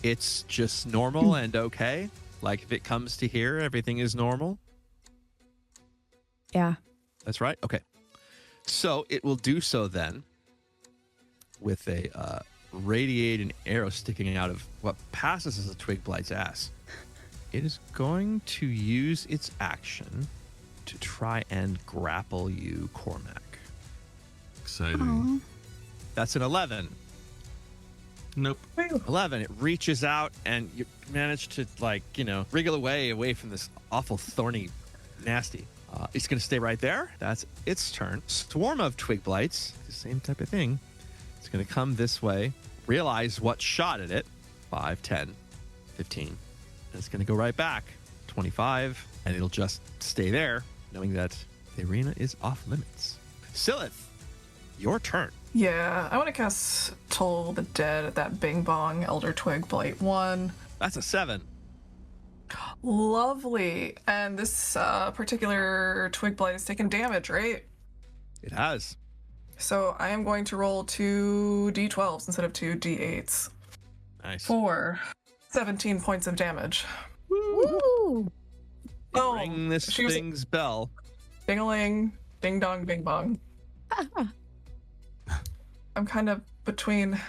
it's just normal and okay. Like if it comes to here, everything is normal. Yeah. That's right. Okay. So it will do so then with a radiating arrow sticking out of what passes as a Twig Blight's ass. It is going to use its action to try and grapple you, Cormac. Exciting. Aw. That's an 11. Nope. 11. It reaches out and you manage to, wriggle away from this awful, thorny, nasty. It's going to stay right there. That's its turn. Swarm of Twig Blights, the same type of thing. It's going to come this way, realize what shot at it. 5, 10, 15. And it's going to go right back. 25. And it'll just stay there, knowing that the arena is off limits. Silith, your turn. Yeah, I want to cast Toll the Dead at that Bing Bong Elder Twig Blight 1. That's a 7. Lovely. And this particular Twig Blight has taken damage, right? It has. So I am going to roll 2 d12s instead of 2 d8s Nice. for 17 points of damage. Woo! Oh, Ring this she was- thing's bell. Ding-a-ling, ding-dong, bing-bong. I'm kind of between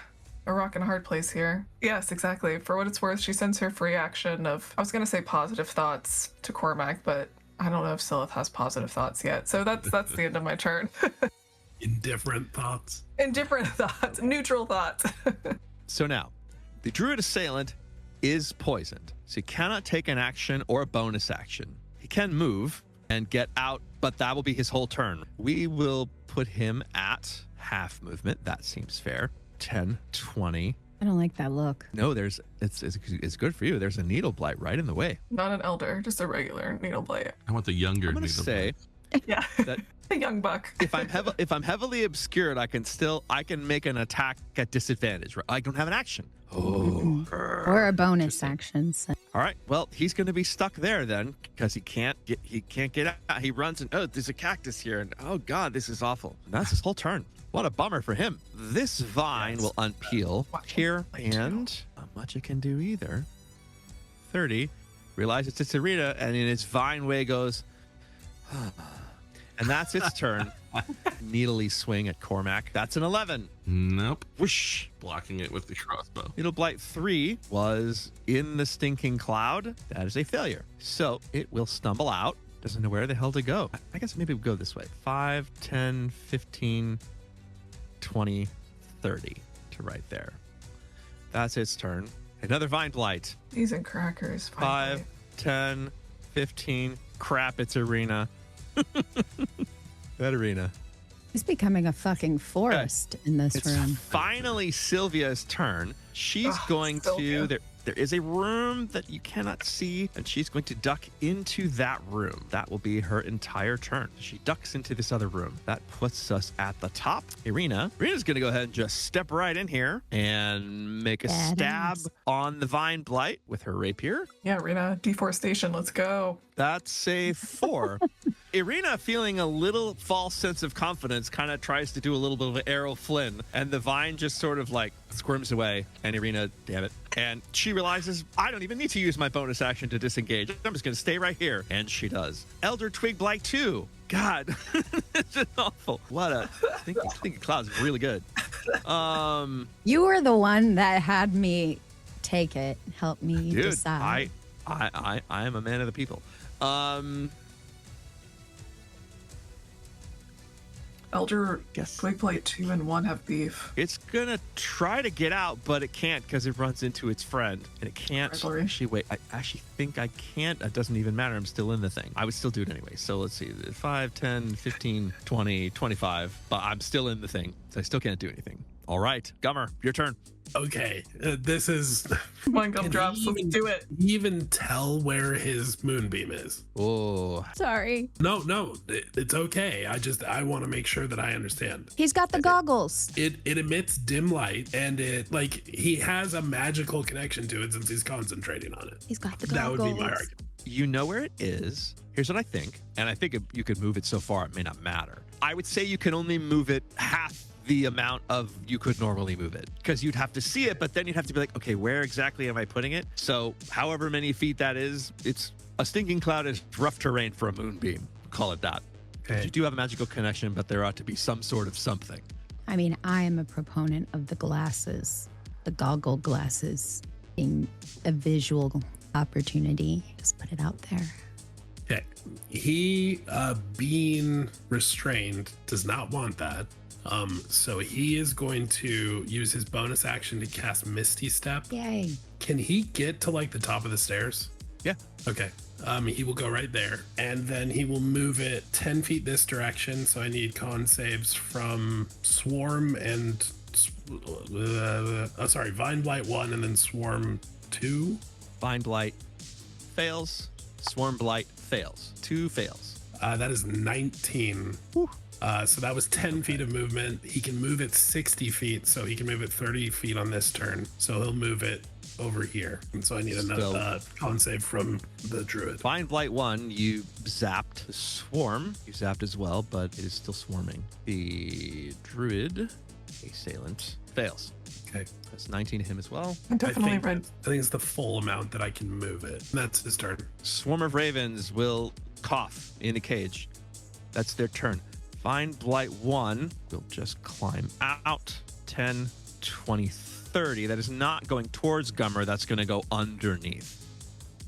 a rock and a hard place here. Yes, exactly. For what it's worth, she sends her free action of, I was going to say positive thoughts to Cormac, but I don't know if Silith has positive thoughts yet. So that's the end of my turn. Indifferent thoughts. Indifferent thoughts, neutral thoughts. So now, the Druid Assailant is poisoned, so he cannot take an action or a bonus action. He can move and get out, but that will be his whole turn. We will put him at half movement. That seems fair. 10, 20. I don't like that look. No, it's good for you. There's a needle blight right in the way. Not an elder, just a regular needle blight. I want the younger. I'm gonna Needle say Blight. Yeah, that a young buck. if I'm heavily obscured, I can make an attack at disadvantage. Right? I don't have an action. Oh, Or a bonus action. So. all right. Well, he's going to be stuck there then because he can't get out. He runs and there's a cactus here and oh god, this is awful. And that's his whole turn. What a bummer for him. This vine will unpeel here and not much it can do either. 30. Realizes it's arena and in its vine way goes. And that's its turn. Needly swing at Cormac. That's an 11. Nope. Whoosh. Blocking it with the crossbow. Needle Blight 3 was in the stinking cloud. That is a failure. So it will stumble out. Doesn't know where the hell to go. I guess maybe we'll go this way. 5, 10, 15, 20, 30 to right there. That's its turn. Another Vine Blight. These and crackers. 5, 10, 15. Crap, it's arena. That arena. It's becoming a fucking forest in this It's room. finally Sylvia's turn. She's going Sylvia. to there is a room that you cannot see, and she's going to duck into that room. That will be her entire turn. She ducks into this other room. That puts us at the top. Irina's going to go ahead and just step right in here and make a stab on the Vine Blight with her rapier. Yeah, Rena, deforestation, let's go. That's a 4. Irina, feeling a little false sense of confidence, kind of tries to do a little bit of an Errol Flynn, and the vine just sort of like squirms away. And Irina, damn it. And she realizes, I don't even need to use my bonus action to disengage. I'm just going to stay right here. And she does. Elder Twig Blight 2. God, it's just awful. What a thinking cloud's really good. You were the one that had me take it. Help me Dude, decide. I am a man of the people. Elder, Yes. Twig Blight 2 and 1 have beef. It's gonna try to get out, but it can't because it runs into its friend, and it can't. Rivalry. Actually, wait. I actually think I can't. It doesn't even matter. I'm still in the thing. I would still do it anyway. So let's see. 5, 10, 15, 20, 25. But I'm still in the thing, so I still can't do anything. All right, Gummer, your turn. Okay, this is. Come on, gum Can drops. he Let's even- do it. Even tell where his moonbeam is. Oh, Sorry. No, it's okay. I want to make sure that I understand. He's got the goggles. It emits dim light, and he has a magical connection to it since he's concentrating on it. He's got the That goggles. would be my argument. you know where it is. Here's what I think, and I think you could move it so far it may not matter. I would say you can only move it half the amount of you could normally move it, because you'd have to see it, but then you'd have to be like, okay, where exactly am I putting it? So however many feet that is, it's a stinking cloud is rough terrain for a moonbeam. Call it that. Okay. You do have a magical connection, but there ought to be some sort of something. I mean, I am a proponent of the glasses, the goggle glasses being a visual opportunity. Just put it out there. Okay. He, being restrained, does not want that. So he is going to use his bonus action to cast Misty Step. Yay. Can he get to like the top of the stairs? Yeah. Okay. He will go right there, and then he will move it 10 feet this direction. So I need con saves from Swarm and Vine Blight 1, and then Swarm 2. Vine Blight fails. Swarm Blight fails. 2 fails. That is 19. So that was 10 feet of movement. He can move it 60 feet, so he can move it 30 feet on this turn. So he'll move it over here. And so I need another con save from the druid. Vine Blight 1, you zapped. The Swarm, you zapped as well, but it is still swarming. The druid, assailant, fails. Okay. That's 19 to him as well. I definitely I read. think it's the full amount that I can move it. That's his turn. Swarm of Ravens will cough in the cage. That's their turn. Vine Blight 1 will just climb out. 10, 20, 30. That is not going towards Gummer. That's going to go underneath.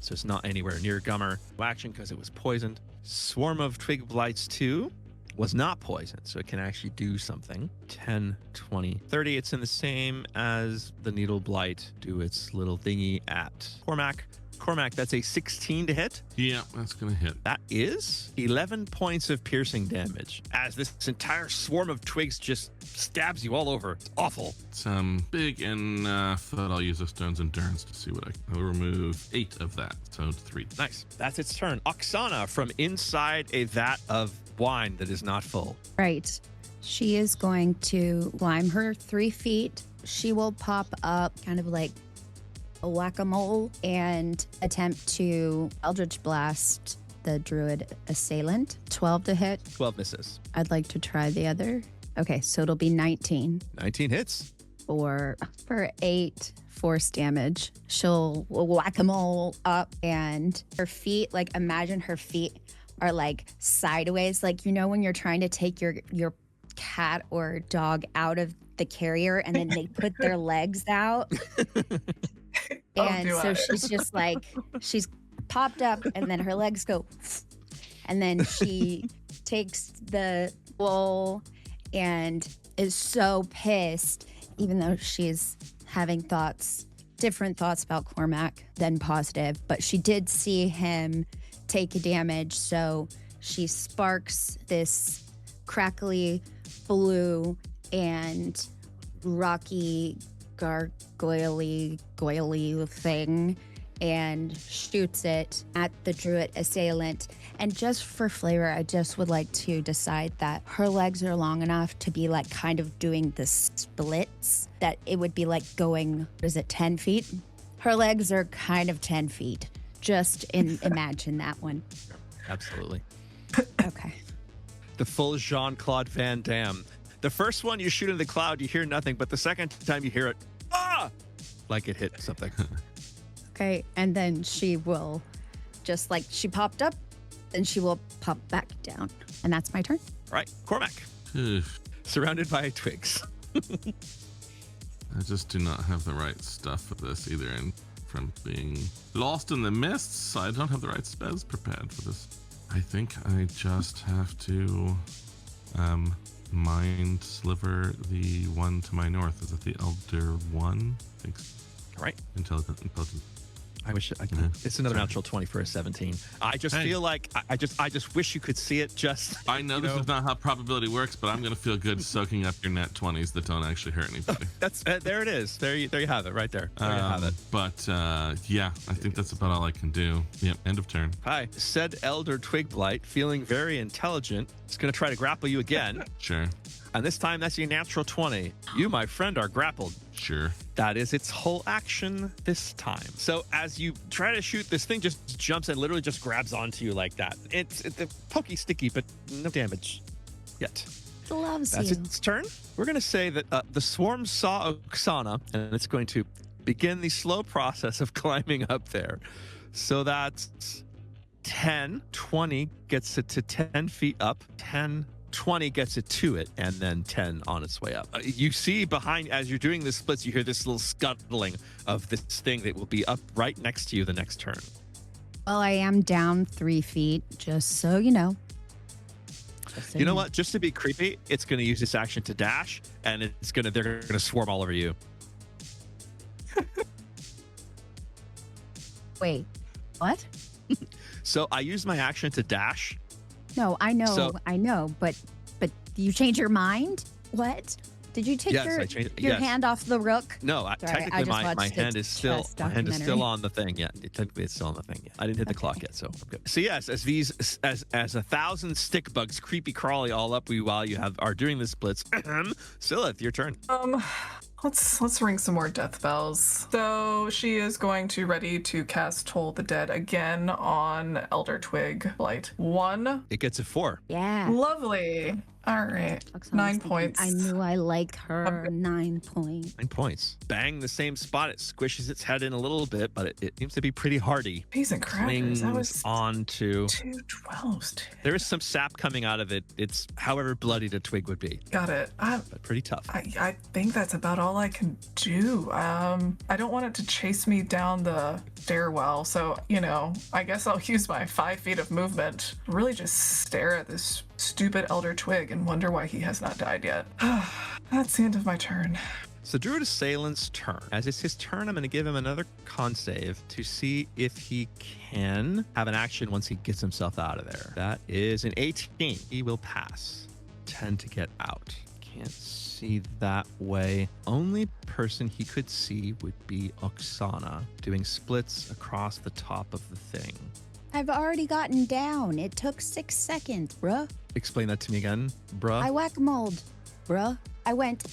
So it's not anywhere near Gummer. No action because it was poisoned. Swarm of Twig Blights 2 was not poisoned, so it can actually do something. 10, 20, 30. It's in the same as the Needle Blight. Do its little thingy at Cormac. Cormac, that's a 16 to hit. Yeah, that's gonna hit. That is 11 points of piercing damage as this entire swarm of twigs just stabs you all over. It's awful. It's big enough that I'll use a Stone's Endurance to see what I'll remove 8 of that, so 3. Nice. That's its turn. Oksana from inside a vat of wine that is not full. Right. She is going to climb her 3 feet. She will pop up kind of like a whack-a-mole and attempt to Eldritch Blast the druid assailant. 12 to hit. 12 misses. I'd like to try the other. Okay, so it'll be 19 19 hits. for 8 force damage. She'll whack-a-mole up, and her feet, like imagine her feet are like sideways, like you know when you're trying to take your cat or dog out of the carrier and then they put their legs out. And so she's just like, she's popped up and then her legs go, and then she takes the bowl and is so pissed, even though she's having different thoughts about Cormac than positive, but she did see him take a damage. So she sparks this crackly blue and rocky goily thing and shoots it at the druid assailant. And just for flavor, I just would like to decide that her legs are long enough to be like kind of doing the splits, that it would be like going, 10 feet? Her legs are kind of 10 feet. Just imagine that one. Absolutely. Okay. The full Jean-Claude Van Damme. The first one you shoot in the cloud, you hear nothing, but the second time you hear it, like it hit something. Okay, and then she will just like she popped up, then she will pop back down. And that's my turn. All right, Cormac. Ugh. Surrounded by twigs. I just do not have the right stuff for this either, and from being lost in the mists, I don't have the right spells prepared for this. I think I just have to mind sliver the one to my north. Is it the Elder one? I think so. All right. Intelligent. I wish I could. It's another natural 20 for a 17. I just feel like I just wish you could see it. Just I know this is not how probability works, but I'm gonna feel good soaking up your net 20s that don't actually hurt anybody. That's there. It is. There you have it. Right there. There you have it. But yeah, I think that's about all I can do. Yep. End of turn. Hi, said Elder Twig Blight, feeling very intelligent. It's gonna try to grapple you again. Sure. And this time, that's your natural 20. You, my friend, are grappled. Sure. That is its whole action this time. So as you try to shoot, this thing just jumps and literally just grabs onto you like that. It's pokey, sticky, but no damage yet. Loves That's you. its turn. We're going to say that the swarm saw Oksana, and it's going to begin the slow process of climbing up there. So that's 10, 20 gets it to 10 feet up, 10, 20 gets it to it, and then 10 on its way up. You see behind, as you're doing the splits, you hear this little scuttling of this thing that will be up right next to you the next turn. Well, I am down 3 feet, just so you know. You know what? Just to be creepy, it's going to use this action to dash, and they're going to swarm all over you. Wait, what? So I used my action to dash. No, I know, but you change your mind? What? Did you take your hand off the rook? No, technically my hand is still on the thing. Yeah, technically it's still on the thing. Yeah. I didn't hit the clock yet, so I'm good. So yes, as 1,000 stick bugs creepy crawly all up you while you are doing the splits. Silith, your turn. Let's ring some more death bells. So she is going to ready to cast Toll the Dead again on Elder Twig Blight. 1. It gets a 4. Yeah. Lovely. All right. 9 points. I knew I liked her. 9 points. 9 points. Bang the same spot. It squishes its head in a little bit, but it seems to be pretty hardy. Peas and crackers. That was on to 2 12s. Too. There is some sap coming out of it. It's however bloodied a twig would be. Got it. But pretty tough. I think that's about all I can do. I don't want it to chase me down the stairwell, so I guess I'll use my 5 feet of movement. Really just stare at this stupid Elder Twig and wonder why he has not died yet. That's the end of my turn. So Druid Assailant's turn. As it's his turn, I'm going to give him another con save to see if he can have an action once he gets himself out of there. That is an 18. He will pass. 10 to get out. Can't see that way. Only person he could see would be Oksana doing splits across the top of the thing. I've already gotten down. It took 6 seconds, bruh. Explain that to me again, bruh. I whack-a-moled, bruh. I went,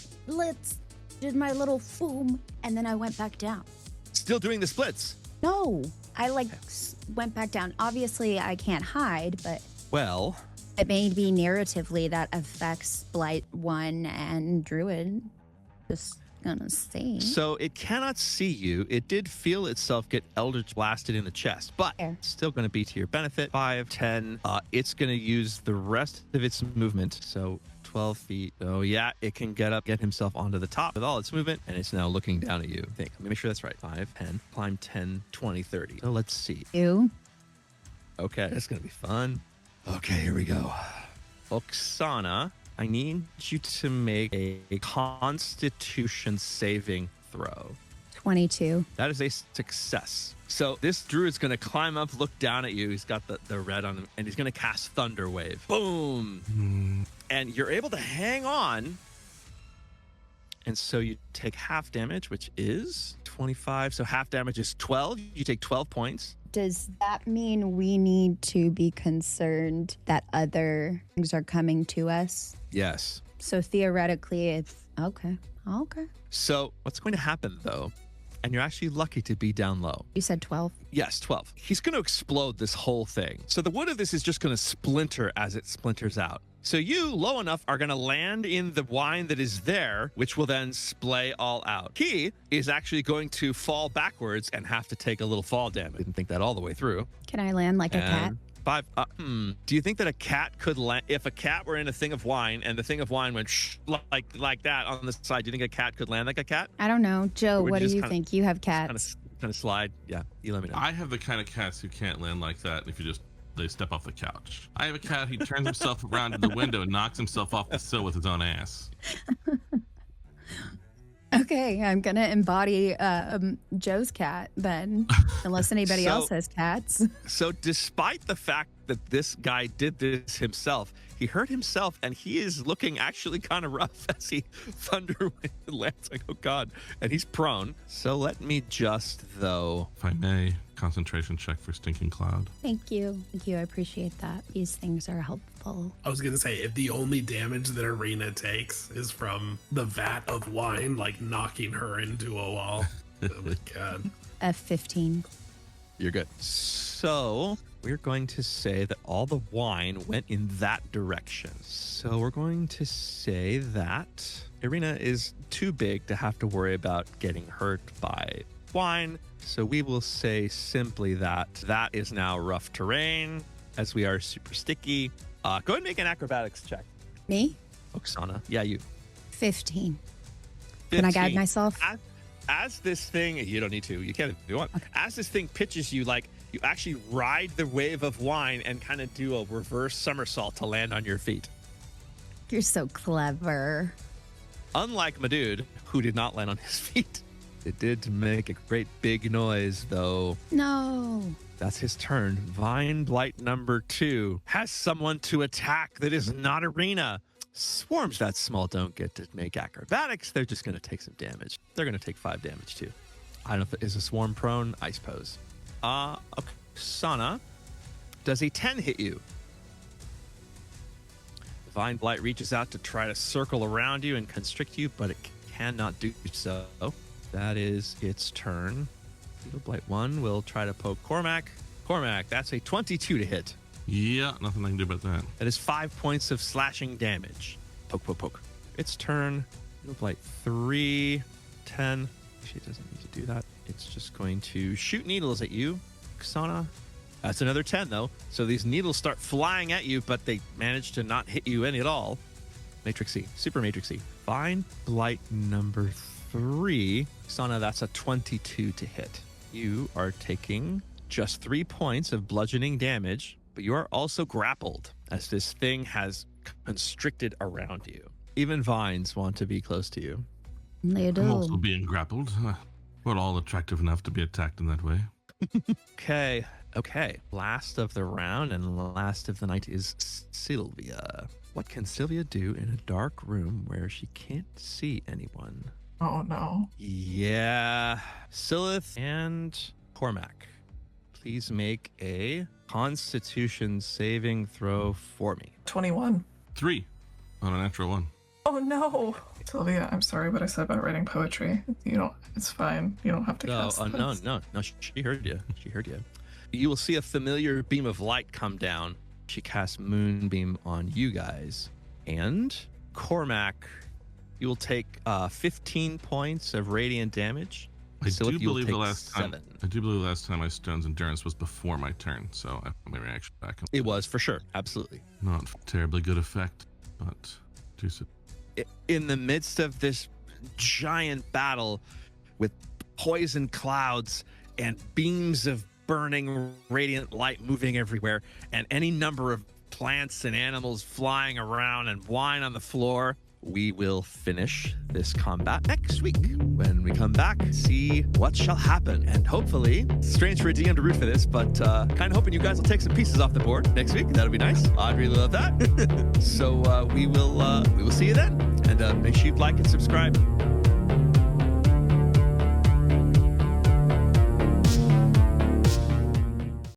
did my little foom, and then I went back down. Still doing the splits? No, I went back down. Obviously, I can't hide, but... Well... It may be narratively that affects Blight 1 and Druid. Just gonna say. So it cannot see you. It did feel itself get Eldritch blasted in the chest, but it's still going to be to your benefit. 5, 10. It's going to use the rest of its movement. So 12 feet. Oh yeah, it can get himself onto the top with all its movement, and it's now looking down at you. Let me make sure that's right. 5, 10, climb 10, 20, 30. So let's see. You. Okay, that's going to be fun. Okay, here we go. Oksana, I need you to make a Constitution saving throw. 22. That is a success. So this druid's going to climb up, look down at you. He's got the red on him, and he's going to cast Thunder Wave. Boom! And you're able to hang on. And so you take half damage, which is 25. So half damage is 12. You take 12 points. Does that mean we need to be concerned that other things are coming to us? Yes. So theoretically, it's okay. So what's going to happen, though, and you're actually lucky to be down low. You said 12? Yes, 12. He's going to explode this whole thing. So the wood of this is just going to splinter as it splinters out. So you, low enough, are going to land in the wine that is there, which will then splay all out. He is actually going to fall backwards and have to take a little fall damage. Didn't think that all the way through. Can I land like a cat? 5. Do you think that a cat could land? If a cat were in a thing of wine and the thing of wine went like that on the side, do you think a cat could land like a cat? I don't know. Joe, what do you think? You have cats. Kind of slide. Yeah, you let me know. I have the kind of cats who can't land like that if they step off the couch. I have a cat who turns himself around to the window and knocks himself off the sill with his own ass. Okay, I'm gonna embody Joe's cat then, unless anybody else has cats. So despite the fact that this guy did this himself, he hurt himself, and he is looking actually kind of rough as he thunder lands. Like, oh God, and he's prone. So let me just, though, if I may, concentration check for Stinking Cloud. Thank you. Thank you. I appreciate that. These things are helpful. I was gonna say, if the only damage that Arena takes is from the vat of wine, like knocking her into a wall. Oh my God. F15. You're good. So we're going to say that all the wine went in that direction. So we're going to say that Irina is too big to have to worry about getting hurt by wine. So we will say simply that that is now rough terrain, as we are super sticky. Go ahead and make an acrobatics check. Me? Oksana. Yeah, you. 15. 15. Can I guide myself? As this thing, you don't need to. You can if you want. Okay. As this thing pitches you, like, you actually ride the wave of wine and kind of do a reverse somersault to land on your feet. You're so clever. Unlike my dude, who did not land on his feet. It did make a great big noise, though. No. That's his turn. Vine Blight number 2 has someone to attack that is not Arena. Swarms that small don't get to make acrobatics. They're just going to take some damage. They're going to take 5 damage, too. I don't know if it is a swarm prone, I suppose. Oksana, does a 10 hit you? Vine Blight reaches out to try to circle around you and constrict you, but it cannot do so. That is its turn. Little Blight 1 will try to poke Cormac. Cormac, that's a 22 to hit. Yeah, nothing I can do about that. That is 5 points of slashing damage. Poke, poke, poke. Its turn. Little Blight 3, 10. She doesn't need to do that. It's just going to shoot needles at you, Oksana. That's another 10, though. So these needles start flying at you, but they manage to not hit you any at all. Matrixy. Super Matrixy. Vine Blight number 3. Oksana, that's a 22 to hit. You are taking just 3 points of bludgeoning damage, but you are also grappled as this thing has constricted around you. Even vines want to be close to you. They do. I'm also being grappled. We're all attractive enough to be attacked in that way. Okay. Last of the round and last of the night is Sylvia. What can Sylvia do in a dark room where she can't see anyone? Oh no. Yeah. Silith and Cormac, please make a Constitution saving throw for me. 21. 3 on a natural 1. Oh no. Sylvia, I'm sorry what I said about writing poetry. It's fine. You don't have to cast this. No. She heard you. She heard you. You will see a familiar beam of light come down. She casts Moonbeam on you guys. And Cormac, you will take 15 points of radiant damage. I do believe the last time my Stone's Endurance was before my turn, so I put my reaction back. It was, for sure. Absolutely. Not terribly good effect, but do so. In the midst of this giant battle with poison clouds and beams of burning radiant light moving everywhere and any number of plants and animals flying around and wine on the floor, we will finish this combat next week. When we come back, see what shall happen. And hopefully, strange for a DM to root for this, but kind of hoping you guys will take some pieces off the board next week. That'll be nice. I'd really love that. So we will see you then. And make sure you like and subscribe.